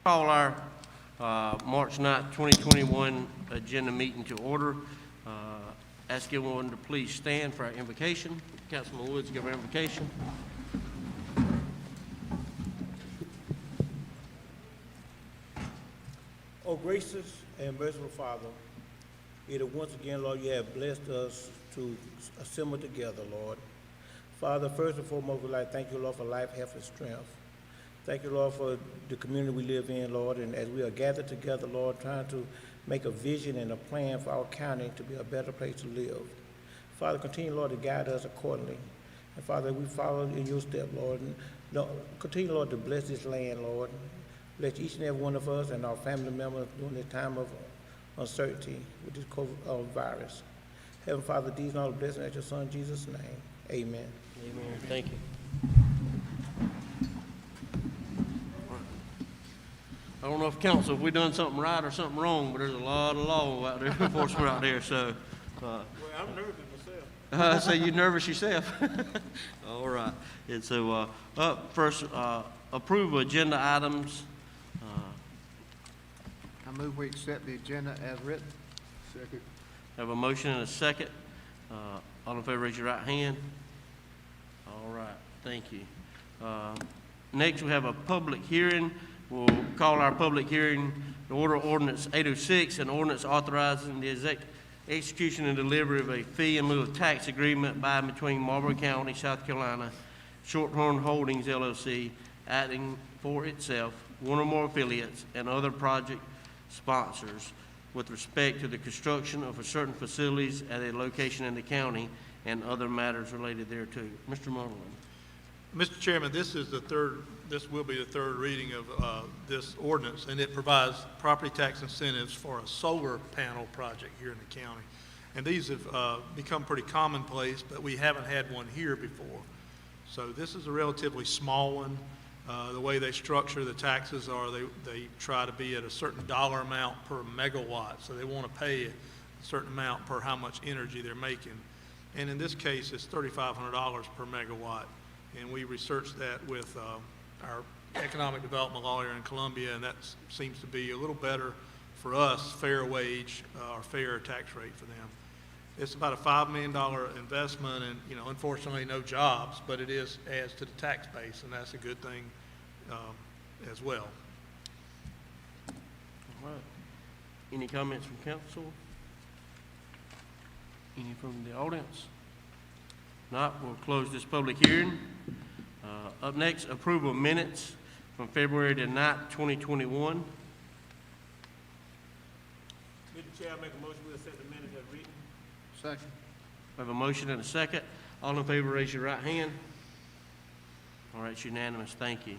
Call our March 9th, 2021 agenda meeting to order. Ask everyone to please stand for our invocation. Councilman Woods, give our invocation. Oh, gracious and merciful Father, it is once again, Lord, you have blessed us to assemble together, Lord. Father, first and foremost, we'd like to thank you, Lord, for life, health, and strength. Thank you, Lord, for the community we live in, Lord, and as we are gathered together, Lord, trying to make a vision and a plan for our county to be a better place to live. Father, continue, Lord, to guide us accordingly. And Father, we follow in your step, Lord. And continue, Lord, to bless this land, Lord. Bless each and every one of us and our family members during this time of uncertainty with this COVID virus. Heavenly Father, these and all the blessings at your Son, Jesus' name. Amen. Amen. Thank you. I don't know if council, if we done something right or something wrong, but there's a lot of law out there, enforcement out there, so. Well, I'm nervous myself. So you nervous yourself? All right. And so, first, approve agenda items. I move we accept the agenda as written. Second. Have a motion and a second. All in favor, raise your right hand. All right, thank you. Next, we have a public hearing. We'll call our public hearing to order ordinance 806, an ordinance authorizing the execution and delivery of a fee in lieu of tax agreement by and between Marlboro County, South Carolina, Shorthorn Holdings, LLC, acting for itself, one or more affiliates, and other project sponsors with respect to the construction of certain facilities at a location in the county and other matters related thereto. Mr. Mullin. Mr. Chairman, this will be the third reading of this ordinance, and it provides property tax incentives for a solar panel project here in the county. And these have become pretty commonplace, but we haven't had one here before. So this is a relatively small one. The way they structure the taxes are they try to be at a certain dollar amount per megawatt. So they want to pay a certain amount per how much energy they're making. And in this case, it's $3,500 per megawatt. And we researched that with our economic development lawyer in Columbia, and that seems to be a little better for us, fair wage or fair tax rate for them. It's about a $5 million investment, and unfortunately no jobs, but it adds to the tax base, and that's a good thing as well. All right. Any comments from council? Any from the audience? Not, we'll close this public hearing. Up next, approval of minutes from February the 9th, 2021. Mr. Chair, I make a motion we accept the minutes as written. Second. We have a motion and a second. All in favor, raise your right hand. All right, it's unanimous. Thank you.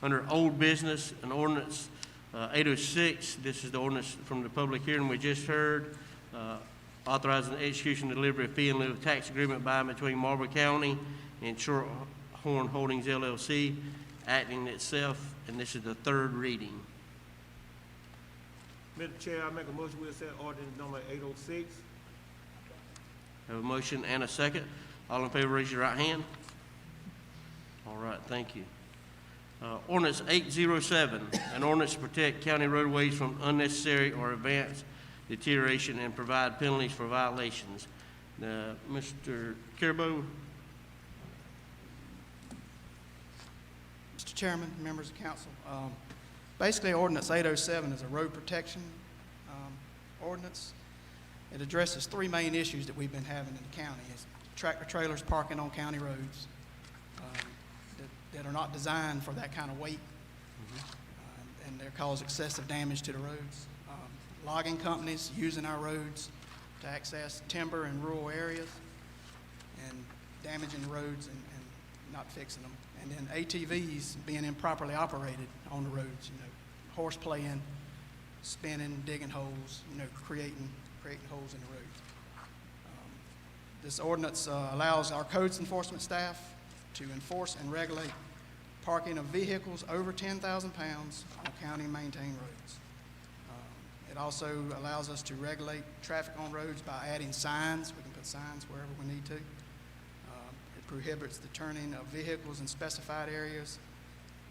Under old business, an ordinance 806. This is the ordinance from the public hearing we just heard, authorizing the execution and delivery of fee in lieu of tax agreement by and between Marlboro County and Shorthorn Holdings, LLC, acting itself, and this is the third reading. Mr. Chair, I make a motion we accept ordinance number 806. Have a motion and a second. All in favor, raise your right hand. All right, thank you. Ordinance 807, an ordinance to protect county roadways from unnecessary or advanced deterioration and provide penalties for violations. Mr. Carabo. Mr. Chairman, members of council, basically ordinance 807 is a road protection ordinance. It addresses three main issues that we've been having in the county. It's tractor trailers parking on county roads that are not designed for that kind of weight, and they cause excessive damage to the roads. Logging companies using our roads to access timber in rural areas and damaging the roads and not fixing them. And then ATVs being improperly operated on the roads, horse playing, spinning, digging holes, creating holes in the roads. This ordinance allows our codes enforcement staff to enforce and regulate parking of vehicles over 10,000 pounds on county-maintained roads. It also allows us to regulate traffic on roads by adding signs. We can put signs wherever we need to. It prohibits the turning of vehicles in specified areas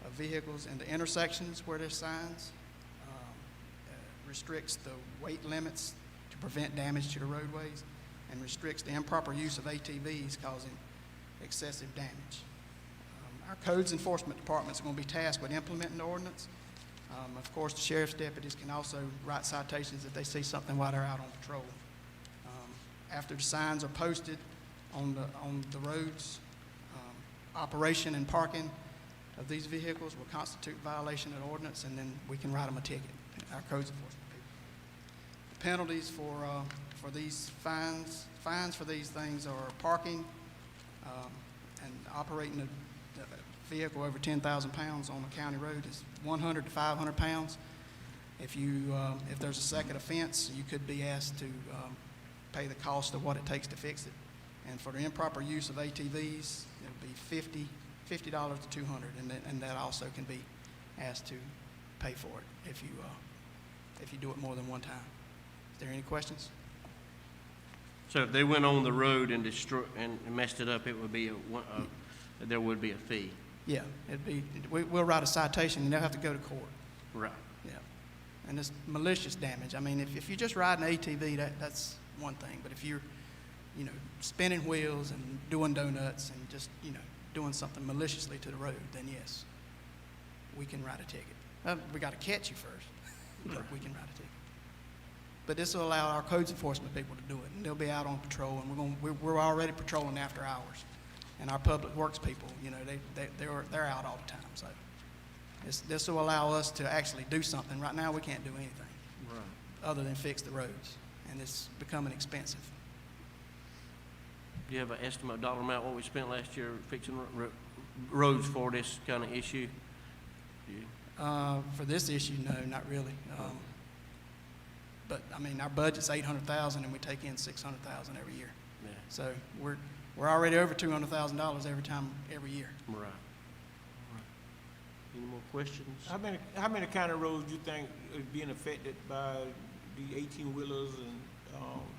of vehicles into intersections where there's signs, restricts the weight limits to prevent damage to the roadways, and restricts the improper use of ATVs causing excessive damage. Our codes enforcement departments are going to be tasked with implementing the ordinance. Of course, the sheriff's deputies can also write citations if they see something while they're out on patrol. After the signs are posted on the roads, operation and parking of these vehicles will constitute violation of the ordinance, and then we can write them a ticket, our codes enforcement people. The penalties for these fines for these things are parking and operating a vehicle over 10,000 pounds on a county road is 100 to 500 pounds. If there's a second offense, you could be asked to pay the cost of what it takes to fix it. And for the improper use of ATVs, it'll be $50 to $200, and that also can be asked to pay for it if you do it more than one time. Is there any questions? So if they went on the road and messed it up, it would be there would be a fee. Yeah, we'll write a citation, and they'll have to go to court. Right. Yeah, and it's malicious damage. I mean, if you just ride an ATV, that's one thing. But if you're, spinning wheels and doing donuts and just, doing something maliciously to the road, then yes, we can write a ticket. We got to catch you first, but we can write a ticket. But this will allow our codes enforcement people to do it, and they'll be out on patrol, and we're already patrolling after hours, and our public works people, they're out all the time. So this will allow us to actually do something. Right now, we can't do anything other than fix the roads, and it's becoming expensive. Do you have an estimate dollar amount what we spent last year fixing roads for this kind of issue? For this issue, no, not really. But I mean, our budget's $800,000, and we take in $600,000 every year. Yeah. So we're already over $200,000 every year. Right. Any more questions? How many county roads you think are being affected by the 18-wheelers and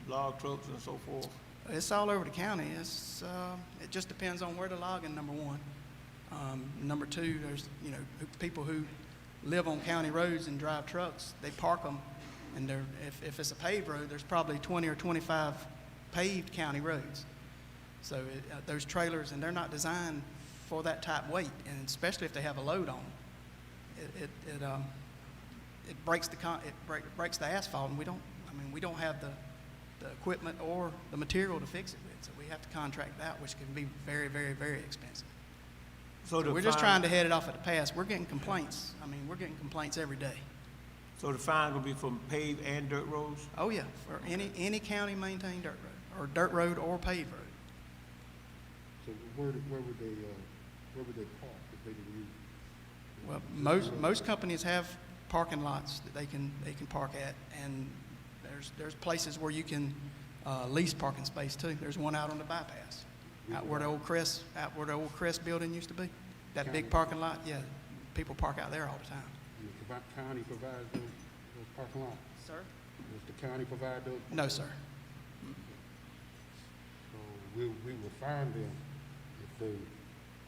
log trucks and so forth? It's all over the county. It just depends on where the logging, number one. Number two, there's people who live on county roads and drive trucks. They park them, and if it's a paved road, there's probably 20 or 25 paved county roads. So those trailers, and they're not designed for that type weight, and especially if they have a load on them, it breaks the asphalt, and we don't have the equipment or the material to fix it with. So we have to contract that, which can be very, very, very expensive. So we're just trying to head it off at the pass. We're getting complaints. We're getting complaints every day. So the fine will be for paved and dirt roads? Oh yeah, for any county maintained dirt road or paved road. So where would they park if they didn't use? Well, most companies have parking lots that they can park at, and there's places where you can lease parking space too. There's one out on the bypass, out where the old Crest building used to be. That big parking lot, yeah, people park out there all the time. The county provides those parking lots? Sir? Does the county provide those? No, sir. So we will fine them if they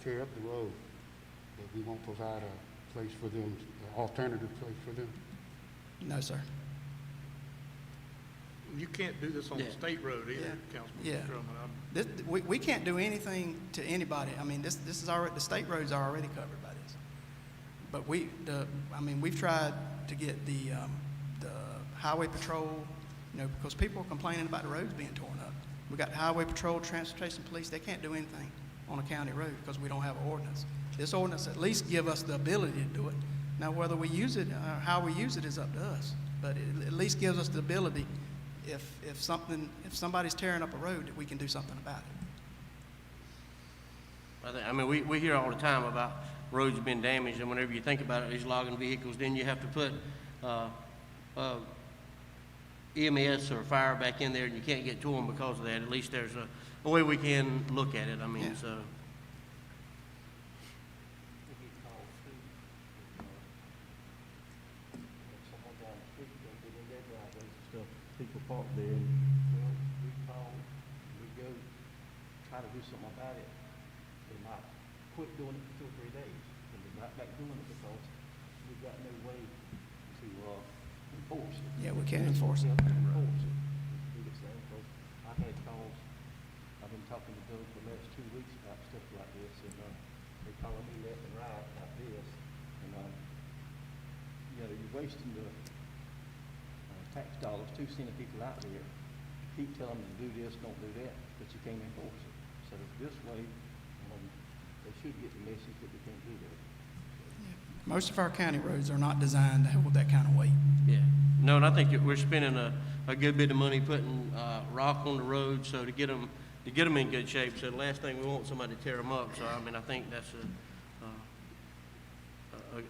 tear up the road, but we won't provide a place for them, an alternative place for them? No, sir. You can't do this on Yeah. the state road either, Yeah. Councilman Yeah. Drummond. We can't do anything to anybody. This is already, the state roads are already covered by this. But we've tried to get the highway patrol, because people are complaining about the roads being torn up. We got highway patrol, transportation police. They can't do anything on a county road because we don't have an ordinance. This ordinance at least give us the ability to do it. Now, whether we use it, how we use it is up to us. But it at least gives us the ability, if somebody's tearing up a road, that we can do something about it. We hear all the time about roads being damaged, and whenever you think about it, these logging vehicles, then you have to put EMS or fire back in there, and you can't get to them because of that. At least there's a way we can look at it. Yeah. So. People park there, and, we call, we go, try to do something about it. They might quit doing it for 2 or 3 days, and they're right back doing it because we've got no way to, enforce it. Yeah, we can't enforce it. We can't enforce it. We just say, so I had calls, I've been talking to Doug for the last 2 weeks about stuff like this, and, they calling me left and right about this, and, you know, you're wasting the, tax dollars to sending people out there. Keep telling them to do this, don't do that, but you can't enforce it. So this way, they should get the message that we can't do that. Most of our county roads are not designed to hold that kind of weight. Yeah. No, and I think that we're spending a good bit of money putting rock on the road, so to get them in good shape. So the last thing we want is somebody to tear them up. So I mean, I think that's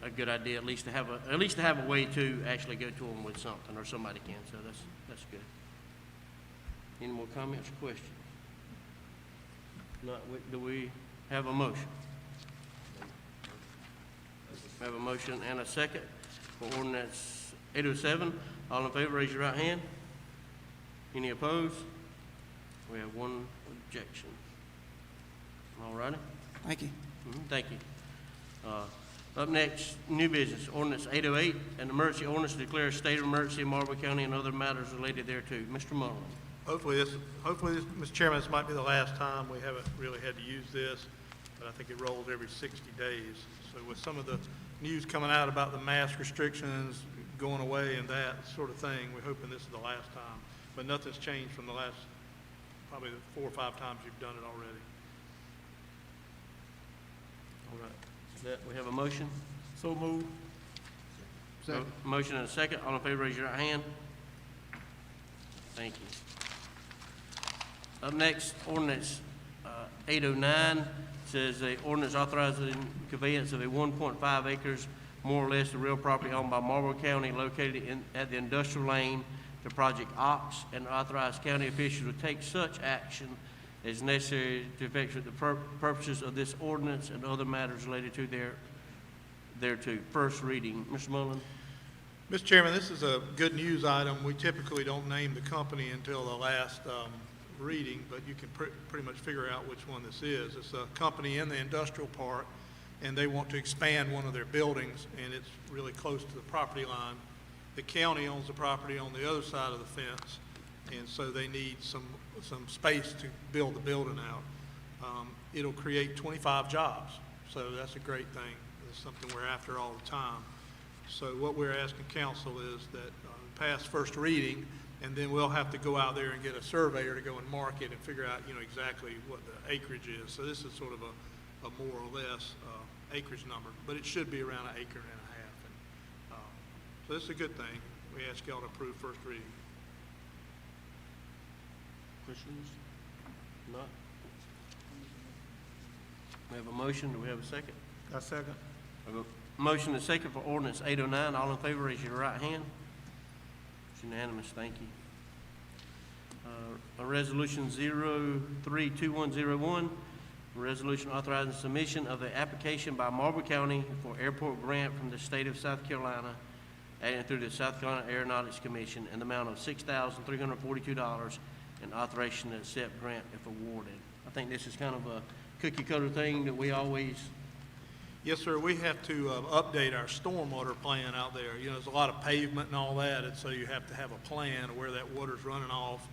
a good idea, at least to have a way to actually go to them with something, or somebody can. So that's good. Any more comments or questions? Not, do we have a motion? We have a motion and a second for ordinance 807. All in favor, raise your right hand. Any opposed? We have one objection. All righty. Thank you. Thank you. Up next, new business, ordinance 808, an emergency ordinance to declare a state of emergency in Marlboro County and other matters related thereto. Mr. Mullin. Hopefully this, Mr. Chairman, this might be the last time we haven't really had to use this, but I think it rolls every 60 days. So with some of the news coming out about the mask restrictions going away and that sort of thing, we're hoping this is the last time. But nothing's changed from the last, probably the 4 or 5 times you've done it already. All right. We have a motion? So move. Second. Motion and a second. All in favor, raise your right hand. Thank you. Up next, ordinance 809 says a ordinance authorizing conveyance of a 1.5 acres, more or less, of real property owned by Marlboro County located at the industrial lane to Project Ox, and authorize county officials to take such action as necessary to effectuate the purposes of this ordinance and other matters related to thereto. First reading. Mr. Mullin. Mr. Chairman, this is a good news item. We typically don't name the company until the last reading, but you can pretty much figure out which one this is. It's a company in the industrial park, and they want to expand one of their buildings, and it's really close to the property line. The county owns the property on the other side of the fence, and so they need some space to build the building out. It'll create 25 jobs, so that's a great thing. It's something we're after all the time. So what we're asking council is that pass first reading, and then we'll have to go out there and get a surveyor to go and mark it and figure out, exactly what the acreage is. So this is sort of a more or less acreage number, but it should be around 1.5 acres. And so this is a good thing. We ask y'all to approve first reading. Questions? Not? We have a motion. Do we have a second? I second. I have a motion and a second for ordinance 809. All in favor, raise your right hand. It's unanimous. Thank you. A resolution 032101, a resolution authorizing submission of the application by Marlboro County for airport grant from the state of South Carolina, adding through the South Carolina Aeronautics Commission in the amount of $6,342, and authorization to accept grant if awarded. I think this is kind of a cookie cutter thing that we always. Yes, sir. We have to update our stormwater plan out there. There's a lot of pavement and all that, and so you have to have a plan of where that water's running off,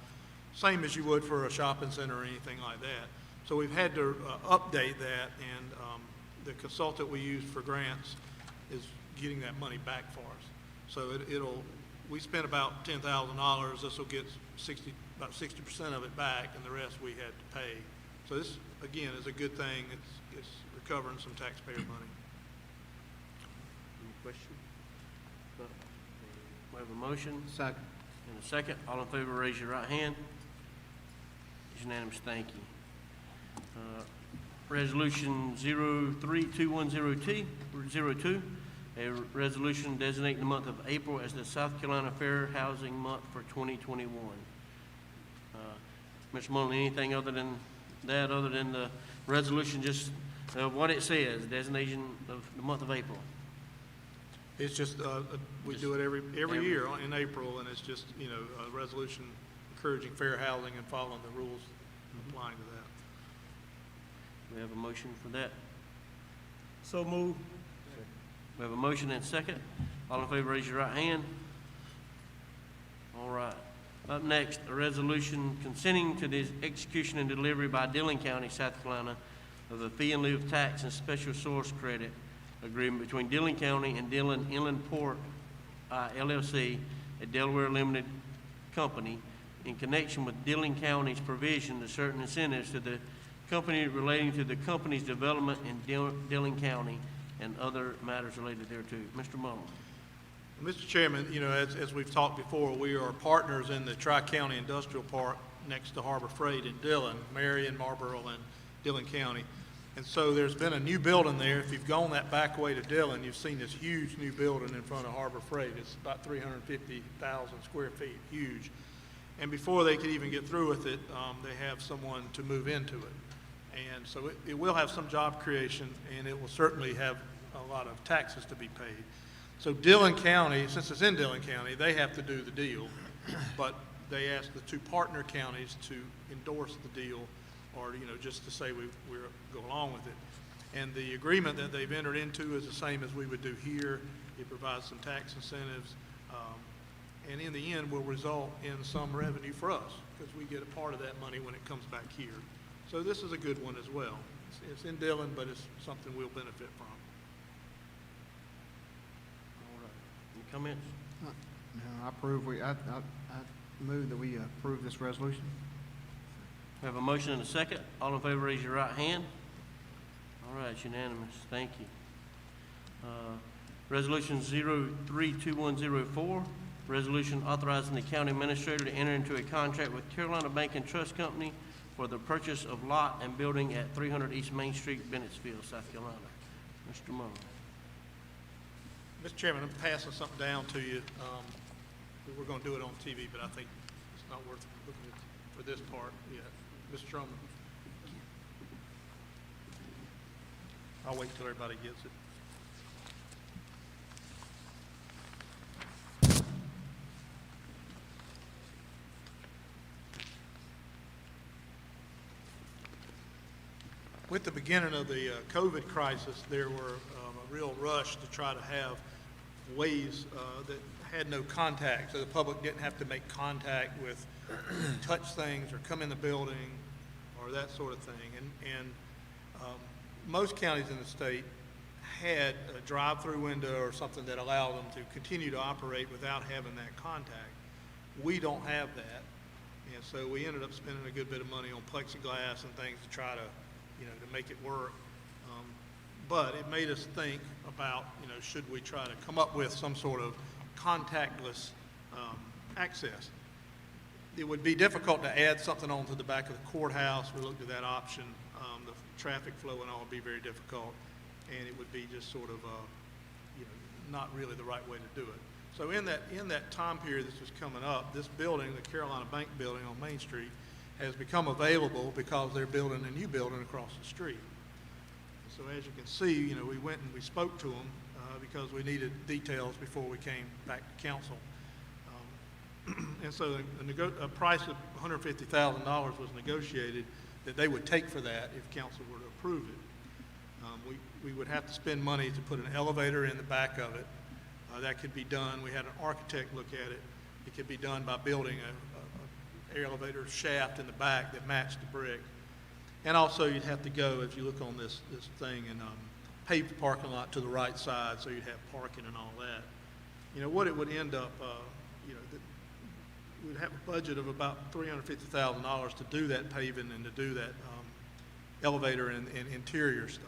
same as you would for a shopping center or anything like that. So we've had to update that, and the consultant we use for grants is getting that money back for us. So we spent about $10,000. This will get about 60% of it back, and the rest we had to pay. So this, again, is a good thing. It's recovering some taxpayer money. Any question? We have a motion Second. and a second. All in favor, raise your right hand. It's unanimous. Thank you. Resolution 032102, a resolution designating the month of April as the South Carolina Fair Housing Month for 2021. Mr. Mullin, anything other than that, other than the resolution, just what it says, designation of the month of April? It's just, we do it every year in April, and it's just, a resolution encouraging fair housing and following the rules applying to that. We have a motion for that. So move. We have a motion and a second. All in favor, raise your right hand. All right. Up next, a resolution consenting to the execution and delivery by Dillon County, South Carolina, of the fee in lieu of tax and special source credit agreement between Dillon County and Dillon Inland Port LLC, a Delaware Limited Company, in connection with Dillon County's provision of certain incentives to the company relating to the company's development in Dillon County and other matters related thereto. Mr. Mullin. Mr. Chairman, you know, as we've talked before, we are partners in the Tri-County Industrial Park next to Harbor Freight in Dillon, Marion, Marlboro, and Dillon County. And so there's been a new building there. If you've gone that back way to Dillon, you've seen this huge new building in front of Harbor Freight. It's about 350,000 square feet, huge. And before they could even get through with it, they have someone to move into it. And so it will have some job creation, and it will certainly have a lot of taxes to be paid. So Dillon County, since it's in Dillon County, they have to do the deal, but they asked the two partner counties to endorse the deal, or, you know, just to say we're go along with it. And the agreement that they've entered into is the same as we would do here. It provides some tax incentives, and in the end will result in some revenue for us, because we get a part of that money when it comes back here. So this is a good one as well. It's in Dillon, but it's something we'll benefit from. All right. Any comments? No, I approve, I move that we approve this resolution. We have a motion and a second. All in favor, raise your right hand. All right, it's unanimous. Thank you. Resolution 032104, resolution authorizing the county administrator to enter into a contract with Carolina Bank and Trust Company for the purchase of lot and building at 300 East Main Street, Bennettsville, South Carolina. Mr. Mullin. Mr. Chairman, I'm passing something down to you. We're going to do it on TV, but I think it's not worth looking at for this part yet. Mr. Truman. I'll wait till everybody gets it. With the beginning of the COVID crisis, there were a real rush to try to have ways that had no contact, so the public didn't have to make contact with, touch things or come in the building or that sort of thing. And most counties in the state had a drive-through window or something that allowed them to continue to operate without having that contact. We don't have that, and so we ended up spending a good bit of money on plexiglass and things to try to, you know, to make it work. But it made us think about, you know, should we try to come up with some sort of contactless access. It would be difficult to add something onto the back of the courthouse. We looked at that option. The traffic flow and all would be very difficult, and it would be just sort of, you know, not really the right way to do it. So in that time period this was coming up, this building, the Carolina Bank building on Main Street, has become available because they're building a new building across the street. So as you can see, you know, we went and we spoke to them because we needed details before we came back to council. And so a price of $150,000 was negotiated that they would take for that if council were to approve it. We would have to spend money to put an elevator in the back of it. That could be done. We had an architect look at it. It could be done by building a elevator shaft in the back that matched the brick. And also you'd have to go, if you look on this thing, and pave the parking lot to the right side so you'd have parking and all that. You know, what it would end up, you know, we'd have a budget of about $350,000 to do that paving and to do that elevator and interior stuff.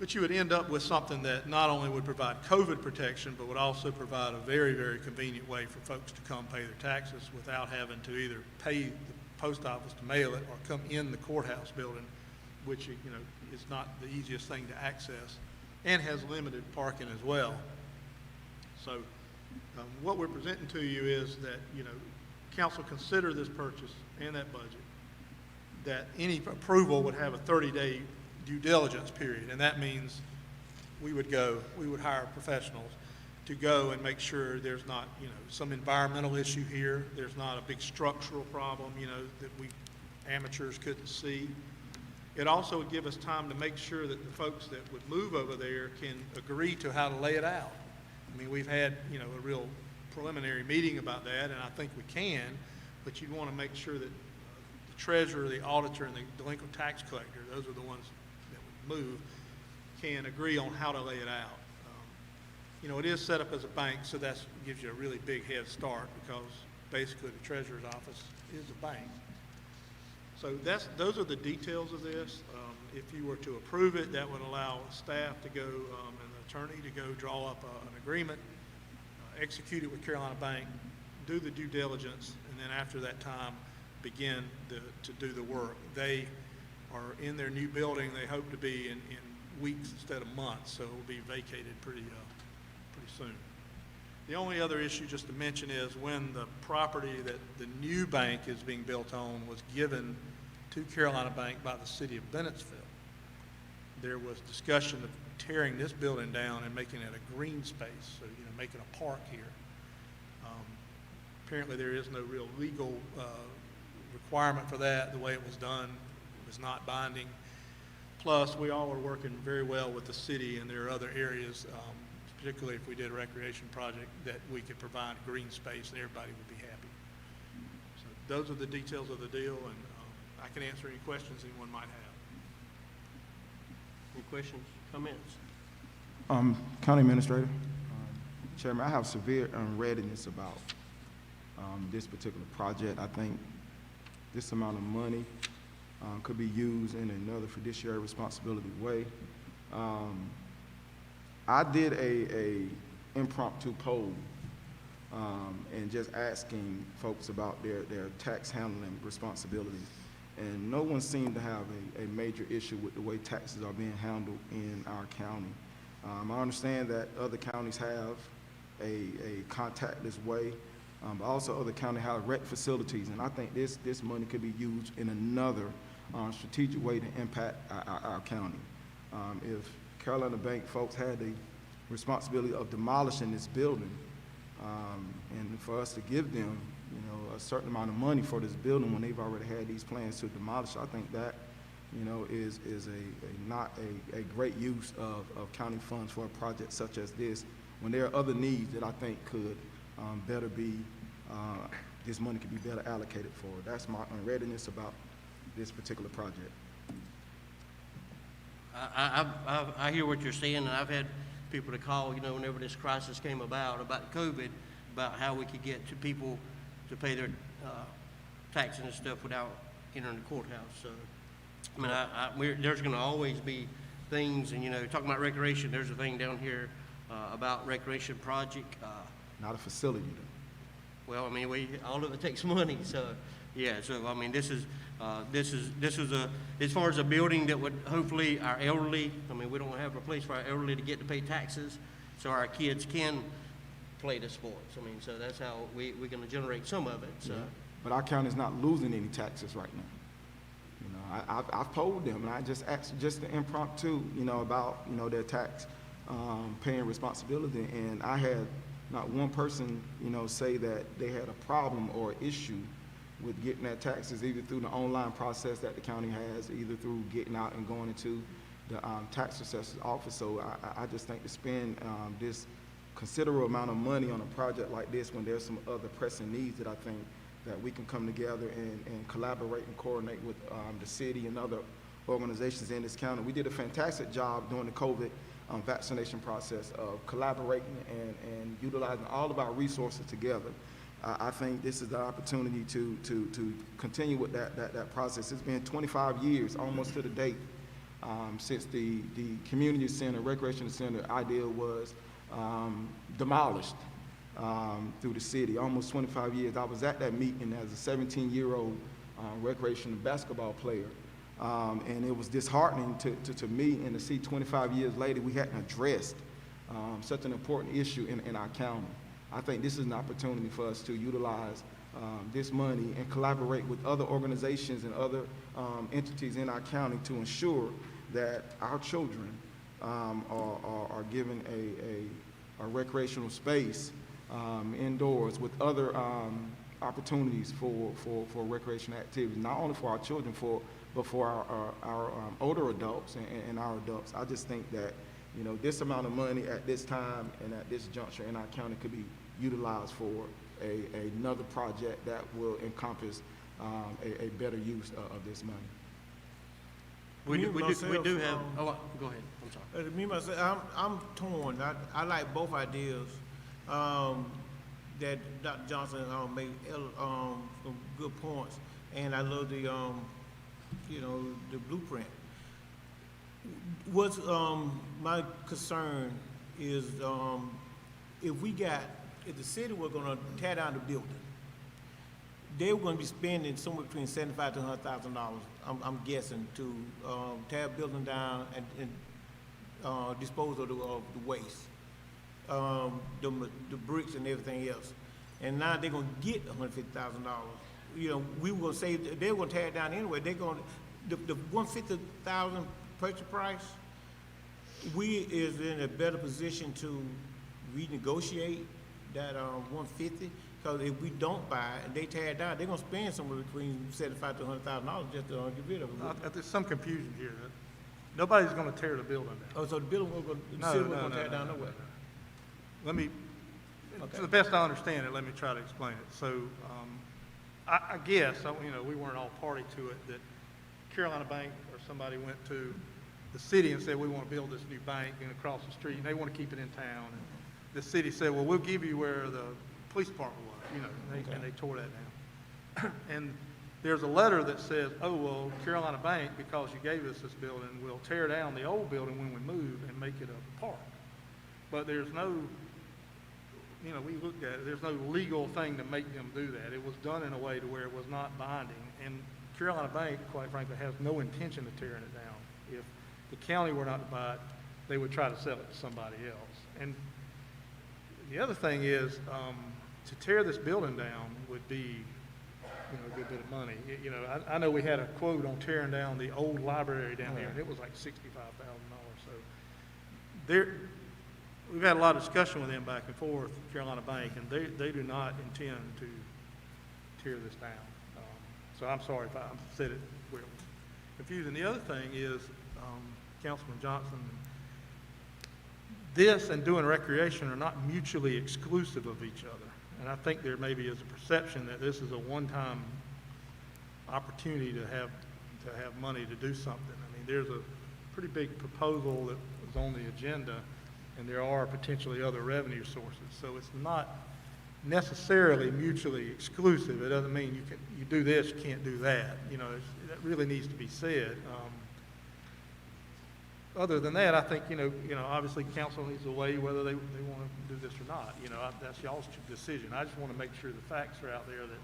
But you would end up with something that not only would provide COVID protection, but would also provide a very, very convenient way for folks to come pay their taxes without having to either pay the post office to mail it or come in the courthouse building, which, you know, is not the easiest thing to access and has limited parking as well. So what we're presenting to you is that, you know, council consider this purchase and that budget, that any approval would have a 30-day due diligence period, and that means we would hire professionals to go and make sure there's not, you know, some environmental issue here, there's not a big structural problem, you know, that we amateurs couldn't see. It also would give us time to make sure that the folks that would move over there can agree to how to lay it out. I mean, we've had, a real preliminary meeting about that, and I think we can, but you'd want to make sure that the treasurer, the auditor, and the delinquent tax collector, those are the ones that would move, can agree on how to lay it out. It is set up as a bank, so that gives you a really big head start because basically the treasurer's office is a bank. So those are the details of this. If you were to approve it, that would allow staff to go, and the attorney to go draw up an agreement, execute it with Carolina Bank, do the due diligence, and then after that time, begin to do the work. They are in their new building. They hope to be in weeks instead of months, so it will be vacated pretty soon. The only other issue just to mention is when the property that the new bank is being built on was given to Carolina Bank by the city of Bennettsville, there was discussion of tearing this building down and making it a green space, so making a park here. Apparently there is no real legal requirement for that. The way it was done was not binding. Plus, we all are working very well with the city, and there are other areas, particularly if we did a recreation project, that we could provide green space and everybody would be happy. So those are the details of the deal, and I can answer any questions anyone might have. Any questions, comments? County Administrator, Chairman, I have severe unreadiness about this particular project. I think this amount of money could be used in another fiduciary responsibility way. I did a impromptu poll and just asking folks about their tax handling responsibilities. And no one seemed to have a major issue with the way taxes are being handled in our county. I understand that other counties have a contactless way, but also other counties have rec facilities, and I think this money could be used in another strategic way to impact our county. If Carolina Bank folks had the responsibility of demolishing this building, and for us to give them, a certain amount of money for this building when they've already had these plans to demolish, I think that, is not a great use of county funds for a project such as this, when there are other needs that I think could better be, this money could be better allocated for. That's my unreadiness about this particular project. I hear what you're saying, and I've had people to call, whenever this crisis came about COVID, about how we could get to people to pay their taxes and stuff without entering the courthouse. So, there's going to always be things, and talking about recreation, there's a thing down here about recreation project. Not a facility, though. Well, all of it takes money, so yeah. So this is as far as a building that would hopefully our elderly. We don't have a place for our elderly to get to pay taxes, so our kids can play the sports. So that's how we're going to generate some of it. So, but our county's not losing any taxes right now. I've polled them, and I just asked just the impromptu, about their tax paying responsibility, and I had not one person, say that they had a problem or issue with getting their taxes either through the online process that the county has, either through getting out and going into the tax assessor's office. So I just think to spend this considerable amount of money on a project like this when there's some other pressing needs that I think that we can come together and collaborate and coordinate with the city and other organizations in this county. We did a fantastic job during the COVID vaccination process of collaborating and utilizing all of our resources together. I think this is the opportunity to continue with that process. It's been 25 years, almost to the date, since the community center, recreation center idea was demolished through the city. Almost 25 years. I was at that meeting as a 17-year-old recreational basketball player. And it was disheartening to me and to see 25 years later we hadn't addressed such an important issue in our county. I think this is an opportunity for us to utilize this money and collaborate with other organizations and other entities in our county to ensure that our children are given a recreational space indoors with other opportunities for recreational activities, not only for our children, for but for our older adults and our adults, I just think that, you know, this amount of money at this time and at this juncture in our county could be utilized for another project that will encompass a better use of this money. We do have, myself, go ahead, I'm sorry. Me myself, I'm torn. I like both ideas that Dr. Johnson made some good points, and I love the you know, the blueprint. What's my concern is if the city were going to tear down the building, they were going to be spending somewhere between $75,000 to $100,000. I'm guessing to tear the building down and dispose of the waste, the bricks and everything else. And now they're going to get $150,000. You know, we were going to say they were going to tear it down anyway. They're going to the $150,000 purchase price. We is in a better position to renegotiate that $150,000. Because if we don't buy it and they tear it down, they're going to spend somewhere between $75,000 to $100,000 just to get rid of it. There's some confusion here. Nobody's going to tear the building down. Oh, so the building was going to tear it down nowhere? Let me, Okay. to the best I understand it, let me try to explain it. So, I guess, you know, we weren't all party to it, that Carolina Bank or somebody went to the city and said, we want to build this new bank and across the street, and they want to keep it in town. And the city said, well, we'll give you where the police department was, you know, and they tore that down. And there's a letter that says, oh, well, Carolina Bank, because you gave us this building, will tear down the old building when we move and make it a park. But there's no, you know, we looked at it, there's no legal thing to make them do that. It was done in a way to where it was not binding. And Carolina Bank, quite frankly, has no intention of tearing it down. If the county were not to buy it, they would try to sell it to somebody else. And the other thing is, to tear this building down would be, you know, a good bit of money. You know, I know we had a quote on tearing down the old library down here, and it was like $65,000. So we've had a lot of discussion with them back and forth, Carolina Bank, and they do not intend to tear this down. So I'm sorry if I said it where it was confusing. The other thing is, Councilman Johnson, this and doing recreation are not mutually exclusive of each other. And I think there maybe is a perception that this is a one-time opportunity to have money to do something. I mean, there's a pretty big proposal that was on the agenda, and there are potentially other revenue sources. So it's not necessarily mutually exclusive. It doesn't mean you do this, you can't do that. You know, that really needs to be said. Other than that, I think, you know, obviously council needs to weigh whether they want to do this or not. You know, that's y'all's decision. I just want to make sure the facts are out there that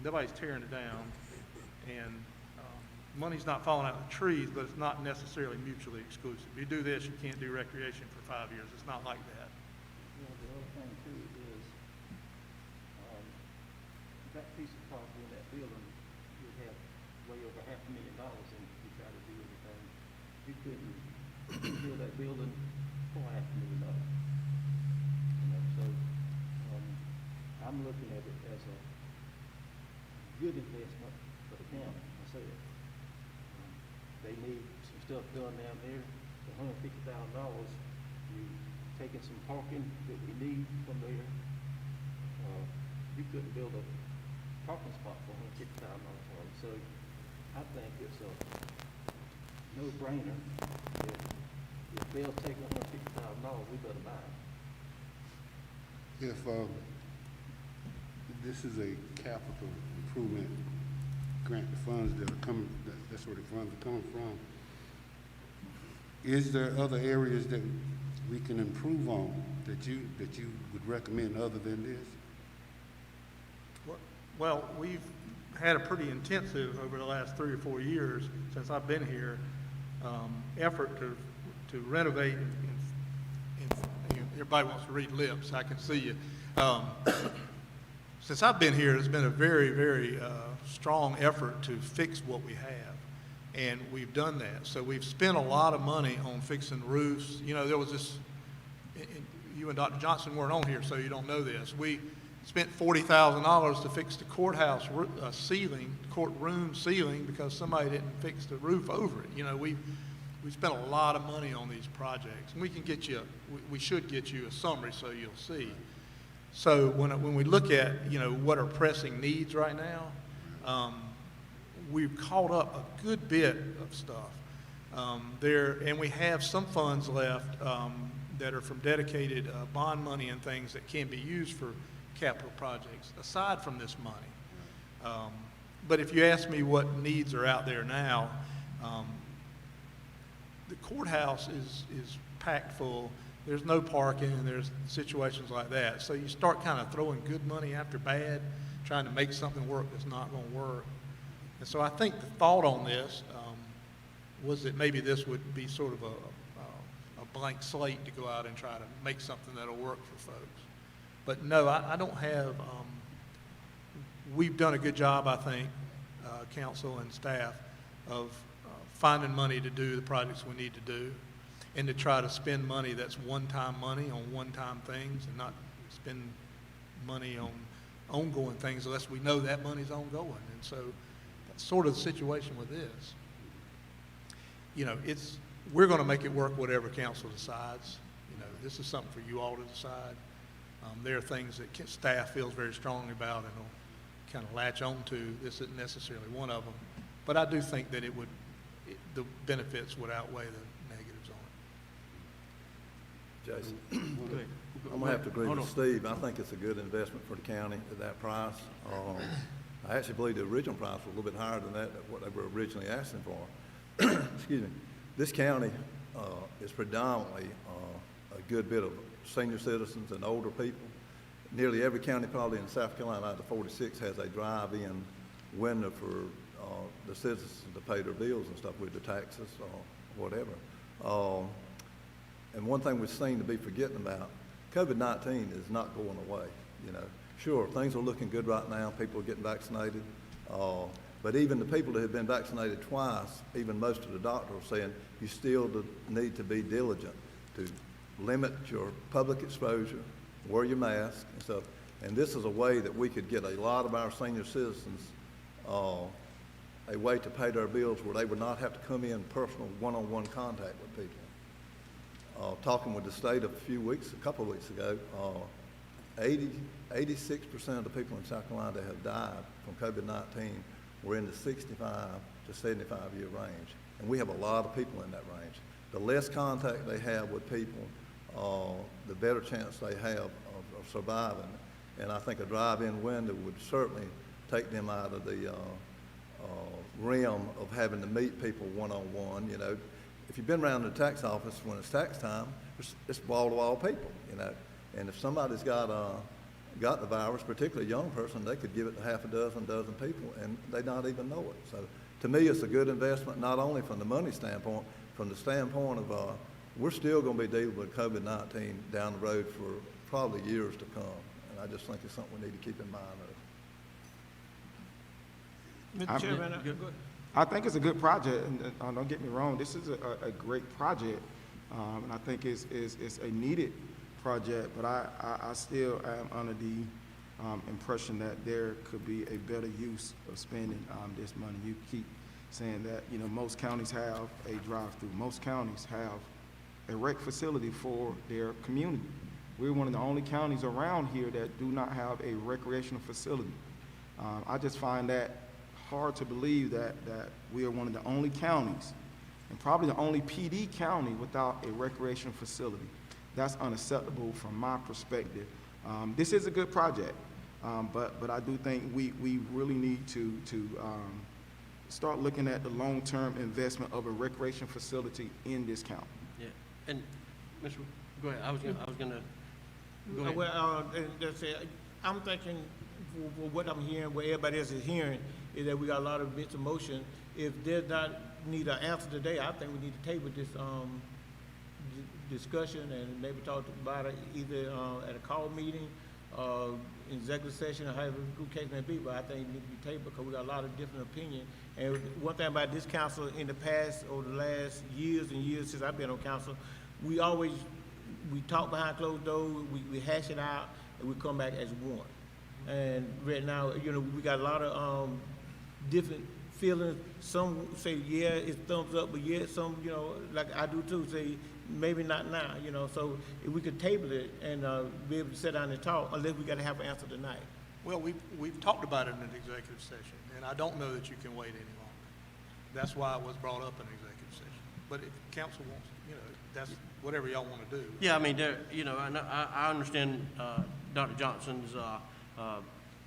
nobody's tearing it down, and money's not falling out of the trees, but it's not necessarily mutually exclusive. You do this, you can't do recreation for 5 years. It's not like that. You know, the other thing too is, that piece of property in that building would have way over $500,000 in it if you try to do everything. You couldn't build that building for $500,000. You know, so, I'm looking at it as a good investment for the county, I said. They need some stuff done down there, for $150,000, you taking some parking that we need from there. You couldn't build a parking spot for $150,000. So I think it's a no-brainer. If they'll take $150,000, we better buy it. If this is a capital improvement grant, the funds that are coming, that's where the funds are coming from, is there other areas that we can improve on that you would recommend other than this? Well, we've had a pretty intensive, over the last 3 or 4 years, since I've been here, effort to renovate, and everybody wants to read lips, I can see you. Since I've been here, it's been a very, very strong effort to fix what we have, and we've done that. So we've spent a lot of money on fixing roofs. You know, there was this, you and Dr. Johnson weren't on here, so you don't know this. spent $40,000 to fix the courthouse ceiling, courtroom ceiling, because somebody didn't fix the roof over it. You know, we spent a lot of money on these projects, and we can get you, we should get you a summary so you'll see. So when we look at, you know, what are pressing needs right now, we've caught up a good bit of stuff. And we have some funds left that are from dedicated bond money and things that can be used for capital projects, aside from this money. But if you ask me what needs are out there now, the courthouse is packed full. There's no parking, and there's situations like that. So you start kind of throwing good money after bad, trying to make something work that's not going to work. And so I think the thought on this was that maybe this would be sort of a blank slate to go out and try to make something that'll work for folks. But no, I don't have, we've done a good job, I think, council and staff, of finding money to do the projects we need to do, and to try to spend money that's one-time money on one-time things, and not spend money on ongoing things unless we know that money's ongoing. And so that's sort of the situation with this. You know, we're going to make it work whatever council decides. You know, this is something for you all to decide. There are things that staff feels very strongly about and will kind of latch on to. This isn't necessarily one of them. But I do think that the benefits would outweigh the negatives on it. Jason, I'm gonna have to agree with Steve. I think it's a good investment for the county at that price. I actually believe the original price was a little bit higher than that, what they were originally asking for. Excuse me. This county is predominantly a good bit of senior citizens and older people. Nearly every county probably in South Carolina out of 46 has a drive-in window for the citizens to pay their bills and stuff with the taxes or whatever. And one thing we seem to be forgetting about, COVID-19 is not going away. You know, sure, things are looking good right now. People are getting vaccinated. But even the people that have been vaccinated twice, even most of the doctors are saying you still need to be diligent to limit your public exposure, wear your mask and stuff. And this is a way that we could get a lot of our senior citizens a way to pay their bills where they would not have to come in personal one-on-one contact with people. Talking with the state a couple of weeks ago, 86% of the people in South Carolina that have died from COVID-19 were in the 65 to 75 year range. And we have a lot of people in that range. The less contact they have with people, the better chance they have of surviving. And I think a drive-in window would certainly take them out of the realm of having to meet people one-on-one. You know, if you've been around the tax office when it's tax time, it's wall-to-wall people, you know. And if somebody's got the virus, particularly a young person, they could give it to half a dozen people, and they not even know it. So to me, it's a good investment, not only from the money standpoint, from the standpoint of we're still going to be dealing with COVID-19 down the road for probably years to come. And I just think it's something we need to keep in mind of. Mr. Chairman, I think it's a good project, and don't get me wrong, this is a great project, and I think it's a needed project, but I still am under the impression that there could be a better use of spending this money. You keep saying that, you know, most counties have a drive-through. Most counties have a rec facility for their community. We're one of the only counties around here that do not have a recreational facility. I just find that hard to believe that we are one of the only counties, and probably the only PD county without a recreational facility. That's unacceptable from my perspective. This is a good project, but I do think we really need to start looking at the long-term investment of a recreation facility in this county. Yeah, and Mr. Go ahead. I was gonna go ahead. Well, and that's it. I'm thinking, for what I'm hearing, what everybody else is hearing, is that we got a lot of bits of motion. If there's not need an answer today, I think we need to table this discussion and maybe talk about it either at a call meeting, in executive session, or however the case may be. But I think it needs to be tabled because we got a lot of different opinions. And one thing about this council in the past, over the last years and years since I've been on council, we talk behind closed doors, we hash it out, and we come back as one. And right now, you know, we got a lot of, different feelings. Some say, yeah, it's thumbs up, but yet some, you know, like I do too, say, maybe not now, you know. So if we could table it and, be able to sit down and talk, unless we gotta have an answer tonight. Well, we've talked about it in an executive session, and I don't know that you can wait any longer. That's why it was brought up in executive session. But if council wants, you know, that's whatever y'all want to do. Yeah, I mean, there, you know, I understand, Dr. Johnson's,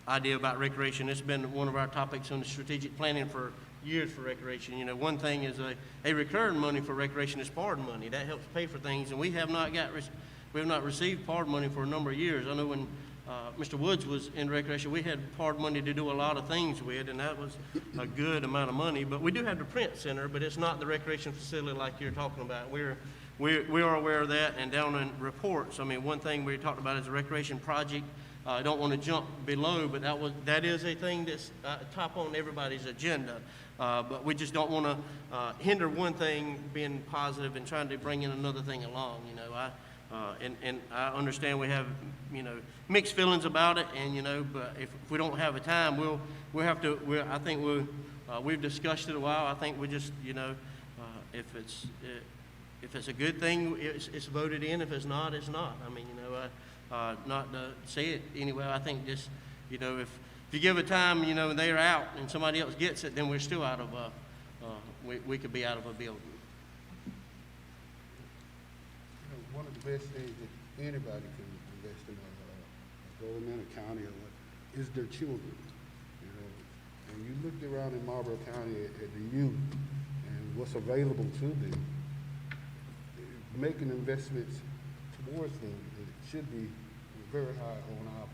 idea about recreation. It's been one of our topics on the strategic planning for years for recreation. You know, one thing is a recurring money for recreation is PARD money. That helps pay for things, and we have not received PARD money for a number of years. I know when Mr. Woods was in recreation, we had PARD money to do a lot of things with, and that was a good amount of money. But we do have the print center, but it's not the recreation facility like you're talking about. We are aware of that, and down in reports, I mean, one thing we talked about is a recreation project. I don't want to jump below, but that is a thing that's top on everybody's agenda. But we just don't want to hinder one thing being positive and trying to bring in another thing along. You know, and I understand we have, you know, mixed feelings about it, and you know, but if we don't have a time, we'll have to. I think we've discussed it a while. I think we just, you know, if it's a good thing, it's voted in. If it's not, it's not. I mean, you know. Not to say it anyway, I think just, you know, if you give it time, you know, and they're out and somebody else gets it, then we're still out of we could be out of a building. You know, one of the best things that anybody can invest in a government, a county, or what, is their children. You know, and you looked around in Marlboro County at the youth and what's available to them, making investments towards them, it should be very high on our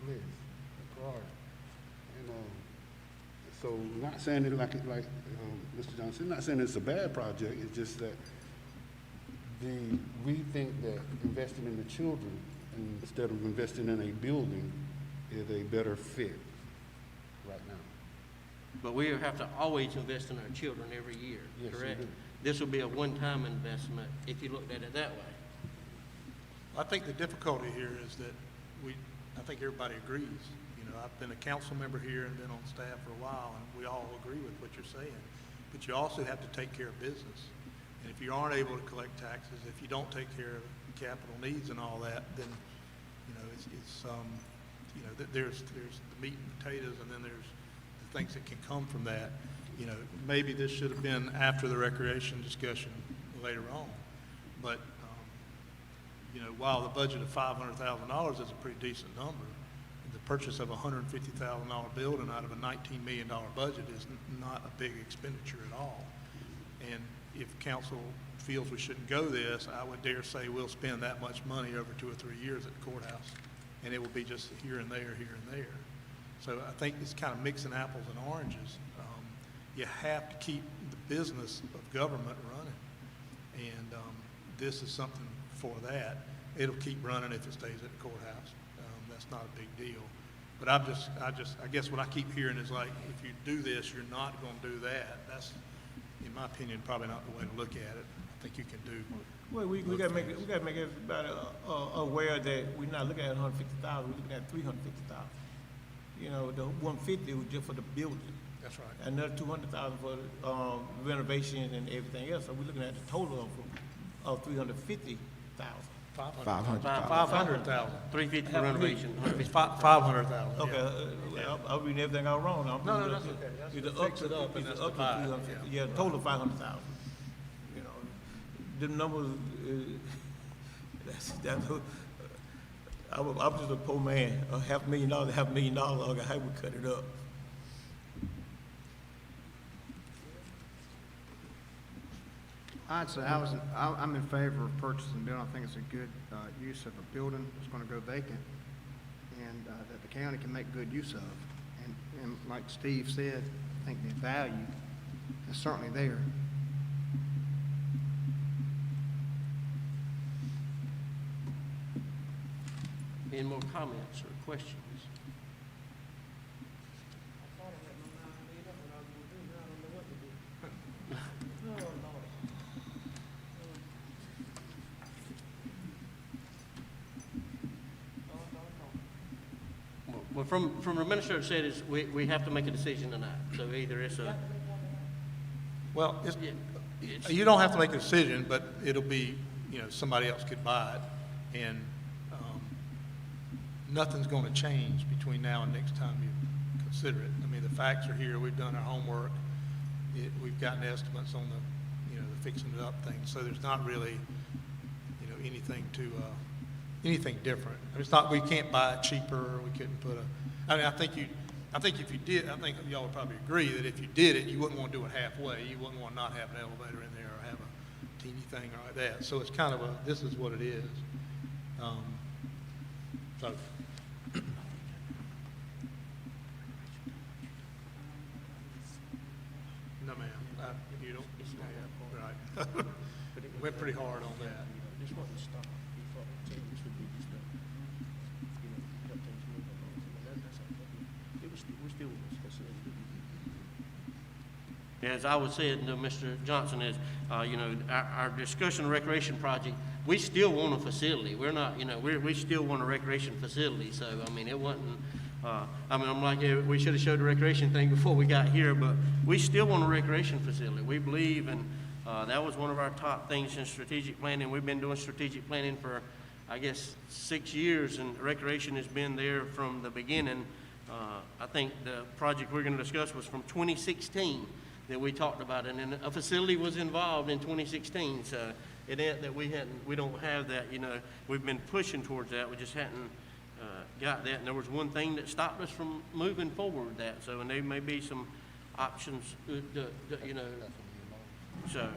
list, priority. And so, not saying it like Mr. Johnson, not saying it's a bad project. It's just that we think that investing in the children instead of investing in a building is a better fit right now. But we have to always invest in our children every year, Yes, you correct? do. This will be a one-time investment if you looked at it that way. I think the difficulty here is that I think everybody agrees. You know, I've been a council member here and been on staff for a while, and we all agree with what you're saying. But you also have to take care of business. And if you aren't able to collect taxes, if you don't take care of capital needs and all that, then, you know, it's you know, there's the meat and potatoes, and then there's the things that can come from that. You know, maybe this should have been after the recreation discussion later on. But you know, while the budget of $500,000 is a pretty decent number, the purchase of a $150,000 building out of a $19 million budget is not a big expenditure at all. And if council feels we shouldn't go this, I would dare say we'll spend that much money over 2 or 3 years at the courthouse, and it will be just here and there, here and there. So I think it's kind of mixing apples and oranges. You have to keep the business of government running, and this is something for that. It'll keep running if it stays at the courthouse. That's not a big deal. But I guess what I keep hearing is like, if you do this, you're not going to do that. That's, in my opinion, probably not the way to look at it. I think you can do. Well, we gotta make everybody aware that we're not looking at 150,000. We're looking at 350,000. You know, the 150 was just for the building. That's right. Another 200,000 for renovations and everything else. So we're looking at the total of 350,000. 500,000. 500,000. 350 for renovation. It's 500,000. Okay, I'm reading everything out wrong. No, that's okay. That's Either to up fix to, it up, and either that's up to divide, 350, yeah, total 500,000. You know, the numbers, I'm just a poor man, $500,000, $500,000, how we cut it up. I'd say I'm in favor of purchasing a building. I think it's a good use of a building that's going to go vacant, and that the county can make good use of. And like Steve said, I think the value is certainly there. Any more comments or questions? Well, from the administrator said is we have to make a decision tonight, so either it's a, Well, yeah, it's, you don't have to make a decision, but it'll be, you know, somebody else could buy it, and nothing's going to change between now and next time you consider it. I mean, the facts are here, we've done our homework, we've gotten estimates on the, you know, the fixing it up thing, so there's not really, you know, anything different. It's not, we can't buy it cheaper, we couldn't put a, I mean, I think if you did, I think y'all would probably agree that if you did it, you wouldn't want to do it halfway. You wouldn't want to not have an elevator in there or have a teeny thing or like that. So it's kind of a, this is what it is. So. No, ma'am, you don't, yeah, right. Went pretty hard on that. This wasn't stopped before, this would be just help things move along. That's all. It was, we're still considering. as I was saying to Mr. Johnson is, you know, our discussion of recreation project, we still want a facility. We're not, you know, we still want a recreation facility. So, I mean, it wasn't, I mean, I'm like, yeah, we should have showed the recreation thing before we got here, but we still want a recreation facility. We believe, and that was one of our top things in strategic planning. We've been doing strategic planning for, I guess, 6 years, and recreation has been there from the beginning. I think the project we're going to discuss was from 2016 that we talked about, and then a facility was involved in 2016. So it ain't that we don't have that. You know, we've been pushing towards that. We just hadn't got that. And there was one thing that stopped us from moving forward with that. So, and there may be some options, you know. So.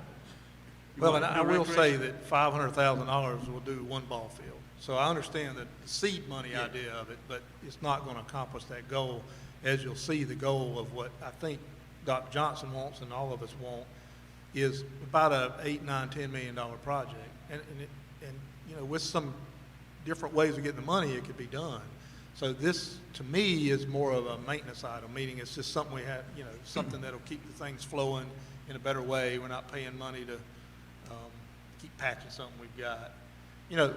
Well, and I will say that $500,000 will do one ball field. So I understand the seed money idea of it, but it's not going to accomplish that goal. As you'll see, the goal of what I think Dr. Johnson wants and all of us want is about a $8, $9, $10 million project. And you know, with some different ways of getting the money, it could be done. So this, to me, is more of a maintenance item, meaning it's just something we have, you know, something that'll keep the things flowing in a better way. We're not paying money to keep patching something we've got. You know,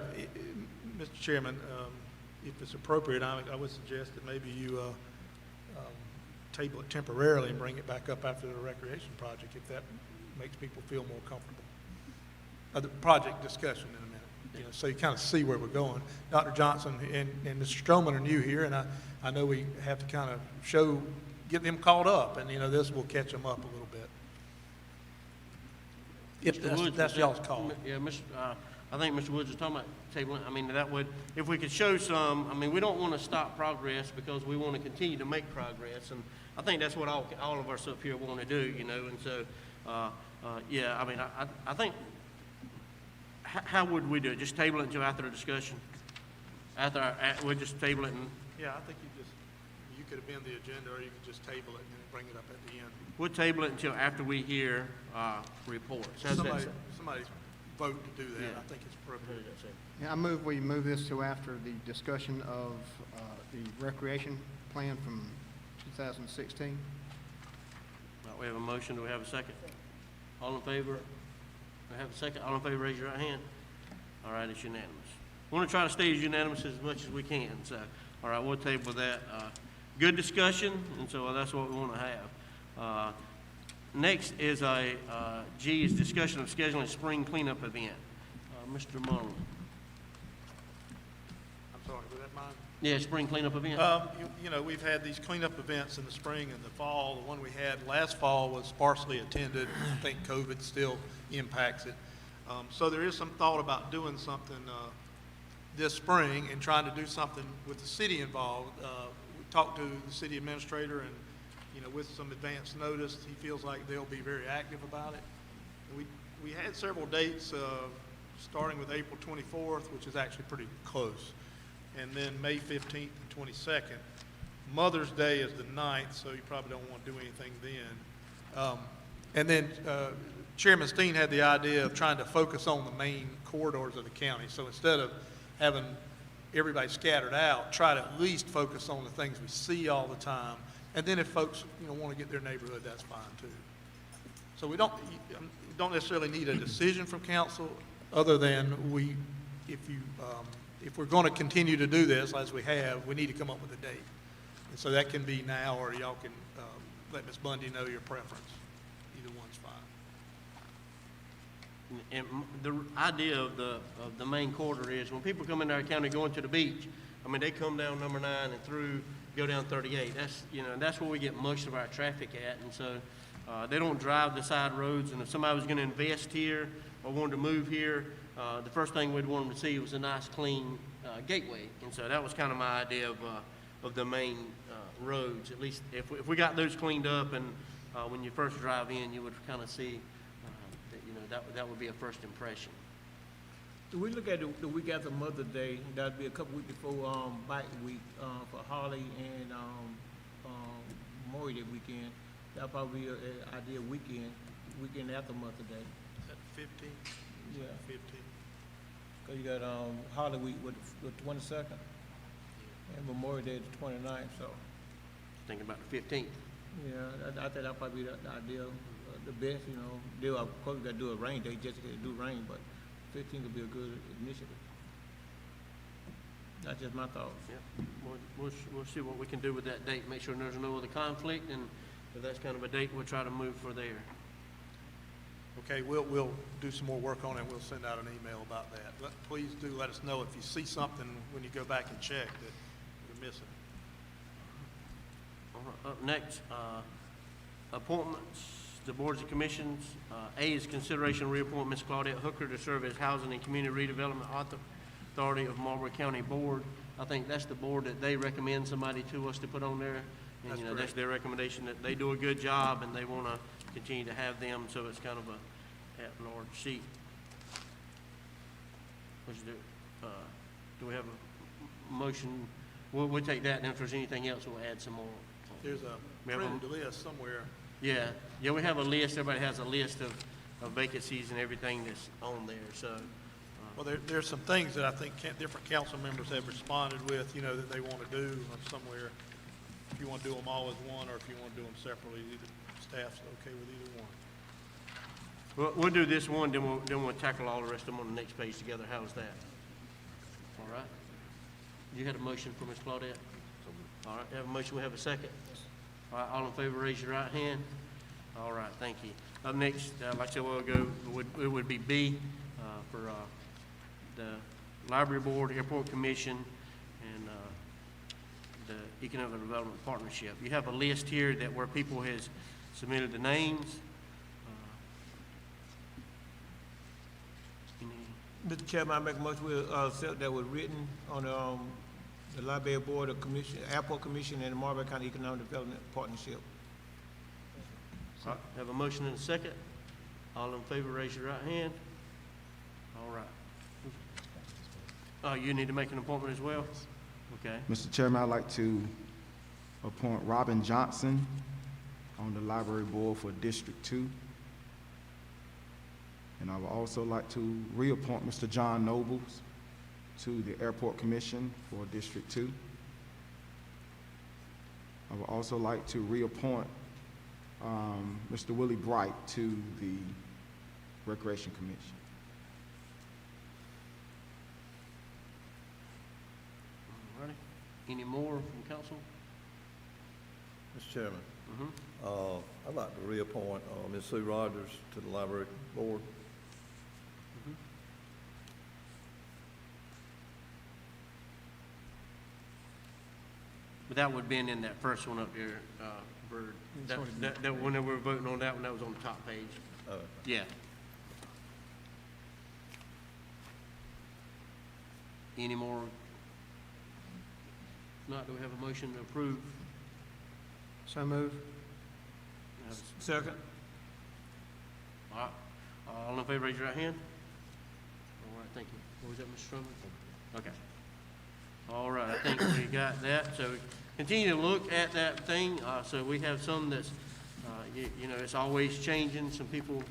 Mr. Chairman, if it's appropriate, I would suggest that maybe you table it temporarily and bring it back up after the recreation project, if that makes people feel more comfortable. The project discussion in a minute, you know, so you kind of see where we're going. Dr. Johnson and Mr. Stroman are new here, and I know we have to kind of get them caught up, and, you know, this will catch them up a little bit. If that's y'all's call. Yeah, I think Mr. Woods was talking about tabling. I mean, that would, if we could show some, I mean, we don't want to stop progress because we want to continue to make progress. And I think that's what all of us up here want to do, you know. And so, yeah, I mean, I think, how would we do it? Just table it until after the discussion? We'll just table it and. Yeah, I think you could amend the agenda, or you could just table it and then bring it up at the end. We'll table it until after we hear reports. How's that sound? Somebody vote to do that. Yeah. I think it's appropriate. Yeah, I move we move this to after the discussion of the recreation plan from 2016. Right, we have a motion. Do we have a second? All in favor? We have a second. All in favor, raise your right hand. All right, it's unanimous. We want to try to stay as unanimous as much as we can. So, all right, we'll table that. Good discussion, and so that's what we want to have. Next is G is discussion of scheduling a spring cleanup event. Mr. Mullen. I'm sorry, was that mine? Yeah, spring cleanup event. You know, we've had these cleanup events in the spring and the fall. The one we had last fall was sparsely attended. I think COVID still impacts it. So there is some thought about doing something this spring and trying to do something with the city involved. We talked to the city administrator, and, you know, with some advance notice, he feels like they'll be very active about it. We had several dates, starting with April 24th, which is actually pretty close, and then May 15th and 22nd. Mother's Day is the 9th, so you probably don't want to do anything then. And then Chairman Steen had the idea of trying to focus on the main corridors of the county. So instead of having everybody scattered out, try to at least focus on the things we see all the time. And then if folks, you know, want to get their neighborhood, that's fine too. So we don't necessarily need a decision from council, other than if we're going to continue to do this as we have, we need to come up with a date. And so that can be now, or y'all can let Ms. Bundy know your preference. Either one's fine. And the idea of the main corridor is when people come into our county going to the beach, I mean, they come down number 9 and through, go down 38. That's, you know, that's where we get most of our traffic at. And so, they don't drive the side roads. And if somebody was gonna invest here or wanted to move here, the first thing we'd want them to see was a nice, clean, gateway. And so that was kind of my idea of the main, roads. At least if we got those cleaned up and, when you first drive in, you would kind of see, that, you know, that would be a first impression. Do we look at the week after Mother's Day, that'd be a couple weeks before, Bike Week, for Harley and, Memorial Day weekend. That'll probably be a ideal weekend after Mother's Day. Is that 15th? Yeah. 15th. Cause you got, Harley Week with the 22nd and Memorial Day the 29th, so, Thinking about the 15th. yeah, I think that'll probably be the ideal, the best, you know. Of course, we gotta do a rain day, just to do rain, but 15th would be a good initiative. That's just my thoughts. Yeah, we'll see what we can do with that date, make sure there's no other conflict, and if that's kind of a date, we'll try to move for there. Okay, we'll do some more work on it. We'll send out an email about that. Please do let us know if you see something when you go back and check that you're missing. All right, up next, appointments, the boards and commissions. A is consideration reappoint Ms. Claudette Hooker to serve as Housing and Community Redevelopment Authority of Marlboro County Board. I think that's the board that they recommend somebody to us to put on there. And, That's you know, correct. that's their recommendation, that they do a good job and they want to continue to have them, so it's kind of a at-large seat. What's do? Do we have a motion? We'll take that, and if there's anything else, we'll add some more. There's a We have a- printed list somewhere. Yeah, we have a list, everybody has a list of vacancies and everything that's on there, so. Well, there's some things that I think different council members have responded with, you know, that they want to do somewhere. If you want to do them all as one, or if you want to do them separately, either staff's okay with either one. We'll do this one, then we'll tackle all the rest of them on the next page together. How's that? All right? You had a motion for Ms. Claudette? All right, have a motion, we have a second? All right, all in favor, raise your right hand. All right, thank you. Up next, like I said a while ago, it would be B, for, the Library Board, Airport Commission, and, the Economic Development Partnership. You have a list here that where people has submitted the names. Mr. Chairman, I make a motion we accept that was written on the Library Board of Commission, Airport Commission, and the Marlboro County Economic Development Partnership. All right, have a motion and a second. All in favor, raise your right hand. All right. Oh, you need to make an appointment as well? Okay. Mr. Chairman, I'd like to appoint Robin Johnson on the Library Board for District 2. And I would also like to reappoint Mr. John Nobles to the Airport Commission for District 2. I would also like to reappoint Mr. Willie Bright to the Recreation Commission. All righty. Any more from council? Mr. Chairman, Mm-hmm. I'd like to reappoint Ms. Sue Rogers to the Library Board. But that would have been in that first one up there, Bird. That when they were voting on that one, that was on the top page. Yeah. Any more? Not, do we have a motion to approve? So move. Second. All right, all in favor, raise your right hand. All right, thank you. What was that, Mr. Strowman? Okay. All right, I think we got that. So continue to look at that thing. So we have some that's, you know, it's always changing. Some people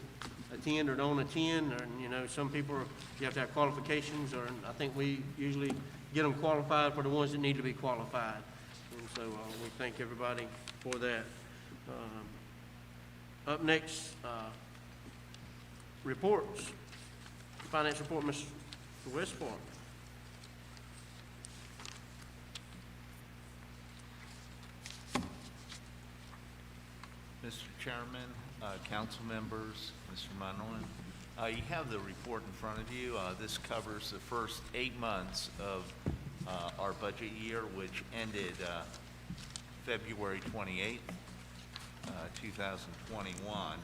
attend or don't attend, or, you know, some people, you have to have qualifications, or I think we usually get them qualified for the ones that need to be qualified. And so we thank everybody for that. Up next, reports. Finance report, Mr. Westphal. Mr. Chairman, council members, Mr. Munlin. You have the report in front of you. This covers the first 8 months of our budget year, which ended February 28th, 2021.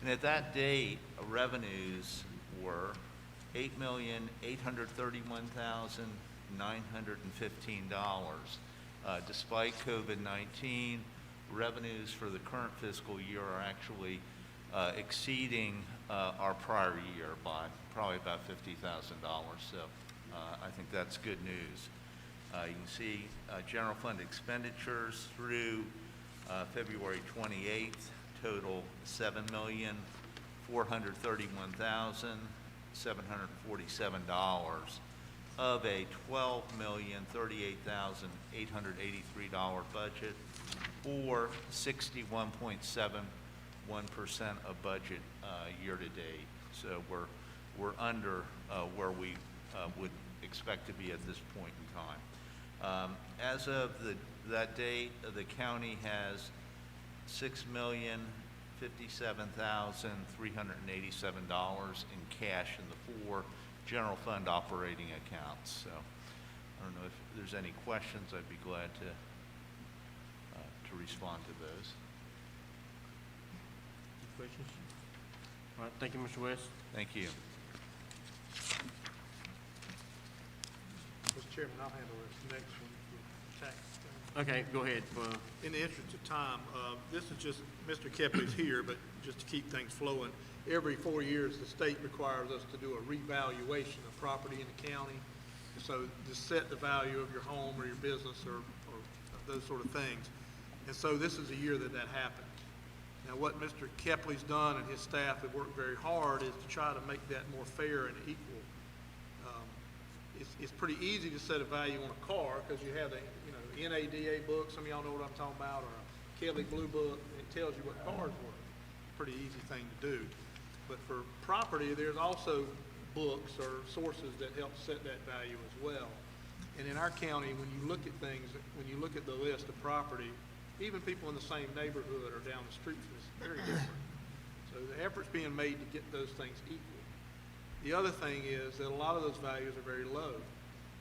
And at that date, revenues were $8,831,915. Despite COVID-19, revenues for the current fiscal year are actually exceeding our prior year by probably about $50,000. So I think that's good news. You can see general fund expenditures through February 28th total $7,431,747 of a $12,038,883 budget, or 61.71% of budget year to date. So we're under where we would expect to be at this point in time. As of that date, the county has $6,057,387 in cash in the 4 general fund operating accounts. So I don't know if there's any questions. I'd be glad to respond to those. Any questions? All right, thank you, Mr. West. Thank you. Mr. Chairman, I'll handle this next one for tax. Okay, go ahead. In the interest of time, this is just, Mr. Kepley's here, but just to keep things flowing, every 4 years, the state requires us to do a revaluation of property in the county. So to set the value of your home or your business or those sort of things. And so this is a year that happened. Now, what Mr. Kepley's done and his staff have worked very hard is to try to make that more fair and equal. It's pretty easy to set a value on a car because you have the NADA book, some of y'all know what I'm talking about, or a Kelly Blue Book. It tells you what cars worth. Pretty easy thing to do. But for property, there's also books or sources that help set that value as well. And in our county, when you look at things, when you look at the list of property, even people in the same neighborhood or down the street from us, very different. So the effort's being made to get those things equal. The other thing is that a lot of those values are very low.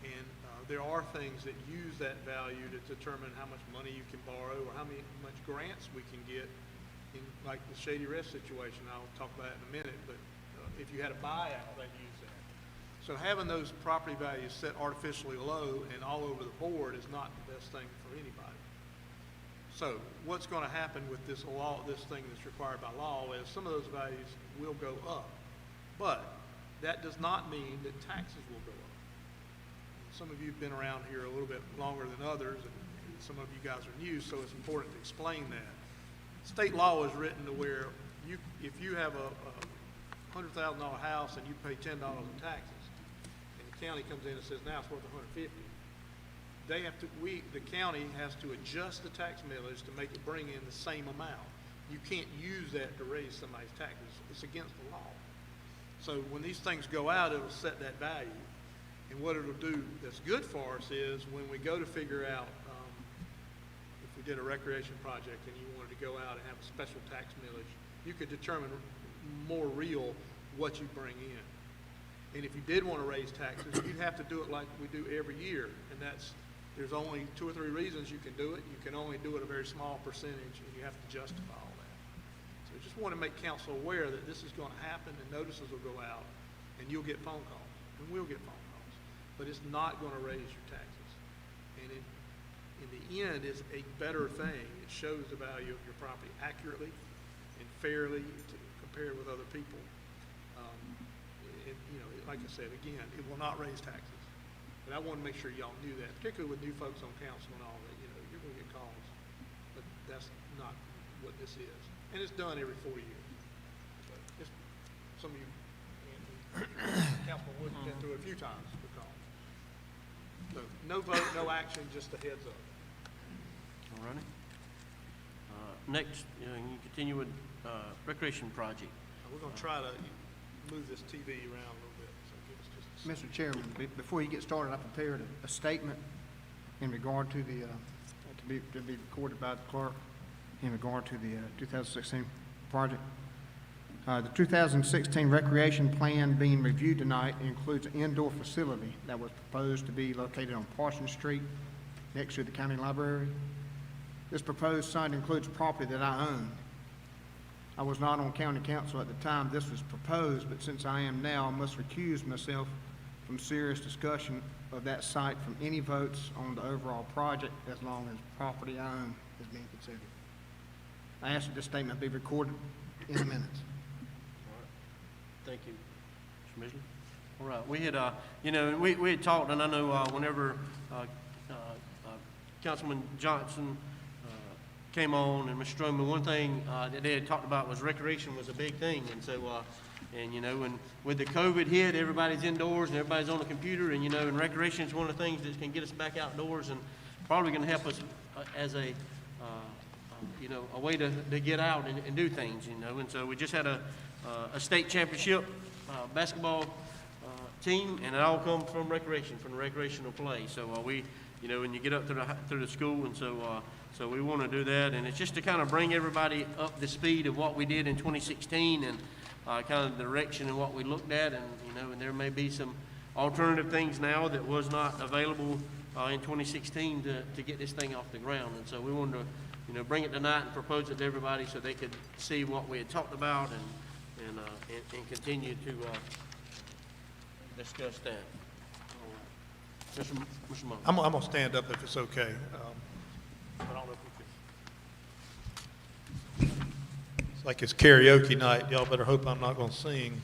And there are things that use that value to determine how much money you can borrow or how much grants we can get in, like the Shady Rest situation. I'll talk about it in a minute, but if you had a buyout, they'd use that. So having those property values set artificially low and all over the board is not the best thing for anybody. So what's going to happen with this law, this thing that's required by law, is some of those values will go up, but that does not mean that taxes will go up. Some of you have been around here a little bit longer than others, and some of you guys are new, so it's important to explain that. State law is written to where if you have a $100,000 house and you pay $10 in taxes, and the county comes in and says, now it's worth $150,000, they have to, the county has to adjust the tax millage to make it bring in the same amount. You can't use that to raise somebody's taxes. It's against the law. So when these things go out, it'll set that value. And what it'll do that's good for us is when we go to figure out, if we did a recreation project and you wanted to go out and have a special tax millage, you could determine more real what you bring in. And if you did want to raise taxes, you'd have to do it like we do every year. And there's only 2 or 3 reasons you can do it. You can only do it a very small percentage, and you have to justify all that. So I just want to make council aware that this is going to happen, and notices will go out, and you'll get phone calls, and we'll get phone calls. But it's not going to raise your taxes. And in the end, it's a better thing. It shows the value of your property accurately and fairly compared with other people. Like I said, again, it will not raise taxes. But I want to make sure y'all knew that, particularly with new folks on council and all that, you're going to get calls. But that's not what this is. And it's done every 4 years. But some of you, Councilman Wood, have been through it a few times with calls. So no vote, no action, just a heads up. All righty. Next, you continue with recreation project. We're going to try to move this TV around a little bit. So give us just a Mr. Chairman, before you get started, I prepared a statement in regard to the, to be recorded by the clerk. in regard to the 2016 project. The 2016 recreation plan being reviewed tonight includes an indoor facility that was proposed to be located on Parsons Street next to the county library. This proposed site includes property that I own. I was not on county council at the time this was proposed, but since I am now, I must recuse myself from serious discussion of that site from any votes on the overall project as long as property I own is being considered. I ask that this statement be recorded in the minutes. Thank you. Mr. Misley? All right, we had, we had talked, and I know whenever Councilman Johnson came on and Mr. Stroman, one thing that they had talked about was recreation was a big thing. And so, and with the COVID hit, everybody's indoors and everybody's on the computer, and, and recreation is one of the things that can get us back outdoors and probably going to help us as a way to get out and do things, And so we just had a state championship basketball team, and it all comes from recreation, from the recreational play. So we, when you get up through the school, and so we want to do that, and it's just to kind of bring everybody up to speed of what we did in 2016 and kind of the direction and what we looked at, and and there may be some alternative things now that was not available in 2016 to get this thing off the ground. And so we wanted to bring it tonight and propose it to everybody so they could see what we had talked about and continue to discuss that. All right. Mr. Mullins. I'm going to stand up if it's okay. I don't know if we can. It's like it's karaoke night. Y'all better hope I'm not going to sing.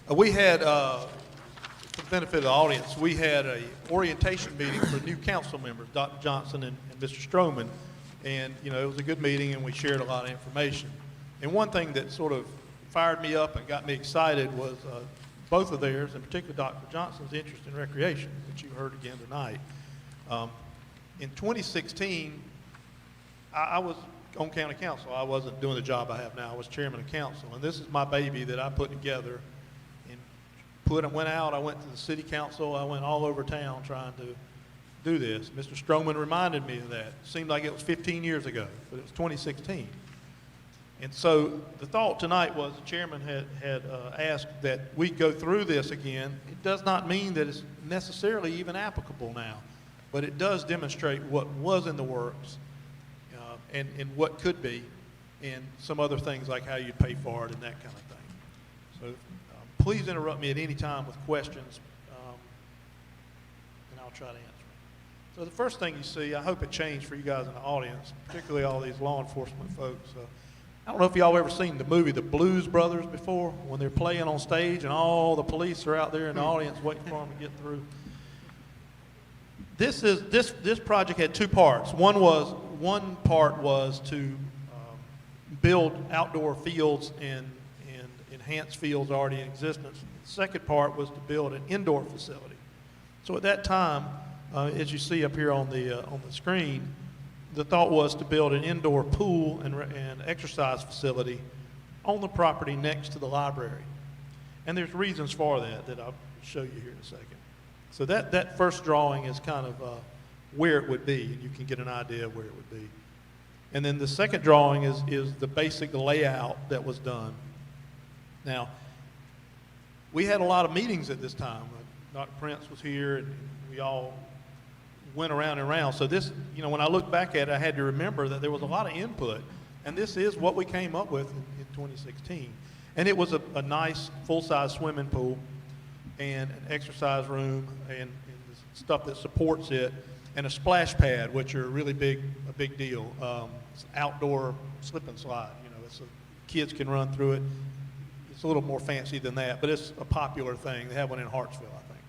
We had, for the benefit of the audience, we had a orientation meeting for new council members, Dr. Johnson and Mr. Stroman. And, it was a good meeting, and we shared a lot of information. And one thing that sort of fired me up and got me excited was both of theirs, in particular Dr. Johnson's interest in recreation, which you heard again tonight. In 2016, I was on county council. I wasn't doing the job I have now. I was chairman of council. And this is my baby that I put together and went out. I went to the city council. I went all over town trying to do this. Mr. Stroman reminded me of that. It seemed like it was 15 years ago, but it was 2016. And so the thought tonight was the chairman had asked that we go through this again. It does not mean that it's necessarily even applicable now, but it does demonstrate what was in the works and what could be, and some other things like how you pay for it and that kind of thing. So please interrupt me at any time with questions, and I'll try to answer them. So the first thing you see, I hope it changed for you guys in the audience, particularly all these law enforcement folks. I don't know if y'all ever seen the movie The Blues Brothers before, when they're playing on stage and all the police are out there in the audience waiting for them to get through. This project had two parts. One part was to build outdoor fields and enhance fields already in existence. The second part was to build an indoor facility. So at that time, as you see up here on the screen, the thought was to build an indoor pool and exercise facility on the property next to the library. And there's reasons for that I'll show you here in a second. So that first drawing is kind of where it would be, and you can get an idea of where it would be. And then the second drawing is the basic layout that was done. Now, we had a lot of meetings at this time. Dr. Prince was here, and we all went around and around. So this, when I look back at it, I had to remember that there was a lot of input, and this is what we came up with in 2016. And it was a nice full-size swimming pool and an exercise room and stuff that supports it, and a splash pad, which are really a big deal. It's an outdoor slip and slide. Kids can run through it. It's a little more fancy than that, but it's a popular thing. They have one in Hartsville, I think.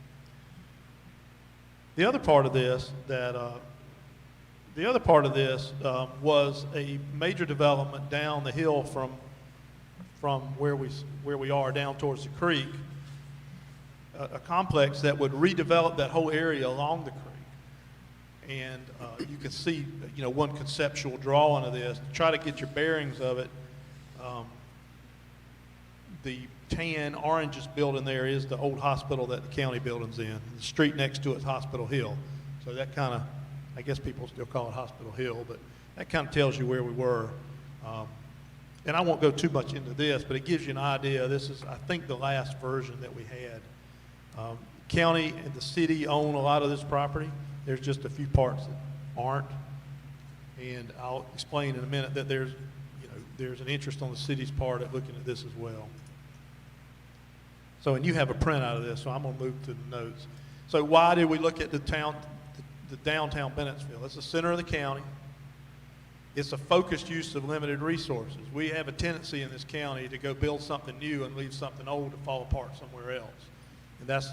The other part of this was a major development down the hill from where we are down towards the creek, a complex that would redevelop that whole area along the creek. And you can see, one conceptual drawing of this. To try to get your bearings of it, the tan oranges building there is the old hospital that the county building's in. The street next to it's Hospital Hill. So that kind of, I guess people still call it Hospital Hill, that kind of tells you where we were. And I won't go too much into this, but it gives you an idea. This is, I think, the last version that we had. County and the city own a lot of this property. There's just a few parts that aren't. And I'll explain in a minute that there's an interest on the city's part at looking at this as well. So, and you have a printout of this, so I'm going to move to the notes. So why did we look at the downtown Bennettsville? It's the center of the county. It's a focused use of limited resources. We have a tendency in this county to go build something new and leave something old to fall apart somewhere else. And that's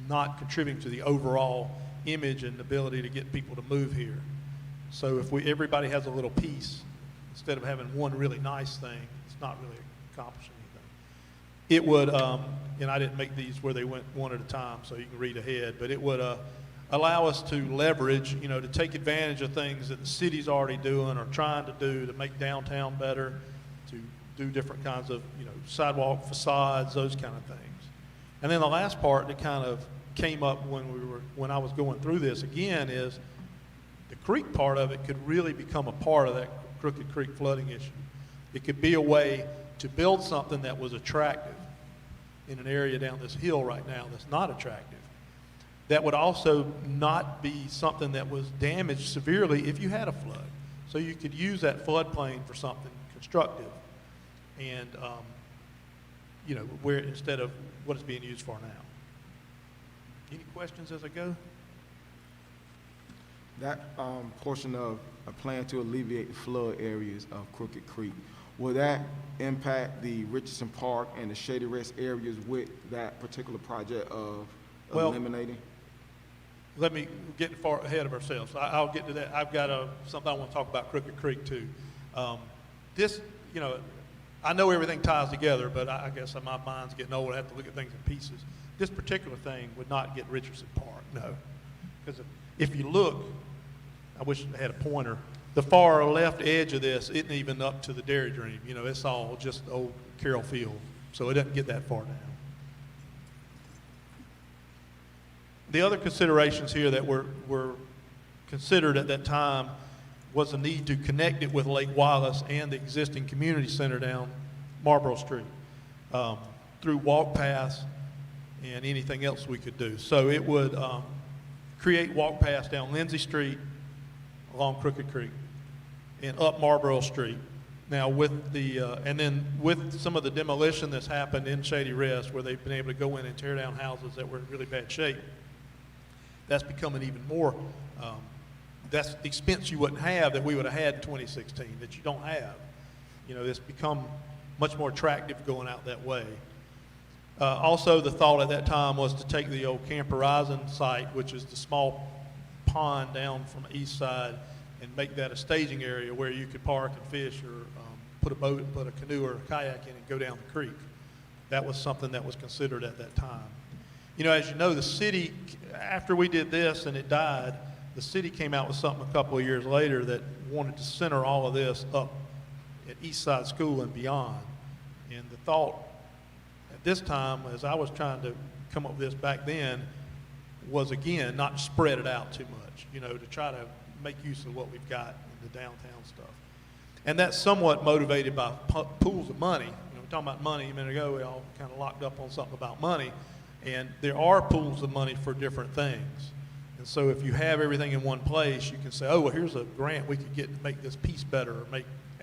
not contributing to the overall image and ability to get people to move here. So if everybody has a little piece, instead of having one really nice thing, it's not really accomplishing anything. It would, and I didn't make these where they went one at a time so you can read ahead, but it would allow us to leverage, to take advantage of things that the city's already doing or trying to do to make downtown better, to do different kinds of, sidewalk facades, those kind of things. And then the last part that kind of came up when I was going through this again is the creek part of it could really become a part of that Crooked Creek flooding issue. It could be a way to build something that was attractive in an area down this hill right now that's not attractive. That would also not be something that was damaged severely if you had a flood. So you could use that floodplain for something constructive and, where instead of what it's being used for now. Any questions as I go? That portion of a plan to alleviate the flood areas of Crooked Creek, will that impact the Richardson Park and the Shady Rest areas with that particular project of eliminating? Let me get far ahead of ourselves. I'll get to that. I've got something I want to talk about Crooked Creek too. I know everything ties together, but I guess my mind's getting old. I have to look at things in pieces. This particular thing would not get Richardson Park, no. Because if you look, I wish I had a pointer, the far left edge of this isn't even up to the Dairy Dream. It's all just old Carroll Field, so it doesn't get that far down. The other considerations here that were considered at that time was the need to connect it with Lake Wallace and the existing community center down Marlboro Street through walk paths and anything else we could do. So it would create walk paths down Lindsay Street, along Crooked Creek, and up Marlboro Street. Now with and then with some of the demolition that's happened in Shady Rest, where they've been able to go in and tear down houses that were in really bad shape, that's becoming even more, that's expense you wouldn't have that we would have had in 2016 that you don't have. It's become much more attractive going out that way. Also, the thought at that time was to take the old Camp Horizon site, which is the small pond down from the east side, and make that a staging area where you could park and fish or put a canoe or a kayak in and go down the creek. That was something that was considered at that time. As you know, the city, after we did this and it died, the city came out with something a couple of years later that wanted to center all of this up at East Side School and beyond. And the thought at this time, as I was trying to come up with this back then, was again, not to spread it out too much, to try to make use of what we've got in the downtown stuff. And that's somewhat motivated by pools of money. We're talking about money a minute ago, we all kind of locked up on something about money. And there are pools of money for different things. And so if you have everything in one place, you can say, oh, well, here's a grant we could get to make this piece better or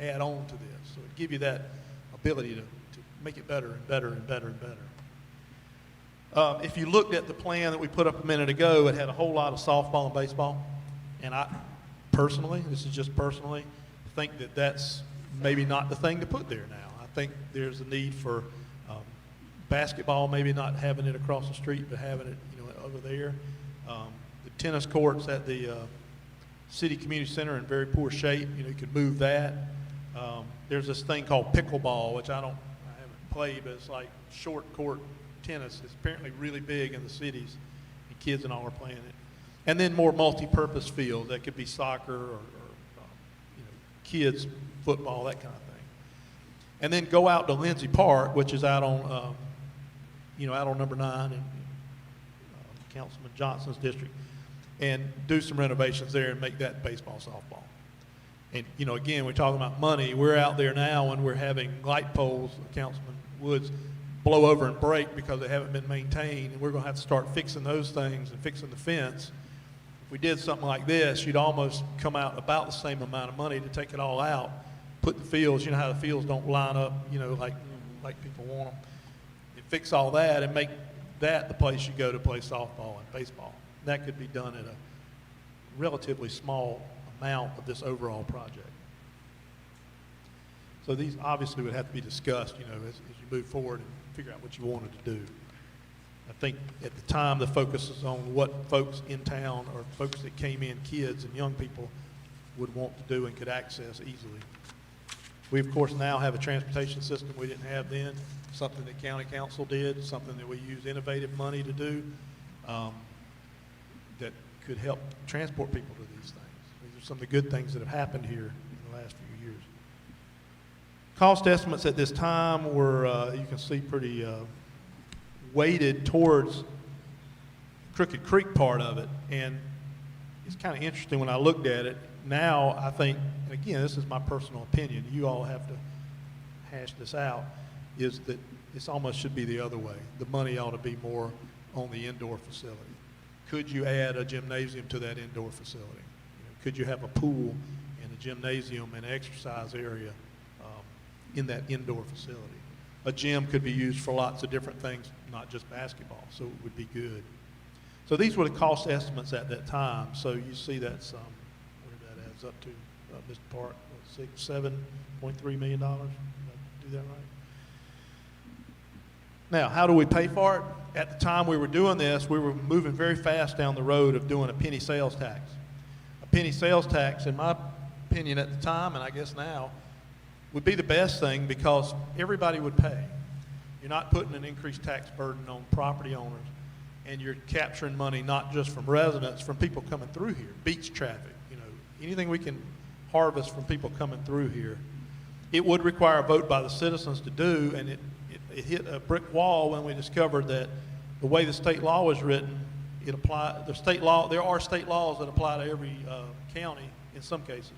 add on to this. So it give you that ability to make it better and better and better and better. If you looked at the plan that we put up a minute ago, it had a whole lot of softball and baseball. And I personally, this is just personally, think that that's maybe not the thing to put there now. I think there's a need for basketball, maybe not having it across the street, but having it, over there. The tennis courts at the city community center are in very poor shape. You could move that. There's this thing called pickleball, which I haven't played, but it's like short court tennis. It's apparently really big in the cities, and kids and all are playing it. And then more multi-purpose fields that could be soccer or kids football, that kind of thing. And then go out to Lindsay Park, which is out on out on number 9 in Councilman Johnson's district, and do some renovations there and make that baseball, softball. And, you know, again, we're talking about money. We're out there now and we're having light poles, Councilman Woods, blow over and break because they haven't been maintained, and we're going to have to start fixing those things and fixing the fence. If we did something like this, you'd almost come out about the same amount of money to take it all out, put the fields, you know how the fields don't line up, you know, like people want them, and fix all that and make that the place you go to play softball and baseball. That could be done at a relatively small amount of this overall project. So these obviously would have to be discussed, you know, as you move forward and figure out what you wanted to do. I think at the time the focus is on what folks in town or folks that came in, kids and young people, would want to do and could access easily. We of course now have a transportation system we didn't have then, something that county council did, something that we use innovative money to do, that could help transport people to these things. These are some of the good things that have happened here in the last few years. Cost estimates at this time were, you can see, pretty weighted towards Crooked Creek part of it. And it's kind of interesting when I looked at it. Now I think, and again, this is my personal opinion, you all have to hash this out, is that this almost should be the other way. The money ought to be more on the indoor facility. Could you add a gymnasium to that indoor facility? You know, could you have a pool and a gymnasium and exercise area in that indoor facility? A gym could be used for lots of different things, not just basketball, so it would be good. So these were the cost estimates at that time. So you see that's where that adds up to, Mr. Park, $7.3 million. Did I do that right? Now, how do we pay for it? At the time we were doing this, we were moving very fast down the road of doing a penny sales tax. A penny sales tax, in my opinion at the time, and I guess now, would be the best thing because everybody would pay. You're not putting an increased tax burden on property owners, and you're capturing money not just from residents, from people coming through here, beach traffic, you know, anything we can harvest from people coming through here. It would require a vote by the citizens to do, and it hit a brick wall when we discovered that the way the state law was written, it applied, the state law, there are state laws that apply to every county in some cases.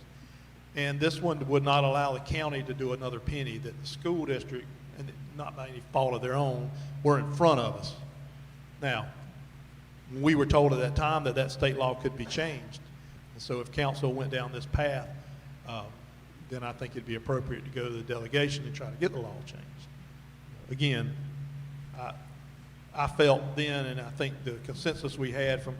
And this one would not allow the county to do another penny, that the school district, and not by any fault of their own, were in front of us. Now, we were told at that time that that state law could be changed. And so if council went down this path, then I think it'd be appropriate to go to the delegation and try to get the law changed. Again, I felt then, and I think the consensus we had from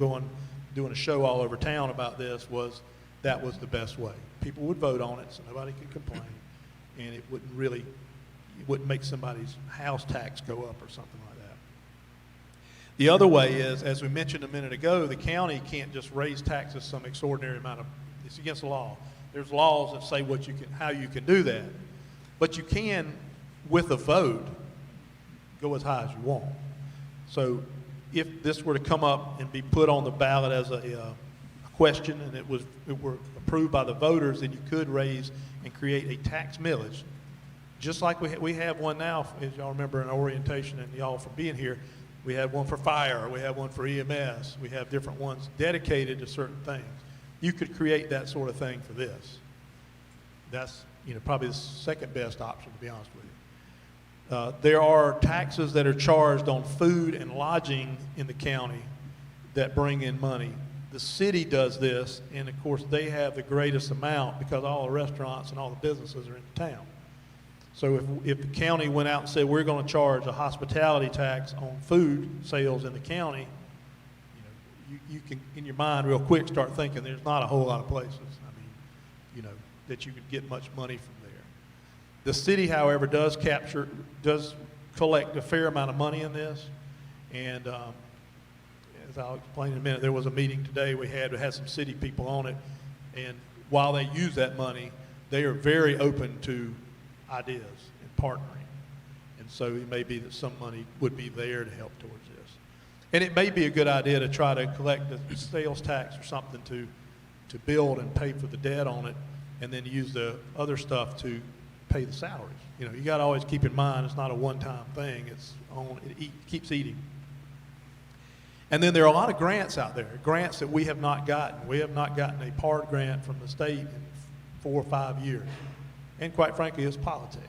doing a show all over town about this was that was the best way. People would vote on it, so nobody could complain, and it wouldn't make somebody's house tax go up or something like that. The other way is, as we mentioned a minute ago, the county can't just raise taxes some extraordinary amount of, it's against the law. There's laws that say how you can do that, but you can, with a vote, go as high as you want. So if this were to come up and be put on the ballot as a question and it were approved by the voters, then you could raise and create a tax millage. Just like we have one now, as y'all remember in orientation and y'all for being here, we have one for fire, we have one for EMS, we have different ones dedicated to certain things. You could create that sort of thing for this. That's, you know, probably the second best option, to be honest with you. There are taxes that are charged on food and lodging in the county that bring in money. The city does this, and of course they have the greatest amount because all the restaurants and all the businesses are in town. So if the county went out and said we're going to charge a hospitality tax on food sales in the county, you know, you can in your mind real quick start thinking there's not a whole lot of places. I mean, you know, that you could get much money from there. The city, however, does collect a fair amount of money in this, and as I'll explain in a minute, there was a meeting today we had some city people on it, and while they use that money, they are very open to ideas and partnering, and so it may be that some money would be there to help towards this. And it may be a good idea to try to collect the sales tax or something to build and pay for the debt on it, and then use the other stuff to pay the salaries. You know, you got to always keep in mind it's not a one-time thing. It keeps eating. And then there are a lot of grants out there, grants that we have not gotten. We have not gotten a PARD grant from the state in 4 or 5 years. And quite frankly, it's politics.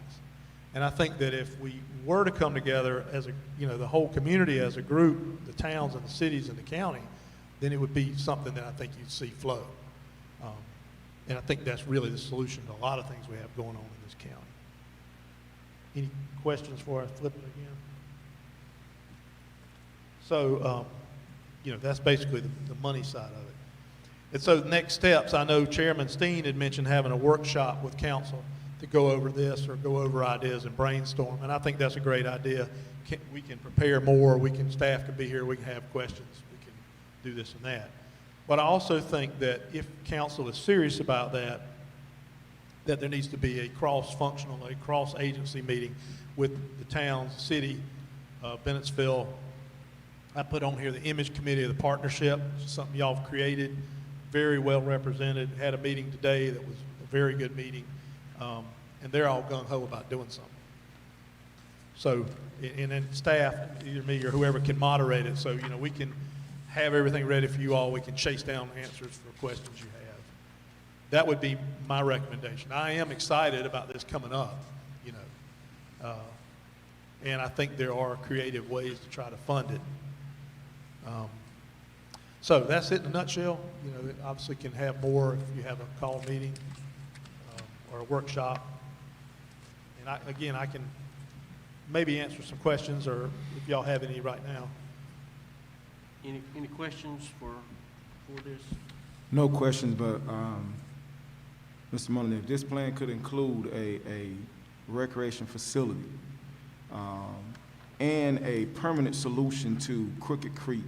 And I think that if we were to come together as a, the whole community as a group, the towns and the cities and the county, then it would be something that I think you'd see flow. And I think that's really the solution to a lot of things we have going on in this county. Any questions before I flip it again? So, that's basically the money side of it. And so the next steps, I know Chairman Steen had mentioned having a workshop with council to go over this or go over ideas and brainstorm. And I think that's a great idea. We can prepare more, staff can be here, we can have questions, we can do this and that. But I also think that if council is serious about that there needs to be a cross-functional, a cross-agency meeting with the towns, city, Bennettsville. I put on here the image committee of the partnership, something y'all have created, very well represented. Had a meeting today that was a very good meeting, and they're all gung-ho about doing something. So, and then staff, either me or whoever can moderate it, so we can have everything ready for you all. We can chase down answers for questions you have. That would be my recommendation. I am excited about this coming up, and I think there are creative ways to try to fund it. So that's it in a nutshell. Obviously can have more if you have a call meeting or a workshop. And I can maybe answer some questions, or if y'all have any right now. Any questions for this? No questions, but Mr. Mullen, if this plan could include a recreation facility and a permanent solution to Crooked Creek,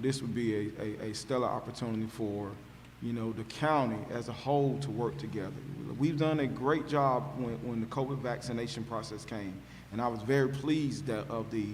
this would be a stellar opportunity for, the county as a whole to work together. We've done a great job when the COVID vaccination process came, and I was very pleased of the,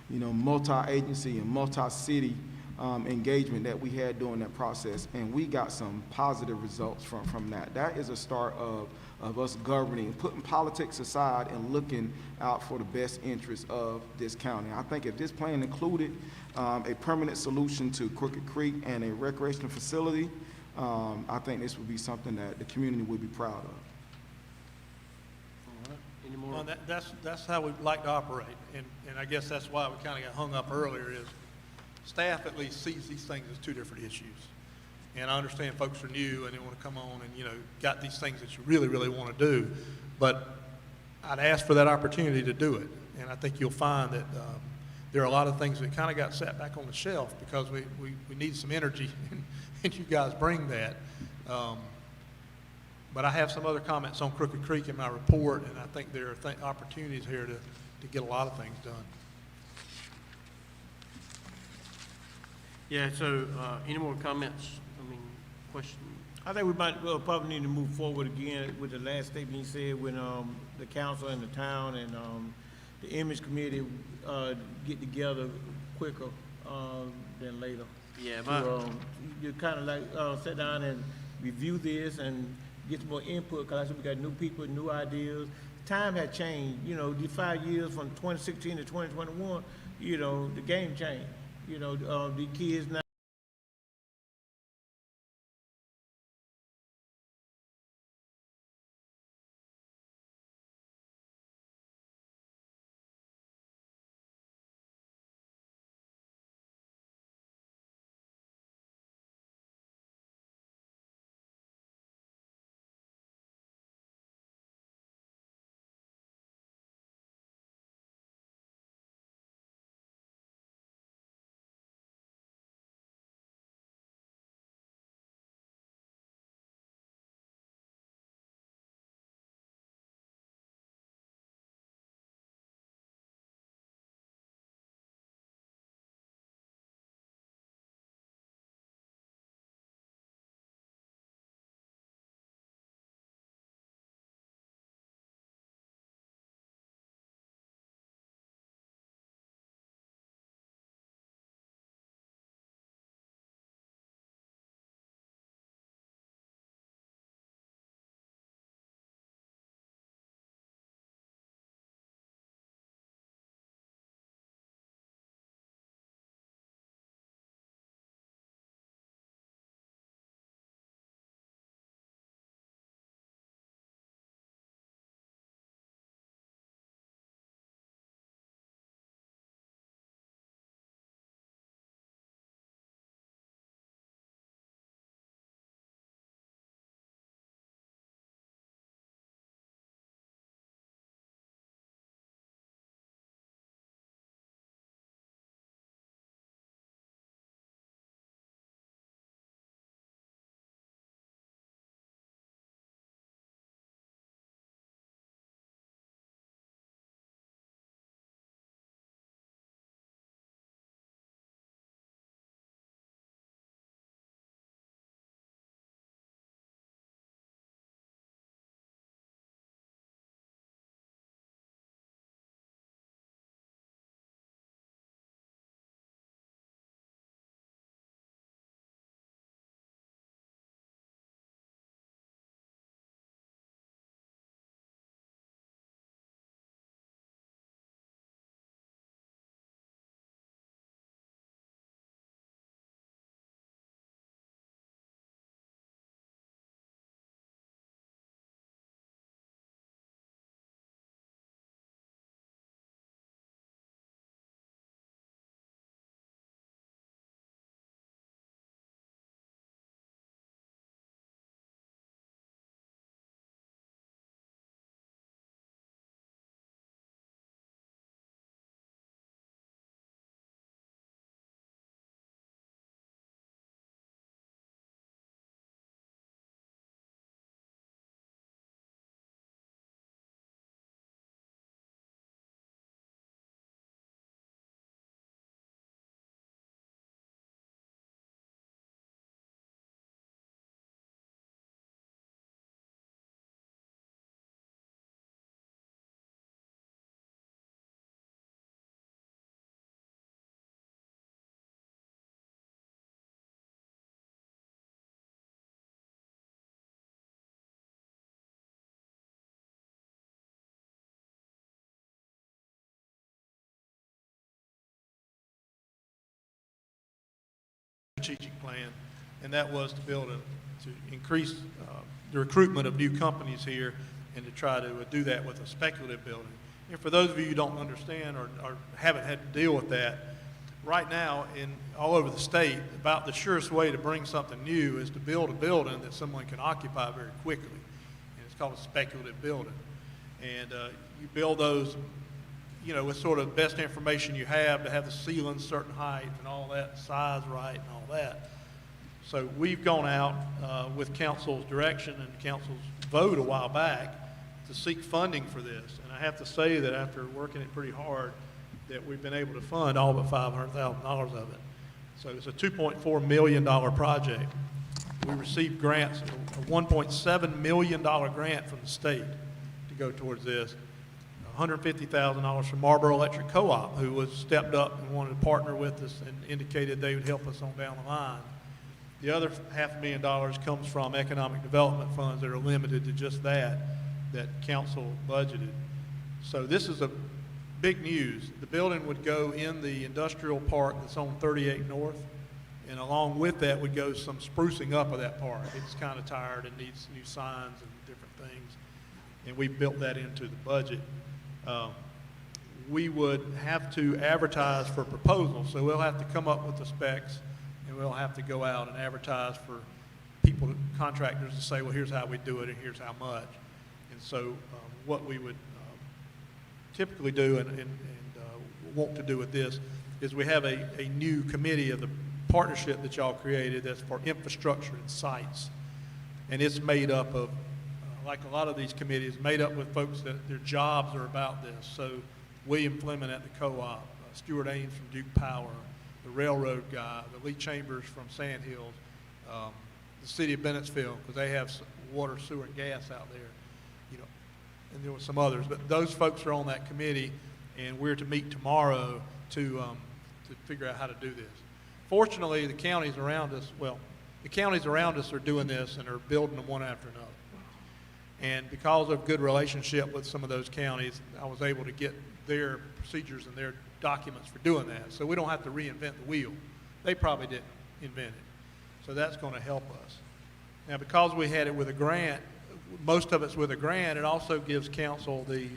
multi-agency and multi-city engagement that we had during that process, and we got some positive results from that. That is a start of us governing, putting politics aside and looking out for the best interests of this county. I think if this plan included a permanent solution to Crooked Creek and a recreational facility, I think this would be something that the community would be proud of. All right. Any more? Well, that's how we like to operate, and I guess that's why we kind of got hung up earlier, is staff at least sees these things as two different issues. And I understand folks are new and they want to come on and, got these things that you really, really want to do. But I'd ask for that opportunity to do it. And I think you'll find that there are a lot of things that kind of got set back on the shelf because we need some energy and you guys bring that. But I have some other comments on Crooked Creek in my report, and I think there are opportunities here to get a lot of things done. Yeah, so any more comments? Questions? I think we might probably need to move forward again with the last statement you said when the council and the town and the image committee get together quicker than later. Yeah, you kind of like sit down and review this and get some more input, because I said we got new people, new ideas. Time had changed. These 5 years from 2016 to 2021, the game changed. The kids now. strategic plan, and that was to to increase the recruitment of new companies here and to try to do that with a speculative building. And for those of you who don't understand or haven't had to deal with that, right now all over the state, about the surest way to bring something new is to build a building that someone can occupy very quickly. And it's called a speculative building. And you build those, with sort of best information you have to have the ceilings certain height and all that, size right and all that. So we've gone out with council's direction and council's vote a while back to seek funding for this. And I have to say that after working it pretty hard, that we've been able to fund all but $500,000 of it. So it's a $2.4 million project. We received grants, a $1.7 million grant from the state to go towards this. $150,000 from Marlboro Electric Co-op, who was stepped up and wanted to partner with us and indicated they would help us on down the line. The other $500,000 comes from economic development funds that are limited to just that council budgeted. So this is a big news. The building would go in the industrial park that's on 38 North, and along with that would go some sprucing up of that park. It's kind of tired and needs new signs and different things, and we built that into the budget. We would have to advertise for proposals, so we'll have to come up with the specs, and we'll have to go out and advertise for people, contractors, to say, well, here's how we do it and here's how much. And so what we would typically do and want to do with this is we have a new committee of the partnership that y'all created that's for infrastructure and sites. And it's made up of, like a lot of these committees, made up with folks that their jobs are about this. So William Fleming at the co-op, Stuart Ames from Duke Power, the railroad guy, the Lee Chambers from Sand Hills, the city of Bennettsville, because they have water, sewer, and gas out there, and there were some others. But those folks are on that committee, and we're to meet tomorrow to figure out how to do this. Fortunately, the counties around us are doing this and are building them one after another. And because of good relationship with some of those counties, I was able to get their procedures and their documents for doing that. So we don't have to reinvent the wheel. They probably didn't invent it. So that's going to help us. Now, because we had it with a grant, most of it's with a grant, it also gives council the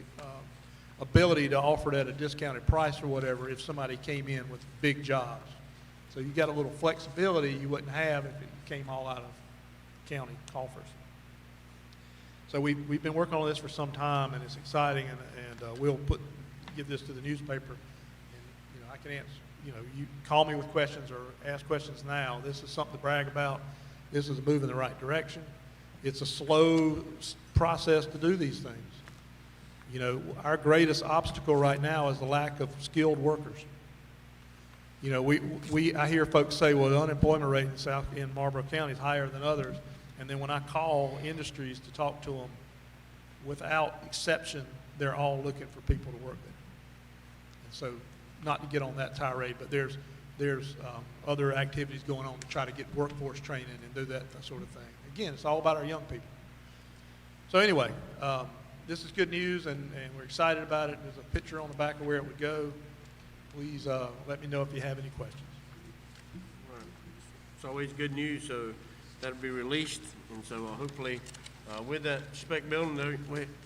ability to offer it at a discounted price or whatever if somebody came in with big jobs. So you got a little flexibility you wouldn't have if it came all out of county coffers. So we've been working on this for some time, and it's exciting, and we'll give this to the newspaper, and I can answer. You call me with questions or ask questions now. This is something to brag about. This is a move in the right direction. It's a slow process to do these things. Our greatest obstacle right now is the lack of skilled workers. I hear folks say, well, the unemployment rate in Marlboro County is higher than others. And then when I call industries to talk to them, without exception, they're all looking for people to work there. And so, not to get on that tirade, but there's other activities going on to try to get workforce training and do that sort of thing. Again, it's all about our young people. So anyway, this is good news, and we're excited about it. There's a picture on the back of where it would go. Please let me know if you have any questions. All right. It's always good news, so that'll be released, and so hopefully with that spec building,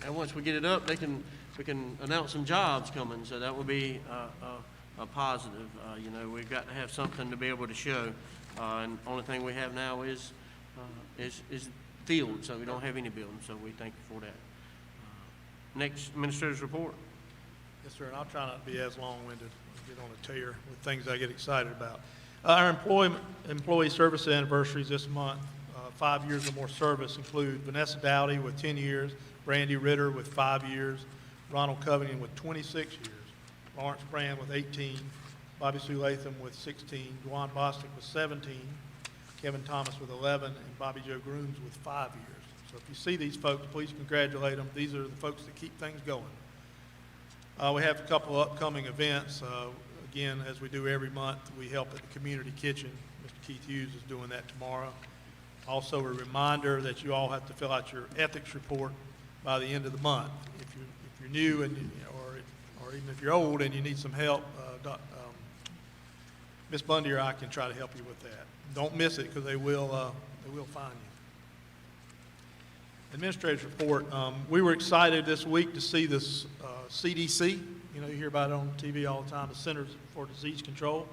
and once we get it up, we can announce some jobs coming, so that will be a positive. We've got to have something to be able to show, and the only thing we have now is field, so we don't have any building, so we thank you for that. Next, Administrator's report. Yes, sir, and I'll try not to be as long-winded, get on a tear with things I get excited about. Our employee service anniversaries this month, 5 years or more service, include Vanessa Dowdy with 10 years, Brandy Ritter with 5 years, Ronald Covington with 26 years, Lawrence Brand with 18, Bobby Sue Latham with 16, Dwan Bostic with 17, Kevin Thomas with 11, and Bobby Joe Grooms with 5 years. So if you see these folks, please congratulate them. These are the folks that keep things going. We have a couple of upcoming events. Again, as we do every month, we help at the community kitchen. Mr. Keith Hughes is doing that tomorrow. Also, a reminder that you all have to fill out your ethics report by the end of the month. If you're new and or even if you're old and you need some help, Ms. Bundy or I can try to help you with that. Don't miss it, because they will find you. Administrator's report. We were excited this week to see this CDC, you hear about it on TV all the time, the Centers for Disease Control,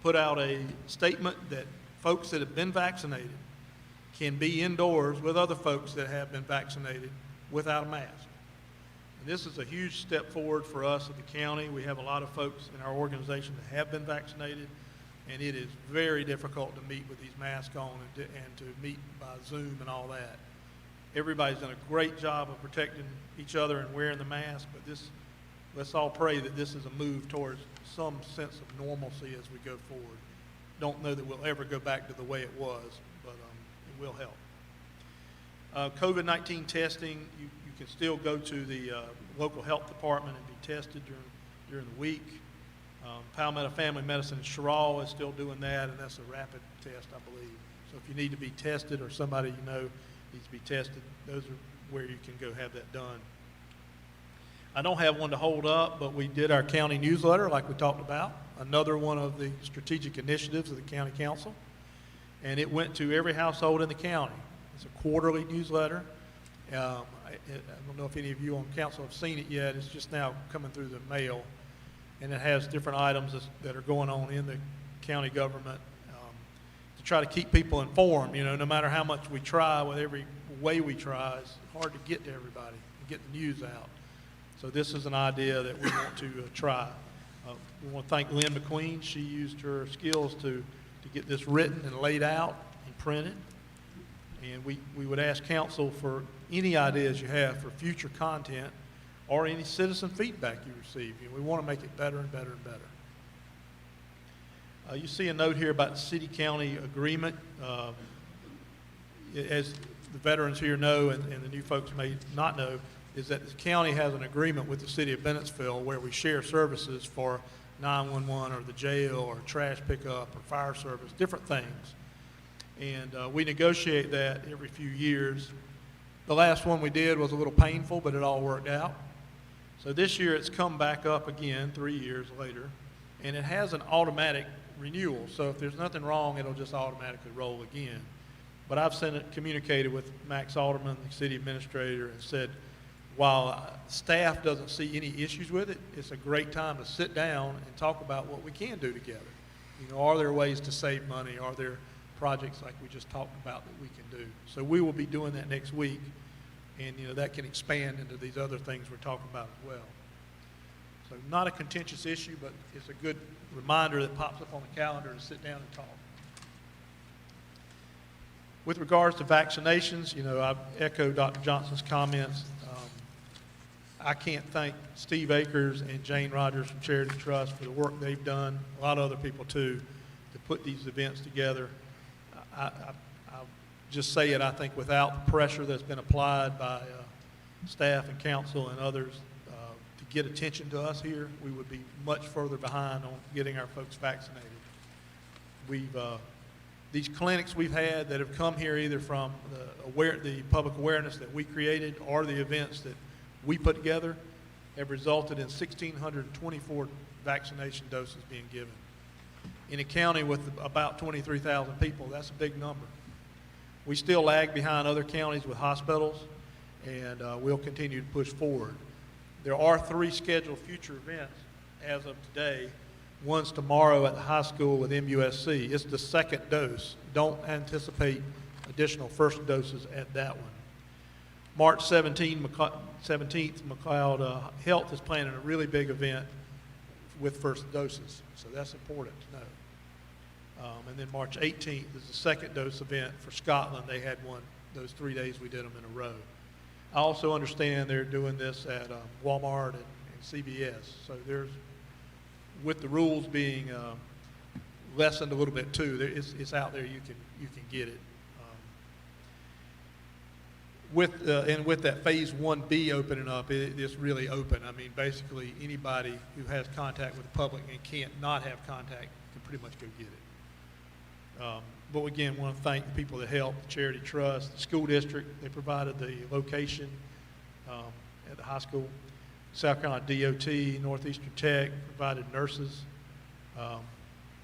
put out a statement that folks that have been vaccinated can be indoors with other folks that have been vaccinated without a mask. And this is a huge step forward for us at the county. We have a lot of folks in our organization that have been vaccinated, and it is very difficult to meet with these masks on and to meet by Zoom and all that. Everybody's done a great job of protecting each other and wearing the mask, but let's all pray that this is a move towards some sense of normalcy as we go forward. Don't know that we'll ever go back to the way it was, but it will help. COVID-19 testing, you can still go to the local health department and be tested during the week. Palmetto Family Medicine in Sherrall is still doing that, and that's a rapid test, I believe. So if you need to be tested or somebody you know needs to be tested, those are where you can go have that done. I don't have one to hold up, but we did our county newsletter like we talked about, another one of the strategic initiatives of the county council, and it went to every household in the county. It's a quarterly newsletter. I don't know if any of you on council have seen it yet. It's just now coming through the mail, and it has different items that are going on in the county government to try to keep people informed. No matter how much we try, with every way we try, it's hard to get to everybody and get the news out. So this is an idea that we want to try. We want to thank Lynn McQueen. She used her skills to get this written and laid out and printed. And we would ask council for any ideas you have for future content or any citizen feedback you receive. We want to make it better and better and better. You see a note here about the city-county agreement. As the veterans here know, and the new folks may not know, is that the county has an agreement with the city of Bennettsville where we share services for 911 or the jail or trash pickup or fire service, different things. And we negotiate that every few years. The last one we did was a little painful, but it all worked out. So this year it's come back up again 3 years later, and it has an automatic renewal. So if there's nothing wrong, it'll just automatically roll again. But I've communicated with Max Alderman, the city administrator, and said, while staff doesn't see any issues with it, it's a great time to sit down and talk about what we can do together. Are there ways to save money? Are there projects like we just talked about that we can do? So we will be doing that next week, and that can expand into these other things we're talking about as well. So not a contentious issue, but it's a good reminder that pops up on the calendar to sit down and talk. With regards to vaccinations, I echo Dr. Johnson's comments. I can't thank Steve Akers and Jane Rogers from Charity Trust for the work they've done, a lot of other people too, to put these events together. I'll just say it, I think without the pressure that's been applied by staff and council and others to get attention to us here, we would be much further behind on getting our folks vaccinated. These clinics we've had that have come here either from the public awareness that we created or the events that we put together have resulted in 1,624 vaccination doses being given. In a county with about 23,000 people, that's a big number. We still lag behind other counties with hospitals, and we'll continue to push forward. There are 3 scheduled future events as of today. One's tomorrow at the high school with MUSC. It's the second dose. Don't anticipate additional first doses at that one. March 17th, McLeod Health is planning a really big event with first doses, so that's important to know. And then March 18th is the second dose event for Scotland. They had one those 3 days we did them in a row. I also understand they're doing this at Walmart and CVS. So with the rules being lessened a little bit too, it's out there. You can get it. With that phase 1B opening up, it's really open. I mean, basically anybody who has contact with the public and can't not have contact can pretty much go get it. But again, want to thank the people that helped, the Charity Trust, the school district. They provided the location at the high school. South Carolina DOT, Northeastern Tech provided nurses.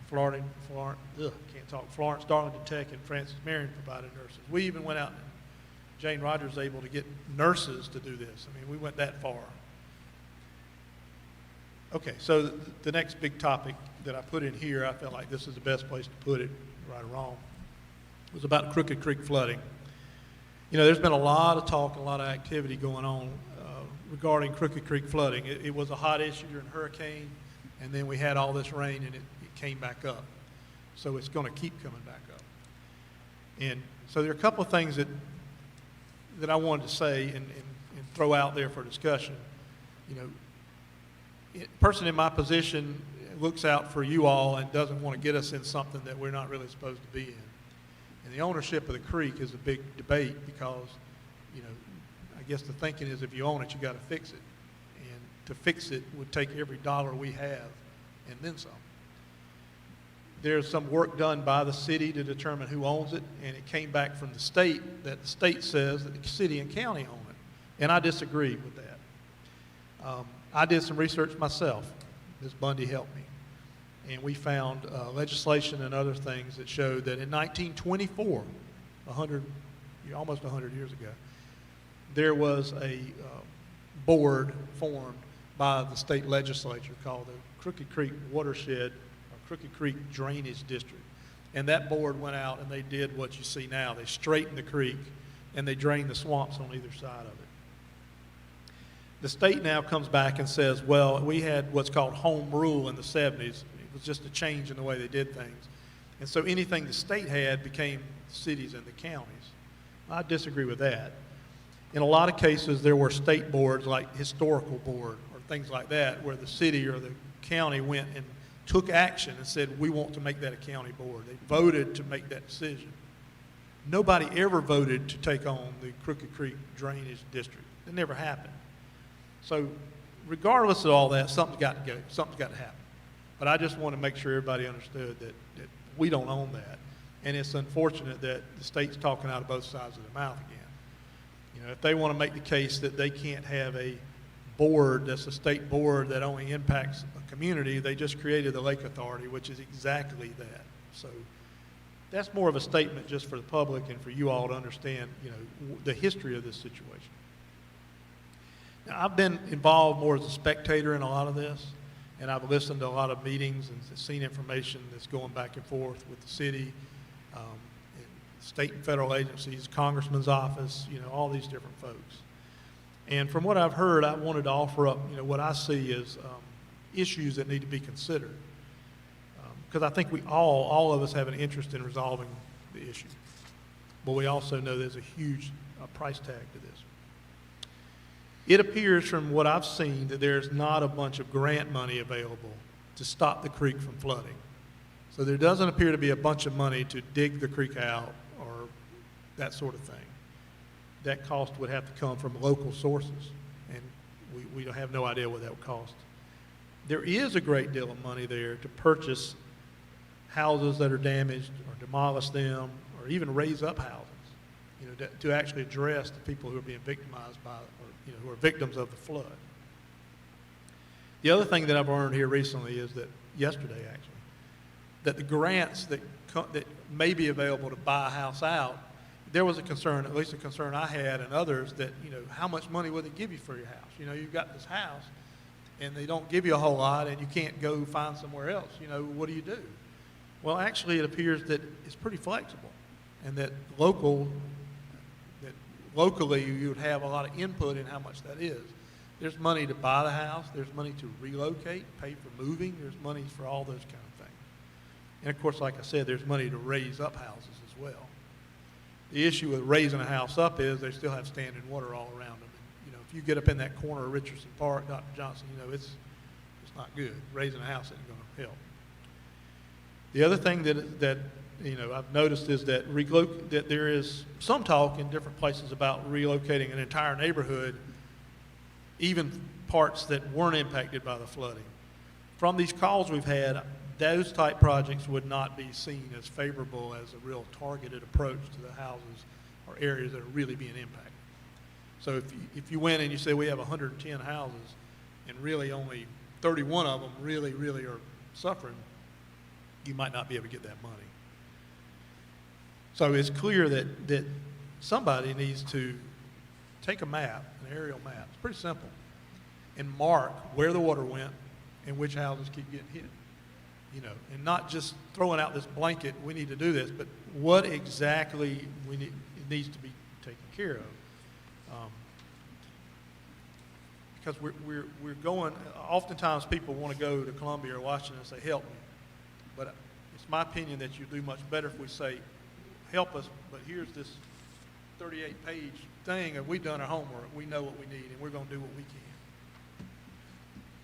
Florence Darlington Tech and Francis Marion provided nurses. We even went out and Jane Rogers was able to get nurses to do this. I mean, we went that far. Okay, so the next big topic that I put in here, I felt like this is the best place to put it, right or wrong, was about Crooked Creek flooding. You know, there's been a lot of talk and a lot of activity going on regarding Crooked Creek flooding. It was a hot issue during hurricane, and then we had all this rain, and it came back up. So it's going to keep coming back up. And so there are a couple of things that I wanted to say and throw out there for discussion. You know, a person in my position looks out for you all and doesn't want to get us in something that we're not really supposed to be in. And the ownership of the creek is a big debate because, you know, I guess the thinking is if you own it, you got to fix it. And to fix it would take every dollar we have and then some. There's some work done by the city to determine who owns it, and it came back from the state that the state says that the city and county own it. And I disagree with that. I did some research myself. Ms. Bundy helped me. And we found legislation and other things that showed that in 1924, almost 100 years ago, there was a board formed by the state legislature called the Crooked Creek Watershed or Crooked Creek Drainage District. And that board went out and they did what you see now. They straightened the creek and they drained the swamps on either side of it. The state now comes back and says, well, we had what's called home rule in the 70s. It was just a change in the way they did things. And so anything the state had became cities and the counties. I disagree with that. In a lot of cases, there were state boards like historical board or things like that where the city or the county went and took action and said, we want to make that a county board. They voted to make that decision. Nobody ever voted to take on the Crooked Creek Drainage District. It never happened. So regardless of all that, something's got to go. Something's got to happen. But I just want to make sure everybody understood that we don't own that. And it's unfortunate that the state's talking out of both sides of their mouth again. You know, if they want to make the case that they can't have a board that's a state board that only impacts a community, they just created the Lake Authority, which is exactly that. So that's more of a statement just for the public and for you all to understand, you know, the history of this situation. Now, I've been involved more as a spectator in a lot of this, and I've listened to a lot of meetings and seen information that's going back and forth with the city, state and federal agencies, congressman's office, you know, all these different folks. And from what I've heard, I wanted to offer up, you know, what I see as issues that need to be considered. Because I think all of us have an interest in resolving the issue. But we also know there's a huge price tag to this. It appears from what I've seen that there's not a bunch of grant money available to stop the creek from flooding. So there doesn't appear to be a bunch of money to dig the creek out or that sort of thing. That cost would have to come from local sources, and we don't have no idea what that would cost. There is a great deal of money there to purchase houses that are damaged or demolish them or even raise up houses, you know, to actually address the people who are being victimized by, or, you know, who are victims of the flood. The other thing that I've learned here recently is that, yesterday actually, that the grants that may be available to buy a house out, there was a concern, at least a concern I had and others, that, you know, how much money will they give you for your house? You know, you've got this house and they don't give you a whole lot and you can't go find somewhere else. You know, what do you do? Well, actually, it appears that it's pretty flexible and that locally you would have a lot of input in how much that is. There's money to buy the house. There's money to relocate, pay for moving. There's money for all those kind of things. And, of course, like I said, there's money to raise up houses as well. The issue with raising a house up is they still have standing water all around them. And, you know, if you get up in that corner of Richardson Park, Dr. Johnson, you know, it's not good. Raising a house isn't going to help. The other thing that you know, I've noticed is that there is some talk in different places about relocating an entire neighborhood, even parts that weren't impacted by the flooding. From these calls we've had, those type projects would not be seen as favorable as a real targeted approach to the houses or areas that are really being impacted. So if you went and you say we have 110 houses and really only 31 of them really are suffering, you might not be able to get that money. So it's clear that somebody needs to take a map, an aerial map, it's pretty simple, and mark where the water went and which houses keep getting hit. You know, and not just throwing out this blanket, we need to do this, but what exactly it needs to be taken care of. Because we're going, oftentimes people want to go to Columbia or Washington and say, help me. But it's my opinion that you do much better if we say, help us, but here's this 38-page thing, and we've done our homework, we know what we need, and we're going to do what we can.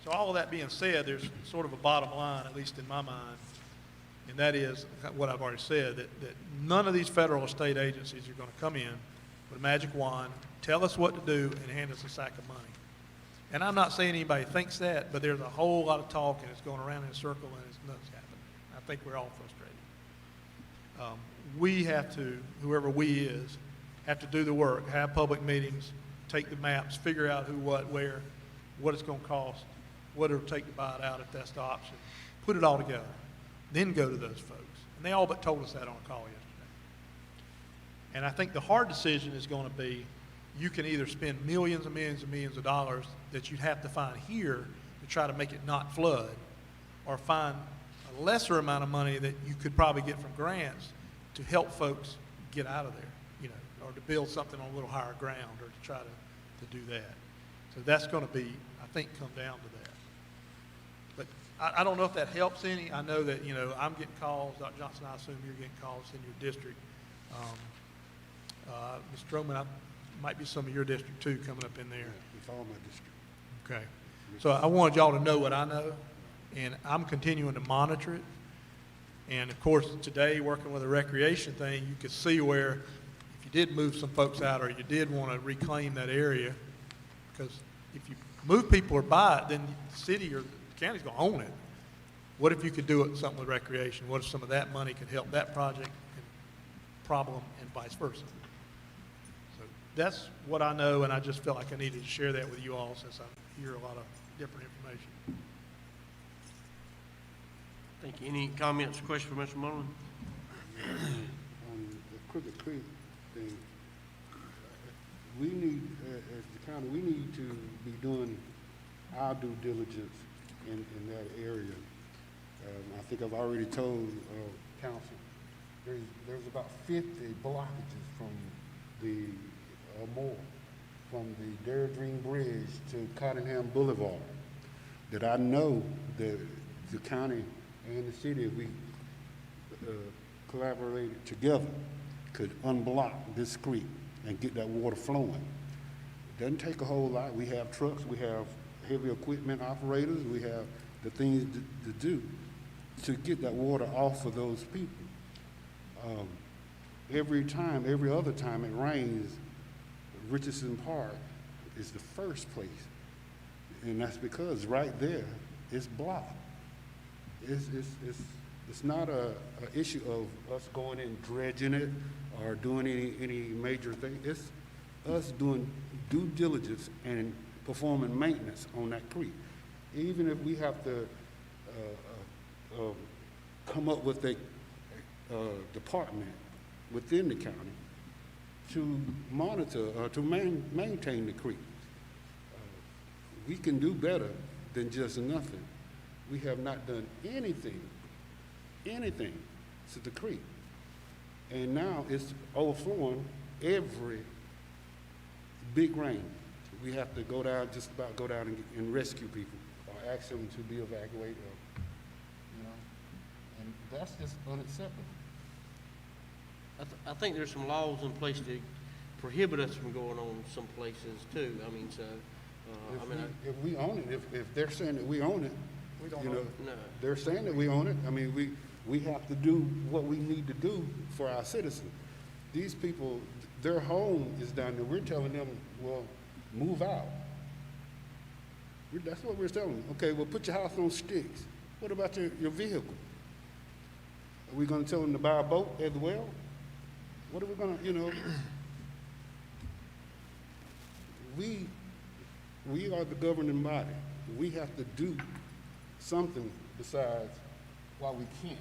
So all of that being said, there's sort of a bottom line, at least in my mind, and that is what I've already said, that none of these federal or state agencies are going to come in with a magic wand, tell us what to do, and hand us a sack of money. And I'm not saying anybody thinks that, but there's a whole lot of talk, and it's going around in a circle, and it's nothing's happening. I think we're all frustrated. We have to, whoever we is, have to do the work, have public meetings, take the maps, figure out who, what, where, what it's going to cost, what it'll take to buy it out if that's the option, put it all together, then go to those folks. And they all but told us that on a call yesterday. And I think the hard decision is going to be, you can either spend millions and millions and millions of dollars that you'd have to find here to try to make it not flood, or find a lesser amount of money that you could probably get from grants to help folks get out of there, you know, or to build something on a little higher ground, or to try to do that. So that's going to be, I think, come down to that. But I don't know if that helps any. I know that, you know, I'm getting calls, Dr. Johnson, I assume you're getting calls in your district. Mr. Stroman, might be some of your district too coming up in there. Yeah, it's all my district. Okay. So I wanted y'all to know what I know, and I'm continuing to monitor it. And of course, today, working with a recreation thing, you could see where if you did move some folks out, or you did want to reclaim that area, because if you move people or buy it, then the city or the county's going to own it. What if you could do it something with recreation? What if some of that money could help that project and problem, and vice versa? So that's what I know, and I just felt like I needed to share that with you all, since I hear a lot of different information. Thank you. Any comments or questions for Mr. Mullen? On the Crooked Creek thing, we need, as the county, we need to be doing our due diligence in that area. I think I've already told council, there's about 50 blockages from the more, from the Dairy Bridge to Cottingham Boulevard, that I know that the county and the city, if we collaborated together, could unblock this creek and get that water flowing. It doesn't take a whole lot. We have trucks, we have heavy equipment operators, we have the things to do to get that water off of those people. Every other time it rains, Richardson Park is the first place. And that's because right there, it's blocked. It's not a issue of us going in dredging it or doing any major thing. It's us doing due diligence and performing maintenance on that creek. Even if we have to come up with a department within the county to monitor or to maintain the creek. We can do better than just nothing. We have not done anything to the creek. And now it's overflowing every big rain. We have to go down, just about go down and rescue people or ask them to be evacuated, you know, and that's just unacceptable. I think there's some laws in place to prohibit us from going on some places too. I mean, so, If we own it, if they're saying that we own it, We don't you own know, it. No. they're saying that we own it. I mean, we have to do what we need to do for our citizens. These people, their home is down there. We're telling them, well, move out. That's what we're telling them. Okay, well, put your house on sticks. What about your vehicle? Are we gonna tell them to buy a boat as well? What are we gonna, you know? We are the governing body. We have to do something besides why we can't.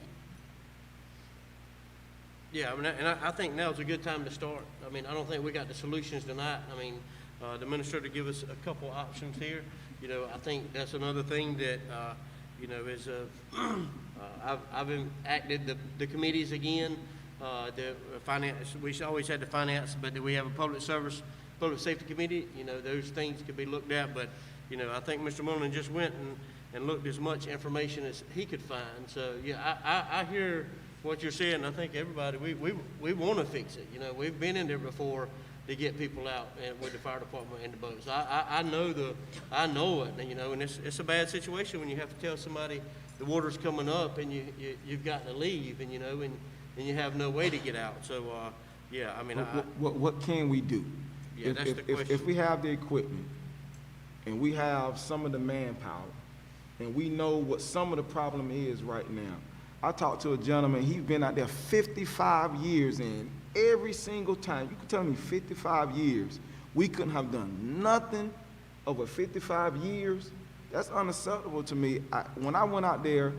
Yeah, I mean, and I think now's a good time to start. I mean, I don't think we got the solutions tonight. I mean, the administrator give us a couple options here. You know, I think that's another thing that, you know, is, I've acted the committees again, the finance, we always had the finance, but we have a public safety committee. You know, those things could be looked at, but, you know, I think Mr. Mullen just went and looked as much information as he could find. So, yeah, I hear what you're saying. I think everybody, we want to fix it. You know, we've been in there before to get people out with the fire department and the boats. I know it, you know, and it's a bad situation when you have to tell somebody the water's coming up and you've got to leave, and, you know, and you have no way to get out. So, yeah, I mean, What can we do? Yeah, that's the question. If we have the equipment and we have some of the manpower and we know what some of the problem is right now. I talked to a gentleman, he's been out there 55 years, and every single time, you can tell me 55 years, we couldn't have done nothing over 55 years. That's unacceptable to me. When I went out there,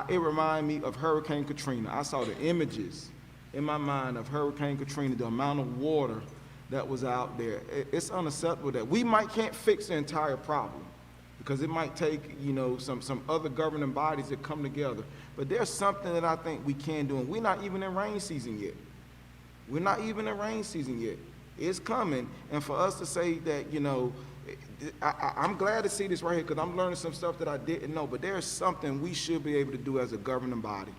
it reminded me of Hurricane Katrina. I saw the images in my mind of Hurricane Katrina, the amount of water that was out there. It's unacceptable that we can't fix the entire problem, because it might take, you know, some other governing bodies that come together. But there's something that I think we can do, and we're not even in rain season yet. We're not even in rain season yet. It's coming, and for us to say that, you know, I'm glad to see this right here, because I'm learning some stuff that I didn't know, but there's something we should be able to do as a governing body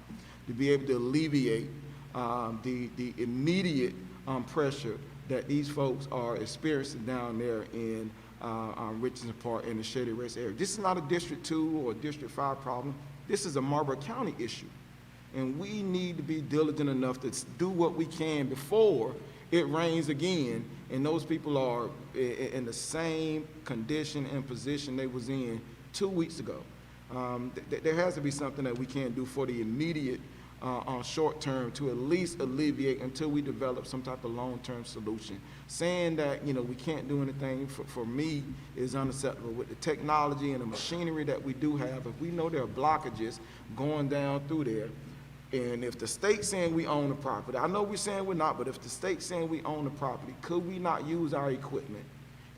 to be able to alleviate the immediate pressure that these folks are experiencing down there in Richardson Park and the Shady Rest area. This is not a District 2 or District 5 problem. This is a Marlboro County issue. And we need to be diligent enough to do what we can before it rains again and those people are in the same condition and position they was in 2 weeks ago. There has to be something that we can do for the immediate short term to at least alleviate until we develop some type of long-term solution. Saying that, you know, we can't do anything for me is unacceptable. With the technology and the machinery that we do have, if we know there are blockages going down through there, and if the state's saying we own the property, I know we're saying we're not, but if the state's saying we own the property, could we not use our equipment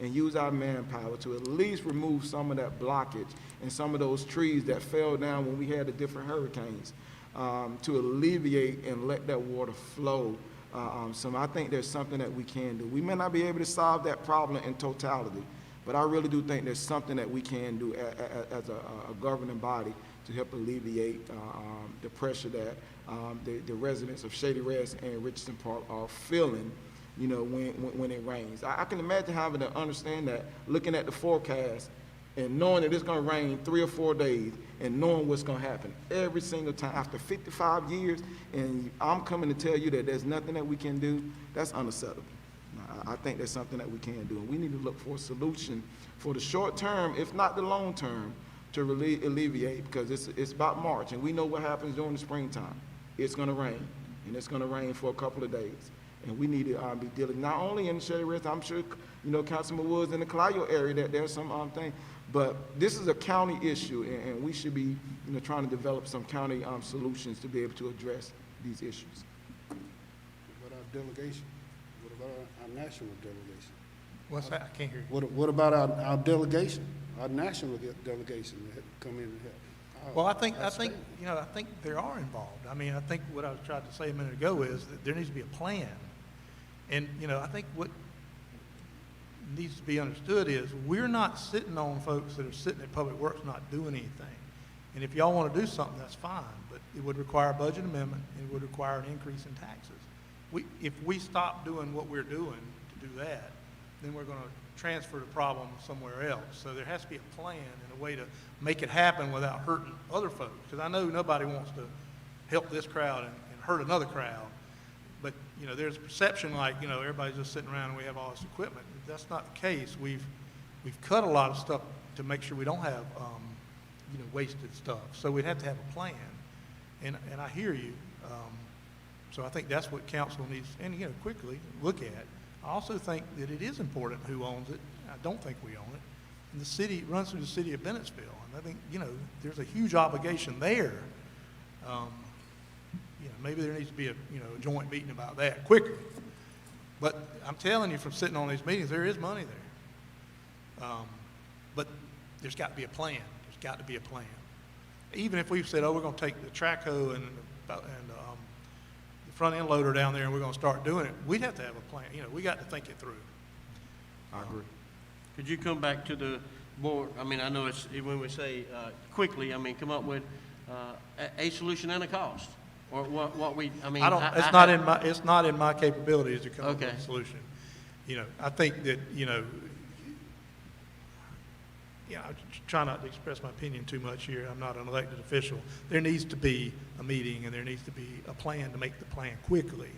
and use our manpower to at least remove some of that blockage and some of those trees that fell down when we had the different hurricanes? To alleviate and let that water flow. So I think there's something that we can do. We may not be able to solve that problem in totality, but I really do think there's something that we can do as a governing body to help alleviate the pressure that the residents of Shady Rest and Richardson Park are feeling, you know, when it rains. I can imagine having to understand that, looking at the forecast and knowing that it's going to rain 3 or 4 days, and knowing what's going to happen every single time after 55 years, and I'm coming to tell you that there's nothing that we can do, that's unacceptable. I think there's something that we can do, and we need to look for a solution for the short term, if not the long term, to really alleviate, because it's about March, and we know what happens during the springtime. It's going to rain, and it's going to rain for a couple of days, and we need to be dealing, not only in the Shady Rest, I'm sure, you know, Councilman Woods in the Clio area, that there's some thing. But this is a county issue, and we should be, you know, trying to develop some county solutions to be able to address these issues. What about our delegation? What about our national delegation? What's that? I can't hear you. What about our delegation, our national delegation that come in and help? Well, I think, you know, I think they are involved. I mean, I think what I was trying to say a minute ago is that there needs to be a plan. And, you know, I think what needs to be understood is we're not sitting on folks that are sitting at Public Works not doing anything. And if y'all want to do something, that's fine, but it would require a budget amendment, and it would require an increase in taxes. If we stop doing what we're doing to do that, then we're going to transfer the problem somewhere else. So there has to be a plan and a way to make it happen without hurting other folks. Because I know nobody wants to help this crowd and hurt another crowd. But, you know, there's a perception like, you know, everybody's just sitting around and we have all this equipment. That's not the case. We've cut a lot of stuff to make sure we don't have, you know, wasted stuff. So we'd have to have a plan. And I hear you. So I think that's what council needs, and, you know, quickly look at. I also think that it is important who owns it. I don't think we own it. And the city runs through the city of Bennettsville. And I think, you know, there's a huge obligation there. maybe there needs to be a joint meeting about that quickly. But I'm telling you, from sitting on these meetings, there is money there. But there's got to be a plan. There's got to be a plan. Even if we've said, oh, we're going to take the track hoe and the front end loader down there and we're going to start doing it, we'd have to have a plan. We got to think it through. I agree. Could you come back to the board? I mean, I know it's, when we say quickly, I mean, come up with a solution and a cost, or what we, I mean. It's not in my capabilities to come up with Okay. a solution. I think that, I try not to express my opinion too much here. I'm not an elected official. There needs to be a meeting and there needs to be a plan to make the plan quickly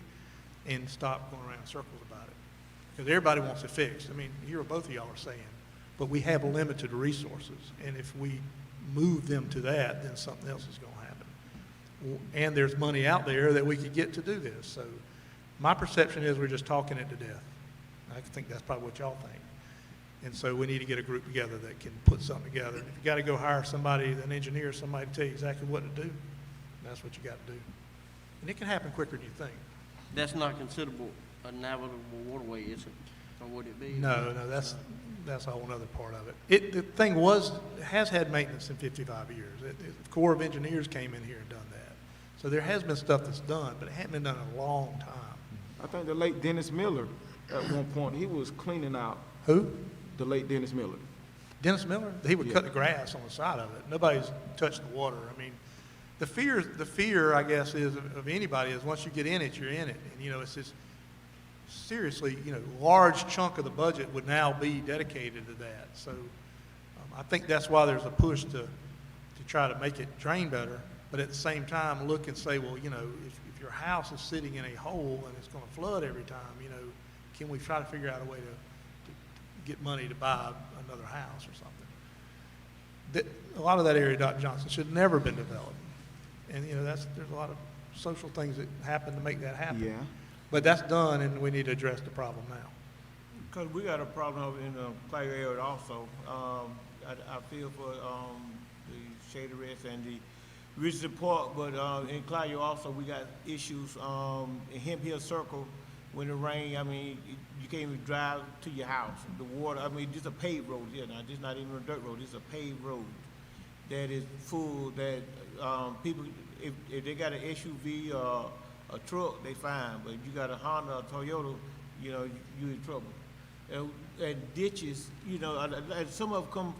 and stop going around in circles about it. Because everybody wants it fixed. I mean, both of y'all are saying, but we have limited resources. And if we move them to that, then something else is going to happen. And there's money out there that we could get to do this. So my perception is we're just talking it to death. I think that's probably what y'all think. And so we need to get a group together that can put something together. And if you got to go hire somebody, an engineer, somebody to tell you exactly what to do, that's what you got to do. And it can happen quicker than you think. That's not considerable a navigable waterway, is it? Or would it be? No, that's a whole other part of it. The thing has had maintenance in 55 years. The Corps of Engineers came in here and done that. So there has been stuff that's done, but it hadn't been done in a long time. I think the late Dennis Miller, at one point, he was cleaning out. Who? The late Dennis Miller. Dennis Miller? He would Yeah. cut the grass on the side of it. Nobody's touched the water. I mean, the fear, I guess, is of anybody is once you get in it, you're in it. And, it's just seriously, large chunk of the budget would now be dedicated to that. So I think that's why there's a push to try to make it drain better. But at the same time, look and say, well, if your house is sitting in a hole and it's going to flood every time, can we try to figure out a way to get money to buy another house or something? A lot of that area, Dr. Johnson, should never have been developed. And, there's a lot of social things that happen to make that happen. Yeah. But that's done, and we need to address the problem now. Because we got a problem over in the Clay area also. I feel for the Shady Rest and the Richardson Park, but in Clay also we got issues in Hemp Hill Circle. When it rains, I mean, you can't even drive to your house. The water, I mean, this is a paved road here now. This is not even a dirt road. This is a paved road that is full. That people, if they got an SUV or a truck, they fine. But if you got a Honda or Toyota, you in trouble. And ditches, some of them come,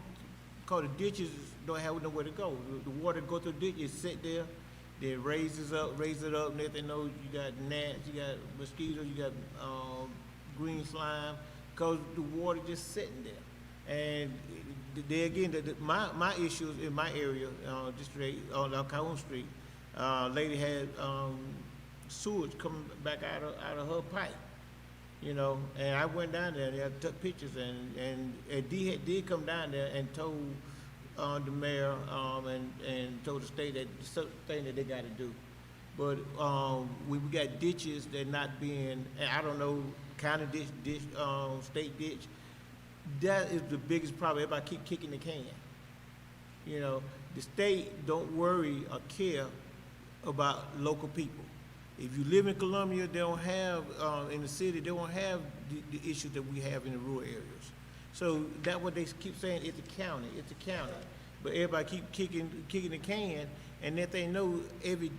cause the ditches don't have nowhere to go. The water go through the ditch, it sit there. Then raise it up, and let them know you got gnats, you got mosquitoes, you got green slime, because the water just sitting there. And there again, my issues in my area, district on Calhoun Street, lady had sewage coming back out of her pipe, and I went down there and I took pictures and did come down there and told the mayor and told the state that it's something that they got to do. But we got ditches that not being, and I don't know, county ditch, state ditch. That is the biggest problem. Everybody keep kicking the can. The state don't worry or care about local people. If you live in Columbia, they don't have, in the city, they don't have the issues that we have in the rural areas. So that's what they keep saying, it's a county. But everybody keep kicking the can, and that they know every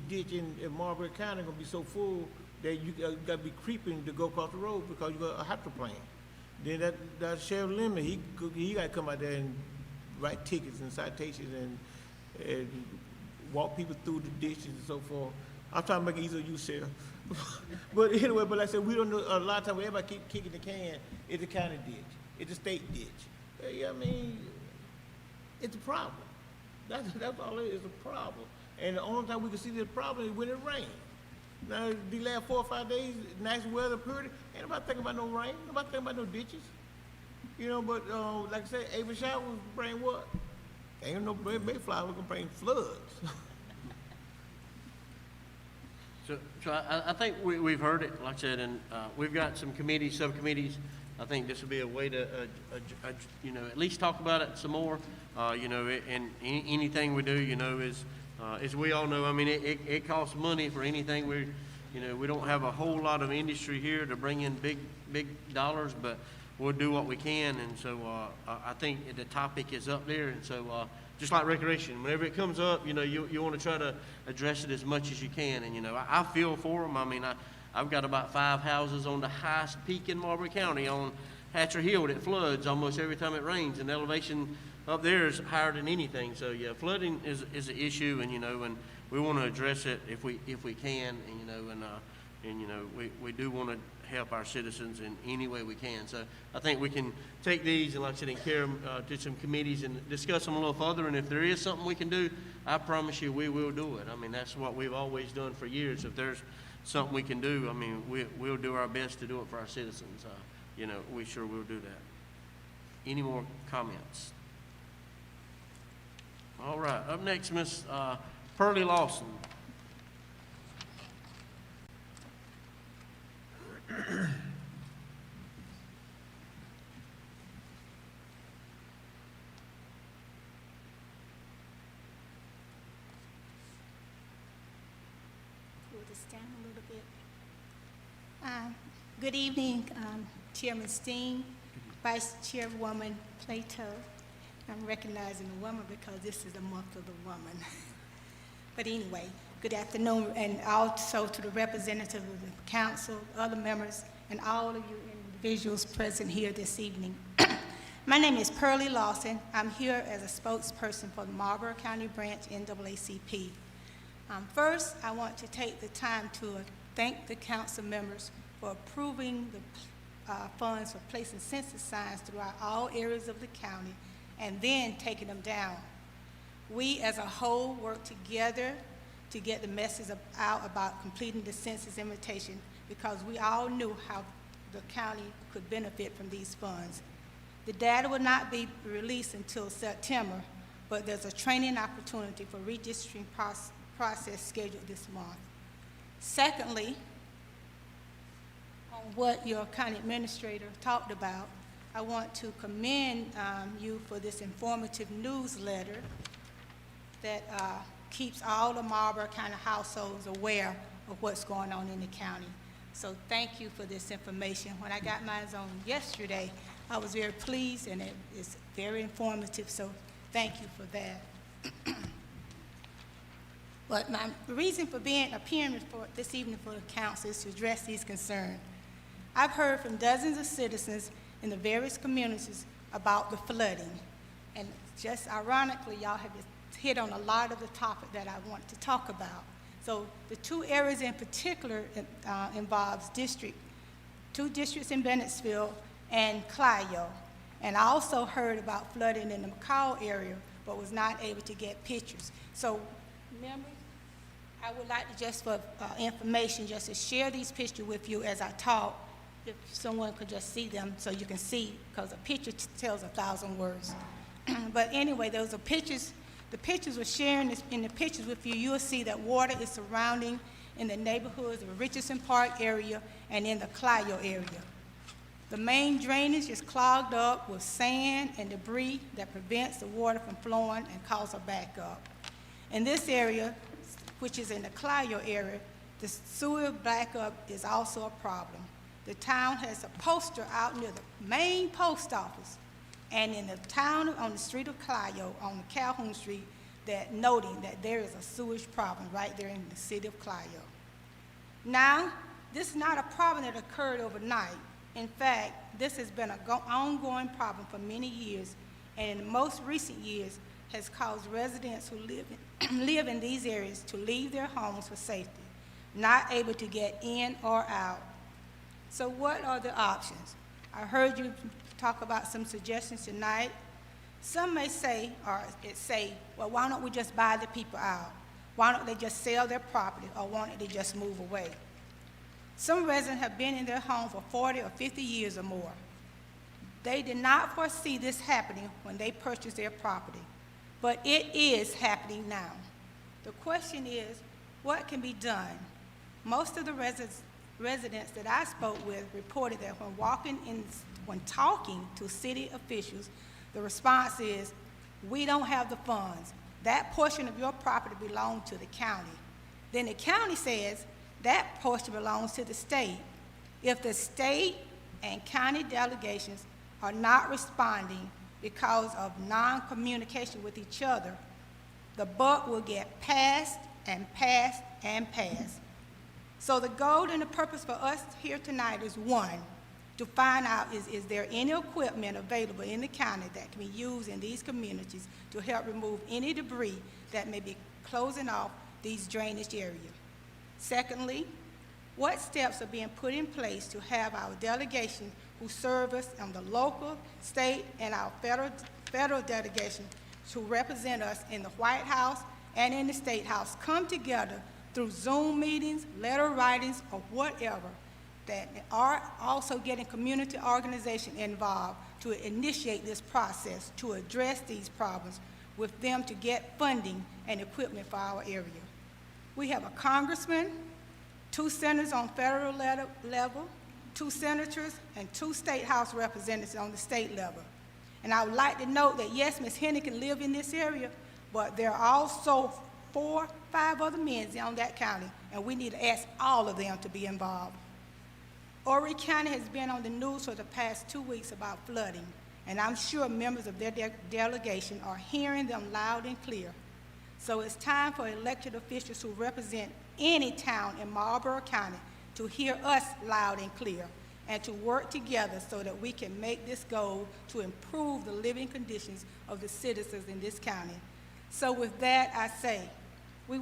ditch in Marlboro County gonna be so full that you gotta be creeping to go across the road because you got a hydro plant. Then that Sheriff Lemon, he gotta come out there and write tickets and citations and walk people through the ditches and so forth. I'm trying to make it easier on you, Sheriff. But anyway, but like I said, we don't know, a lot of times everybody keep kicking the can, it's a county ditch, it's a state ditch. I mean, it's a problem. That's all it is, a problem. And the only time we can see this problem is when it rains. Now, the last 4 or 5 days, nice weather period, ain't nobody thinking about no rain, nobody thinking about no ditches. But like I said, every shower was bring what? Ain't no Mayflower gonna bring floods. So I think we've heard it, like I said, and we've got some committees, subcommittees. I think this would be a way to, at least talk about it some more. And anything we do, is As we all know, I mean, it costs money for anything. We don't have a whole lot of industry here to bring in big dollars, but we'll do what we can. And so I think the topic is up there. And so just like recreation, whenever it comes up, you want to try to address it as much as you can. And, I feel for them. I mean, I've got about 5 houses on the highest peak in Marlboro County on Hatcher Hill that floods almost every time it rains, and the elevation up there is higher than anything. So yeah, flooding is an issue, and and we want to address it if we can, and we do want to help our citizens in any way we can. So I think we can take these and, like I said, and carry them to some committees and discuss them a little further. And if there is something we can do, I promise you we will do it. I mean, that's what we've always done for years. If there's something we can do, I mean, we'll do our best to do it for our citizens. We sure will do that. Any more comments? All right, up next, Miss Pearlie Lawson. We'll just stand a little bit. Good evening, Chairman Steen, Vice Chairwoman Plato. I'm recognizing the woman because this is the month of the woman. But anyway, good afternoon, and also to the representative of the council, other members, and all of you individuals present here this evening. My name is Pearlie Lawson. I'm here as a spokesperson for the Marlboro County Branch NAACP. First, I want to take the time to thank the council members for approving the funds for placing census signs throughout all areas of the county and then taking them down. We as a whole work together to get the message out about completing the census invitation because we all knew how the county could benefit from these funds. The data will not be released until September, but there's a training opportunity for redistricting process scheduled this month. Secondly, on what your county administrator talked about, I want to commend you for this informative newsletter that keeps all the Marlboro County households aware of what's going on in the county. So thank you for this information. When I got mine on yesterday, I was very pleased, and it is very informative, so thank you for that. But my reason for appearing this evening for the council is to address these concerns. I've heard from dozens of citizens in the various communities about the flooding, and just ironically, y'all have hit on a lot of the topic that I want to talk about. So the 2 areas in particular involves two districts in Bennettsville and Clio. And I also heard about flooding in the McCall area, but was not able to get pictures. So members, I would like to just for information, just to share these pictures with you as I talk, if someone could just see them so you can see, because a picture tells 1,000 words. But anyway, those are pictures. The pictures we're sharing in the pictures with you, you'll see that water is surrounding in the neighborhoods of Richardson Park area and in the Clio area. The main drainage is clogged up with sand and debris that prevents the water from flowing and cause a backup. In this area, which is in the Clio area, the sewer backup is also a problem. The town has a poster out near the main post office and in the town on the street of Clio, on Calhoun Street, that noting that there is a sewage problem right there in the city of Clio. Now, this is not a problem that occurred overnight. In fact, this has been an ongoing problem for many years, and in the most recent years has caused residents who live in these areas to leave their homes for safety, not able to get in or out. So what are the options? I heard you talk about some suggestions tonight. Some may say, well, why don't we just buy the people out? Why don't they just sell their property, or why don't they just move away? Some residents have been in their home for 40 or 50 years or more. They did not foresee this happening when they purchased their property, but it is happening now. The question is, what can be done? Most of the residents that I spoke with reported that when talking to city officials, the response is, we don't have the funds. that portion of your property belongs to the county. Then the county says that portion belongs to the state. If the state and county delegations are not responding because of non-communication with each other, the buck will get passed and passed and passed. So the goal and the purpose for us here tonight is, one, to find out is there any equipment available in the county that can be used in these communities to help remove any debris that may be closing off these drainage areas. Secondly, what steps are being put in place to have our delegation who serve us on the local, state, and our federal delegation to represent us in the White House and in the State House come together through Zoom meetings, letter writings, or whatever, that are also getting community organization involved to initiate this process to address these problems with them to get funding and equipment for our area. We have a congressman, 2 senators on federal level, 2 senators, and 2 state house representatives on the state level. And I would like to note that, yes, Ms. Hennig can live in this area, but there are also 4, 5 other men on that county, and we need to ask all of them to be involved. Horry County has been on the news for the past 2 weeks about flooding, and I'm sure members of their delegation are hearing them loud and clear. So it's time for elected officials who represent any town in Marlboro County to hear us loud and clear and to work together so that we can make this goal to improve the living conditions of the citizens in this county. So with that, I say, we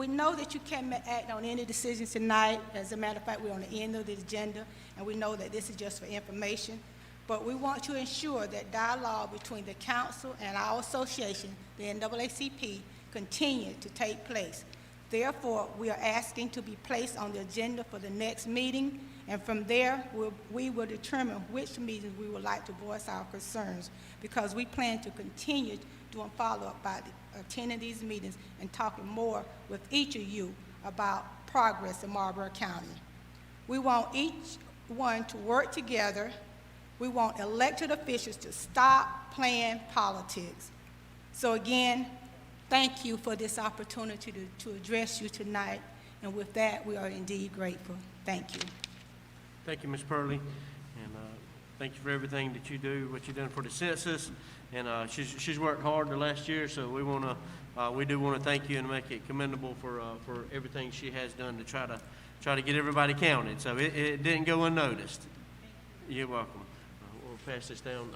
know that you can't act on any decisions tonight. As a matter of fact, we're on the end of the agenda, and we know that this is just for information. But we want to ensure that dialogue between the council and our association, the NAACP, continue to take place. Therefore, we are asking to be placed on the agenda for the next meeting, and from there, we will determine which meetings we would like to voice our concerns, because we plan to continue doing follow-up by attending these meetings and talking more with each of you about progress in Marlboro County. We want each one to work together. We want elected officials to stop playing politics. So again, thank you for this opportunity to address you tonight. And with that, we are indeed grateful. Thank you. Thank you, Ms. Purley. And thank you for everything that you do, what you've done for the census. And she's worked hard the last year, so we do want to thank you and make it commendable for everything she has done to try to get everybody counted. So it didn't go unnoticed. You're welcome. We'll pass this down.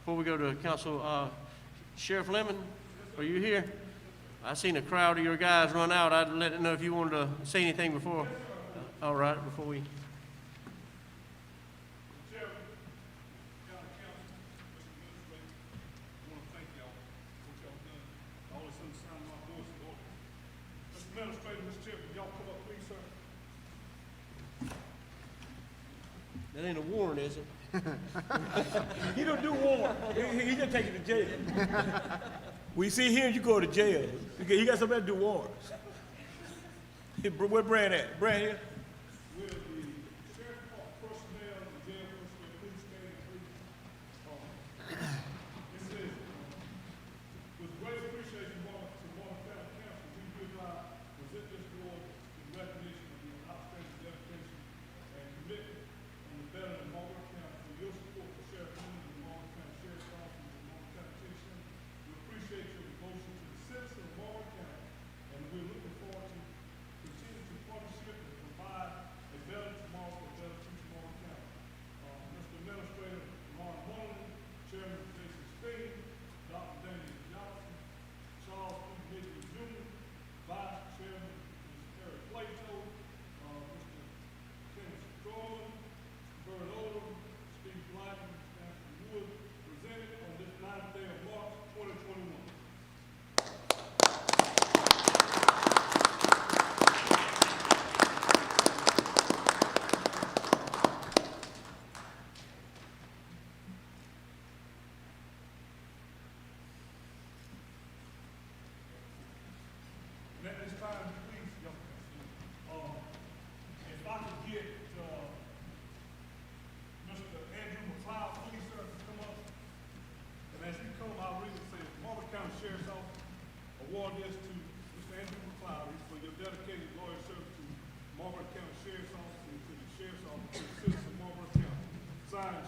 Before we go to Council, Sheriff Lemon, are you here? I seen a crowd of your guys run out. I'd let them know if you wanted to say anything before. All right, before we. That ain't a warrant, is it? He don't do warrant. He just take you to jail. We see him, you go to jail. Because he got somebody to do warrants. Where Brand at? Brand here? With the sheriff personnel, the jail personnel, police station, it says, with great appreciation to Marlboro County Council, we hereby present this board in recognition of your outstanding dedication and commitment on the better of Marlboro County for your support for Sheriff Moon and the Marlboro County Sheriff's Office and the Marlboro County Pension. We appreciate your devotion to the citizens of Marlboro County, and we're looking forward to continue to partnership and provide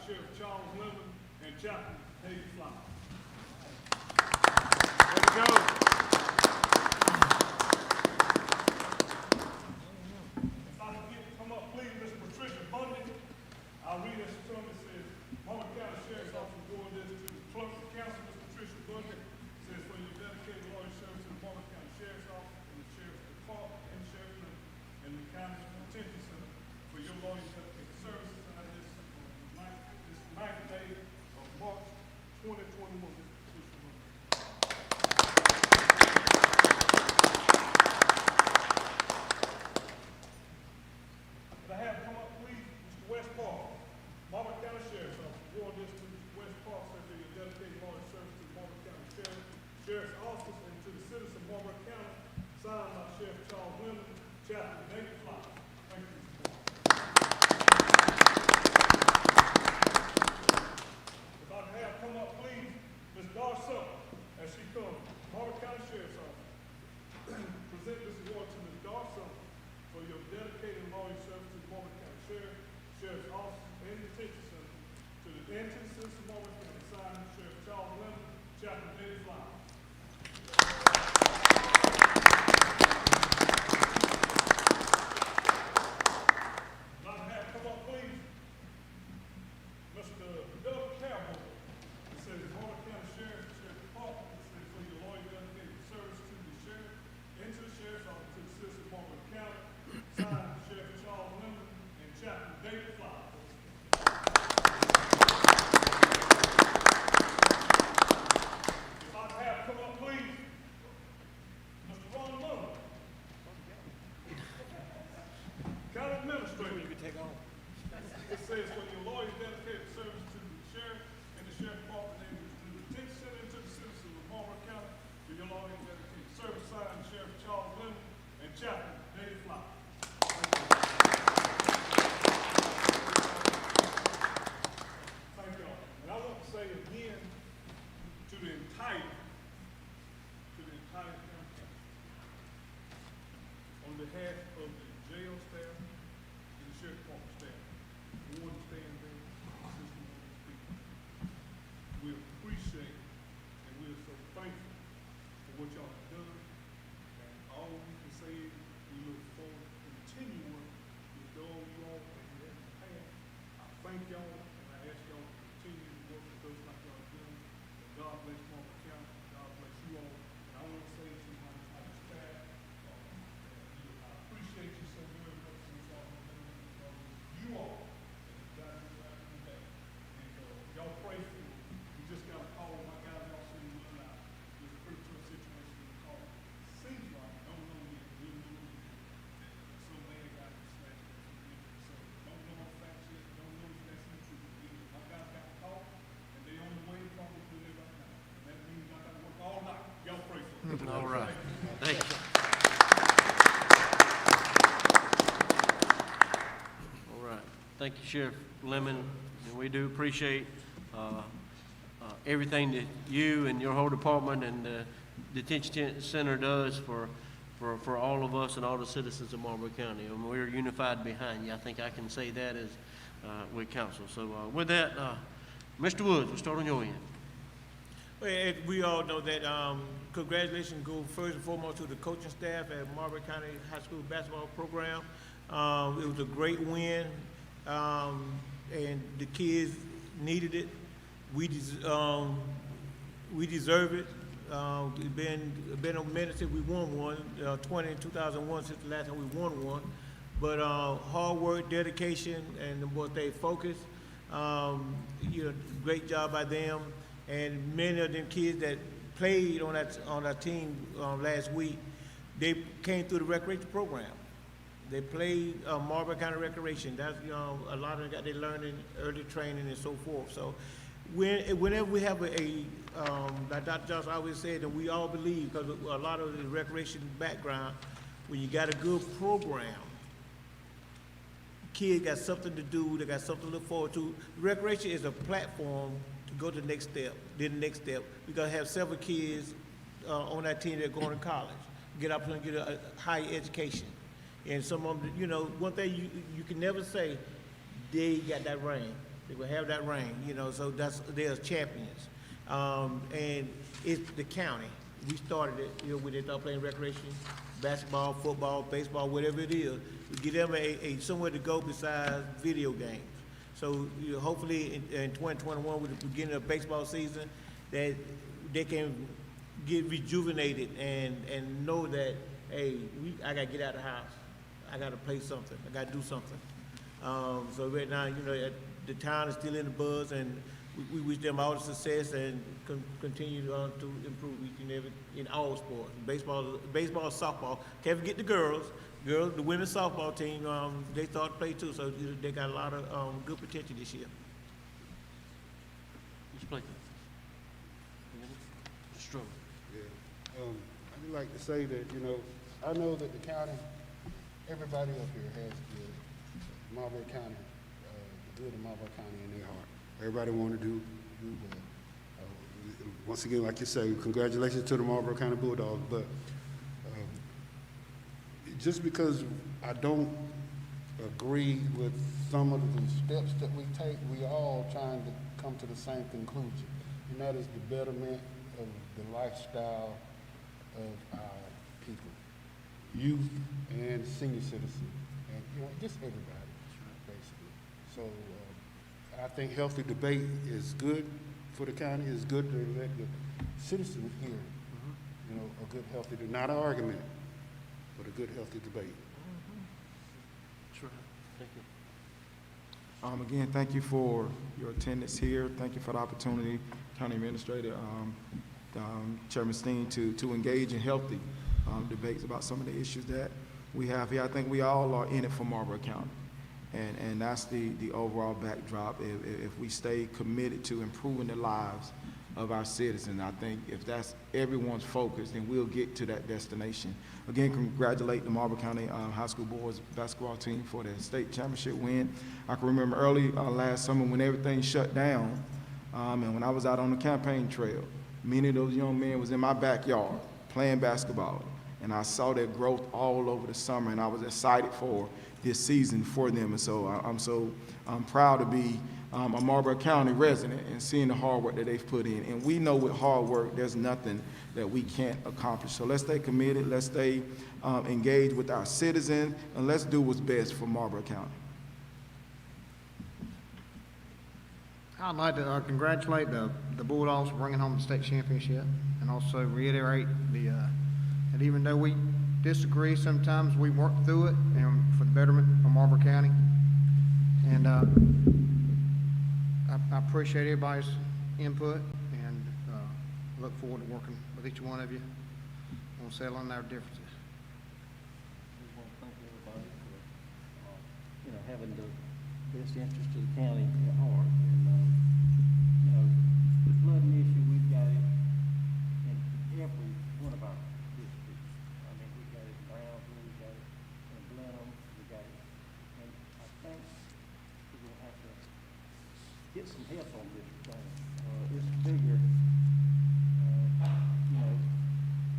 Sheriff Charles Lemon, and Chaplain David Flower. There we go. If I can get to come up, please, Miss Patricia Bundy. I'll read this to him. It says, Marlboro County Sheriff's Office doing this to the clerk of council, Miss Patricia Bundy. Says, for your dedicated loyal service to the Marlboro County Sheriff's Office and the Sheriff's Department and the Sheriff's and the County Detention Center for your loyal dedicated services on this ninth day of March 2021. Miss Patricia Bundy. Could I have come up, please, Mr. West Park, Marlboro County Sheriff's Office, award this to Mr. West Park, sir, for your dedicated loyal service to the Marlboro County Sheriff's Office and to the citizens of Marlboro County, signed by Sheriff Charles Lemon, Chaplain David Flower. Thank you, Mr. Park. If I can have come up, please, Ms. Darcy, as she comes, Marlboro County Sheriff's Office. Present this award to Ms. Darcy for your dedicated and loyal service to the Marlboro County Sheriff's Office and Detention Center, to the citizens of Marlboro County, signed Sheriff Charles Lemon, Chaplain David Flower. If I can have come up, please, Mr. Doug Campbell. It says Marlboro County Sheriff's Department. It says for your loyal dedicated service to the sheriff and to the sheriff's office, to the citizens of Marlboro County, signed Sheriff Charles Lemon and Chaplain David Flower. If I can have come up, please, Mr. Ron Muller. County Administrator. You can take on. It says for your loyal dedicated service to the sheriff and the sheriff department and to the detention center and to the citizens of Marlboro County, for your loyal dedicated service, signed Sheriff Charles Lemon and Chaplain David Flower. Thank y'all. And I want to say again to the entire county, on behalf of the jail staff and the sheriff department staff, we want to stand there and assist them on these people. We appreciate and we are so thankful for what y'all have done. And all we can say is we look forward to continuing with all you all that you have in the past. I thank y'all and I ask y'all to continue to work with us like y'all do. God bless Marlboro County. God bless you all. And I want to say to my entire staff, I appreciate you so very much for what y'all have done. You all, and God is back from that. And y'all pray for me. We just got a call. My guys all sitting looking out. There's a pretty tough situation in the call. Seems like, don't know yet, really know yet, that some man got snatched up from the So don't know the facts yet, don't know if that's the truth. My guys got caught, and they on the way probably to there right now. And that means I got to work all night. Y'all pray for me. All right. Thank you. All right. Thank you, Sheriff Lemon, and we do appreciate everything that you and your whole department and the detention center does for all of us and all the citizens of Marlboro County. And we're unified behind you. I think I can say that as with council. So with that, Mr. Woods, we'll start on your end. Well, as we all know that congratulations go first and foremost to the coaching staff at Marlboro County High School basketball program. It was a great win, and the kids needed it. We deserve it. It's been a minute since we won one, 2001 since the last time we won one. But hard work, dedication, and what they focus. Great job by them. And many of them kids that played on our team last week, they came through the recreation program. They played Marlboro County Recreation. That's a lot of them got their learning, early training, and so forth. So whenever we have like Dr. Johnson always said, and we all believe, because a lot of the recreation background, when you got a good program, kids got something to do, they got something to look forward to. Recreation is a platform to go to the next step. Then the next step, we gotta have several kids on that team that are going to college, get up and get a higher education. And some of them, one thing you can never say, they got that ring. They will have that ring, you know, so they're champions. And it's the county. We started it, you know, when they start playing recreation, basketball, football, baseball, whatever it is. We give them a somewhere to go besides video games. So, you know, hopefully in 2021, with the beginning of baseball season, that they can get rejuvenated and know that, hey, I gotta get out of the house. I gotta play something. I gotta do something. So right now, you know, the town is still in the buzz, and we wish them all the success and continue to improve each and every, in all sports. Baseball, softball. Can't forget the girls. The women's softball team, they start to play too, so they got a lot of good potential this year. Mr. Blakely. Mr. Strowman. Yeah. I'd like to say that, you know, I know that the county, everybody up here has the Marlboro County, the good of Marlboro County in their heart. Everybody want to do well. Once again, like you say, congratulations to the Marlboro County Bulldogs, but just because I don't agree with some of the steps that we take, we all trying to come to the same conclusion, and that is the betterment of the lifestyle of our people, youth and senior citizens, and, you know, just everybody, basically. So I think healthy debate is good for the county. It's good to let the citizens hear, you know, a good, healthy, not an argument, but a good, healthy debate. Sure. Thank you. Again, thank you for your attendance here. Thank you for the opportunity, County Administrator, Chairman Steen, to engage in healthy debates about some of the issues that we have here. I think we all are in it for Marlboro County. And that's the overall backdrop. If we stay committed to improving the lives of our citizens, I think if that's everyone's focus, then we'll get to that destination. Again, congratulate the Marlboro County High School Boys basketball team for their state championship win. I can remember early last summer when everything shut down, and when I was out on the campaign trail, many of those young men was in my backyard playing basketball, and I saw their growth all over the summer, and I was excited for this season for them. And so I'm proud to be a Marlboro County resident and seeing the hard work that they've put in. And we know with hard work, there's nothing that we can't accomplish. So let's stay committed, let's stay engaged with our citizens, and let's do what's best for Marlboro County. I'd like to congratulate the Bulldogs for bringing home the state championship, and also reiterate that even though we disagree sometimes, we work through it and for the betterment of Marlboro County. And I appreciate everybody's input, and look forward to working with each one of you on settling our differences. We want to thank everybody for, you know, having the best interest of the county at heart. And, you know, the flooding issue, we've got it in every one of our districts. I mean, we got it in Brownsville, we got it in Blenheim, we got it. And I think we're going to have to get some help on this thing. It's bigger. You know,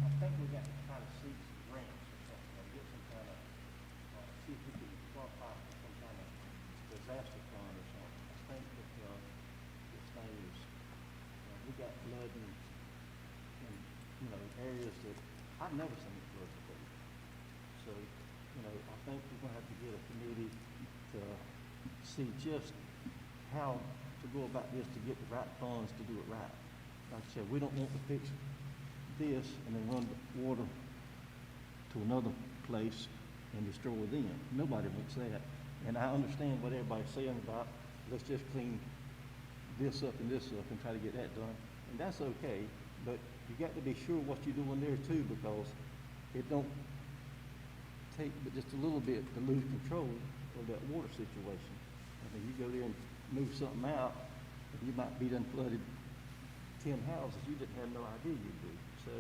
I think we got to try to seek some grants or something, or get some kind of, see if we can qualify for some kind of disaster fund or something. I think that this thing is, we got flooding in, you know, areas that I've never seen it flood before. So, you know, I think we're gonna have to get a committee to see just how to go about this to get the right funds to do it right. Like I said, we don't want to fix this and then run the water to another place and destroy them. Nobody wants that. And I understand what everybody's saying about, let's just clean this up and try to get that done. And that's okay, but you got to be sure what you're doing there too, because it don't take but just a little bit to lose control of that water situation. I mean, you go there and move something out, and you might be done flooded 10 houses you didn't have no idea you'd do. So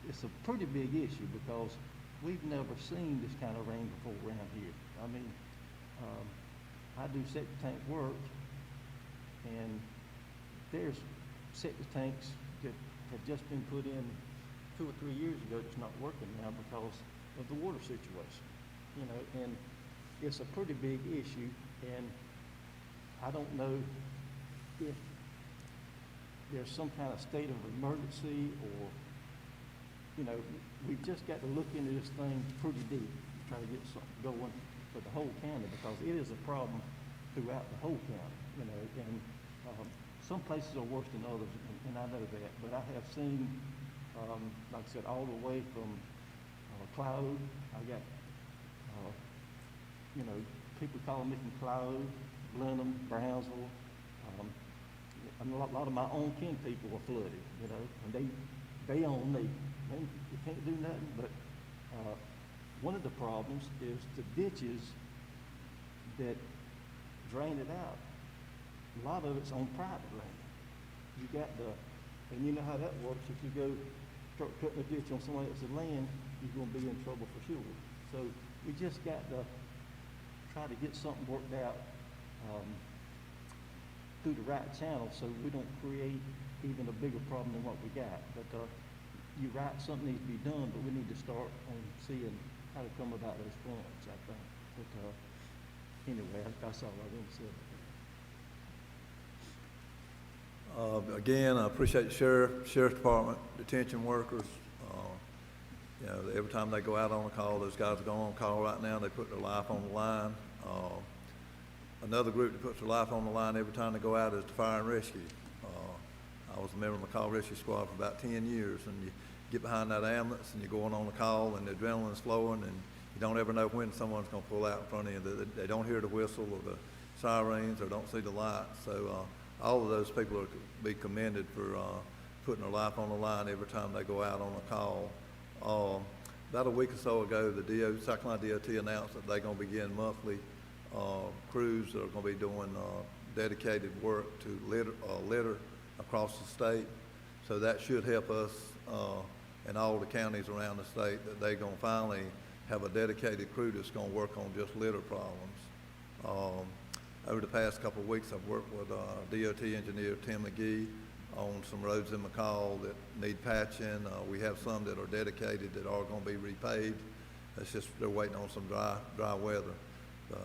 it's a pretty big issue because we've never seen this kind of rain before around here. I mean, I do septic tank work, and there's septic tanks that have just been put in 2 or 3 years ago that's not working now because of the water situation. You know, and it's a pretty big issue, and I don't know if there's some kind of state of emergency or, you know, we've just got to look into this thing pretty deep, to try to get something going for the whole county, because it is a problem throughout the whole county, you know, and some places are worse than others, and I know that, but I have seen, like I said, all the way from Cloud. I got, you know, people calling me from Cloud, Blenheim, Brownsville. And a lot of my own kin people are flooded, you know, and they own me. You can't do nothing, but one of the problems is the ditches that drain it out. A lot of it's on private land. You got and you know how that works. If you go start cutting a ditch on somebody else's land, you're going to be in trouble for sure. So we just got to try to get something worked out through the right channel, so we don't create even a bigger problem than what we got. But you're right, something needs to be done, but we need to start on seeing how to come about those funds, I think. But anyway, that's all I want to say. Again, I appreciate the sheriff's department, detention workers. You know, every time they go out on a call, those guys are going on call right now. They put their life on the line. Another group that puts their life on the line every time they go out is the fire and rescue. I was a member of the call rescue squad for about 10 years, and you get behind that ambulance and you're going on the call and the adrenaline's flowing, and you don't ever know when someone's going to pull out in front of you. They don't hear the whistle or the sirens or don't see the lights. So all of those people are to be commended for putting their life on the line every time they go out on a call. About a week or so ago, the South Carolina DOT announced that they're going to begin monthly crews that are going to be doing dedicated work to litter across the state. So that should help us in all the counties around the state, that they're going to finally have a dedicated crew that's going to work on just litter problems. Over the past couple of weeks, I've worked with DOT engineer Tim McGee on some roads in McCall that need patching. We have some that are dedicated that are going to be repaved. It's just they're waiting on some dry weather. But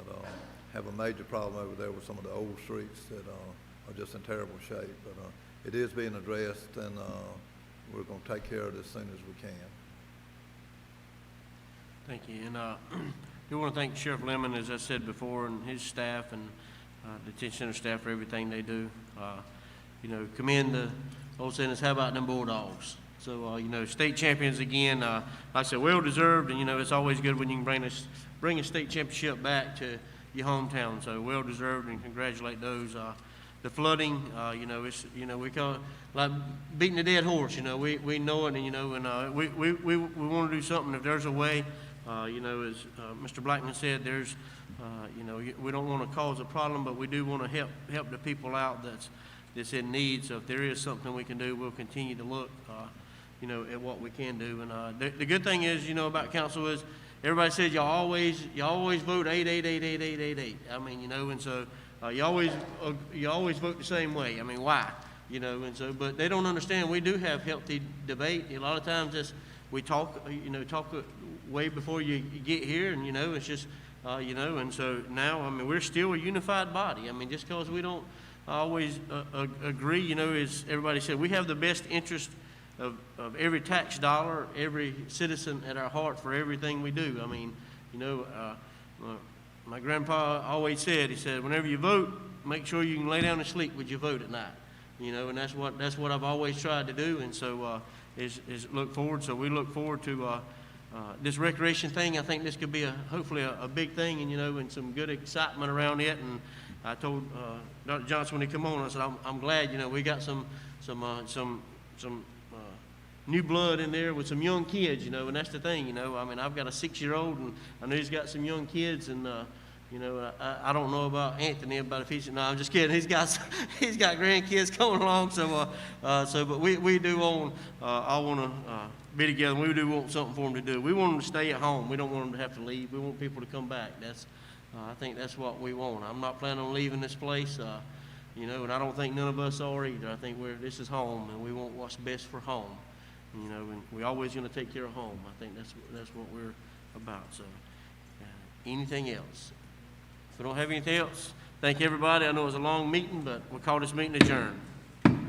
have a major problem over there with some of the old streets that are just in terrible shape. But it is being addressed, and we're going to take care of it as soon as we can. Thank you. And I do want to thank Sheriff Lemon, as I said before, and his staff and detention center staff for everything they do. You know, commend the old saying is, how about them Bulldogs? So, you know, state champions again, like I said, well deserved, and you know, it's always good when you can bring a state championship back to your hometown. So well deserved, and congratulate those. The flooding, you know, it's, you know, we call it like beating a dead horse. You know, we know it, and you know, and we want to do something. If there's a way, you know, as Mr. Blackman said, there's, you know, we don't want to cause a problem, but we do want to help the people out that's in need. So if there is something we can do, we'll continue to look, you know, at what we can do. And the good thing is, you know, about council is everybody says y'all always vote 8. I mean, you know, and so you always vote the same way. I mean, why? You know, and so, but they don't understand. We do have healthy debate. A lot of times we talk, you know, way before you get here, and you know, it's just, you know, and so now, I mean, we're still a unified body. I mean, just because we don't always agree, you know, as everybody said, we have the best interest of every tax dollar, every citizen at our heart for everything we do. I mean, you know, my grandpa always said, he said, whenever you vote, make sure you can lay down and sleep with your vote at night. You know, and that's what I've always tried to do. And so is look forward. So we look forward to this recreation thing. I think this could be hopefully a big thing, and you know, and some good excitement around it. And I told Dr. Johnson when he come on, I said, I'm glad, you know, we got some new blood in there with some young kids, you know, and that's the thing, you know. I mean, I've got a 6-year-old, and I know he's got some young kids, and you know, I don't know about Anthony, but if he's, no, I'm just kidding. He's got grandkids coming along, so but we do want, I want to be together. We do want something for them to do. We want them to stay at home. We don't want them to have to leave. We want people to come back. That's, I think that's what we want. I'm not planning on leaving this place, you know, and I don't think none of us are either. I think this is home, and we want what's best for home, you know, and we're always going to take care of home. I think that's what we're about. So, anything else? If we don't have anything else, Thank you, everybody. I know it was a long meeting, but we'll call this meeting adjourned.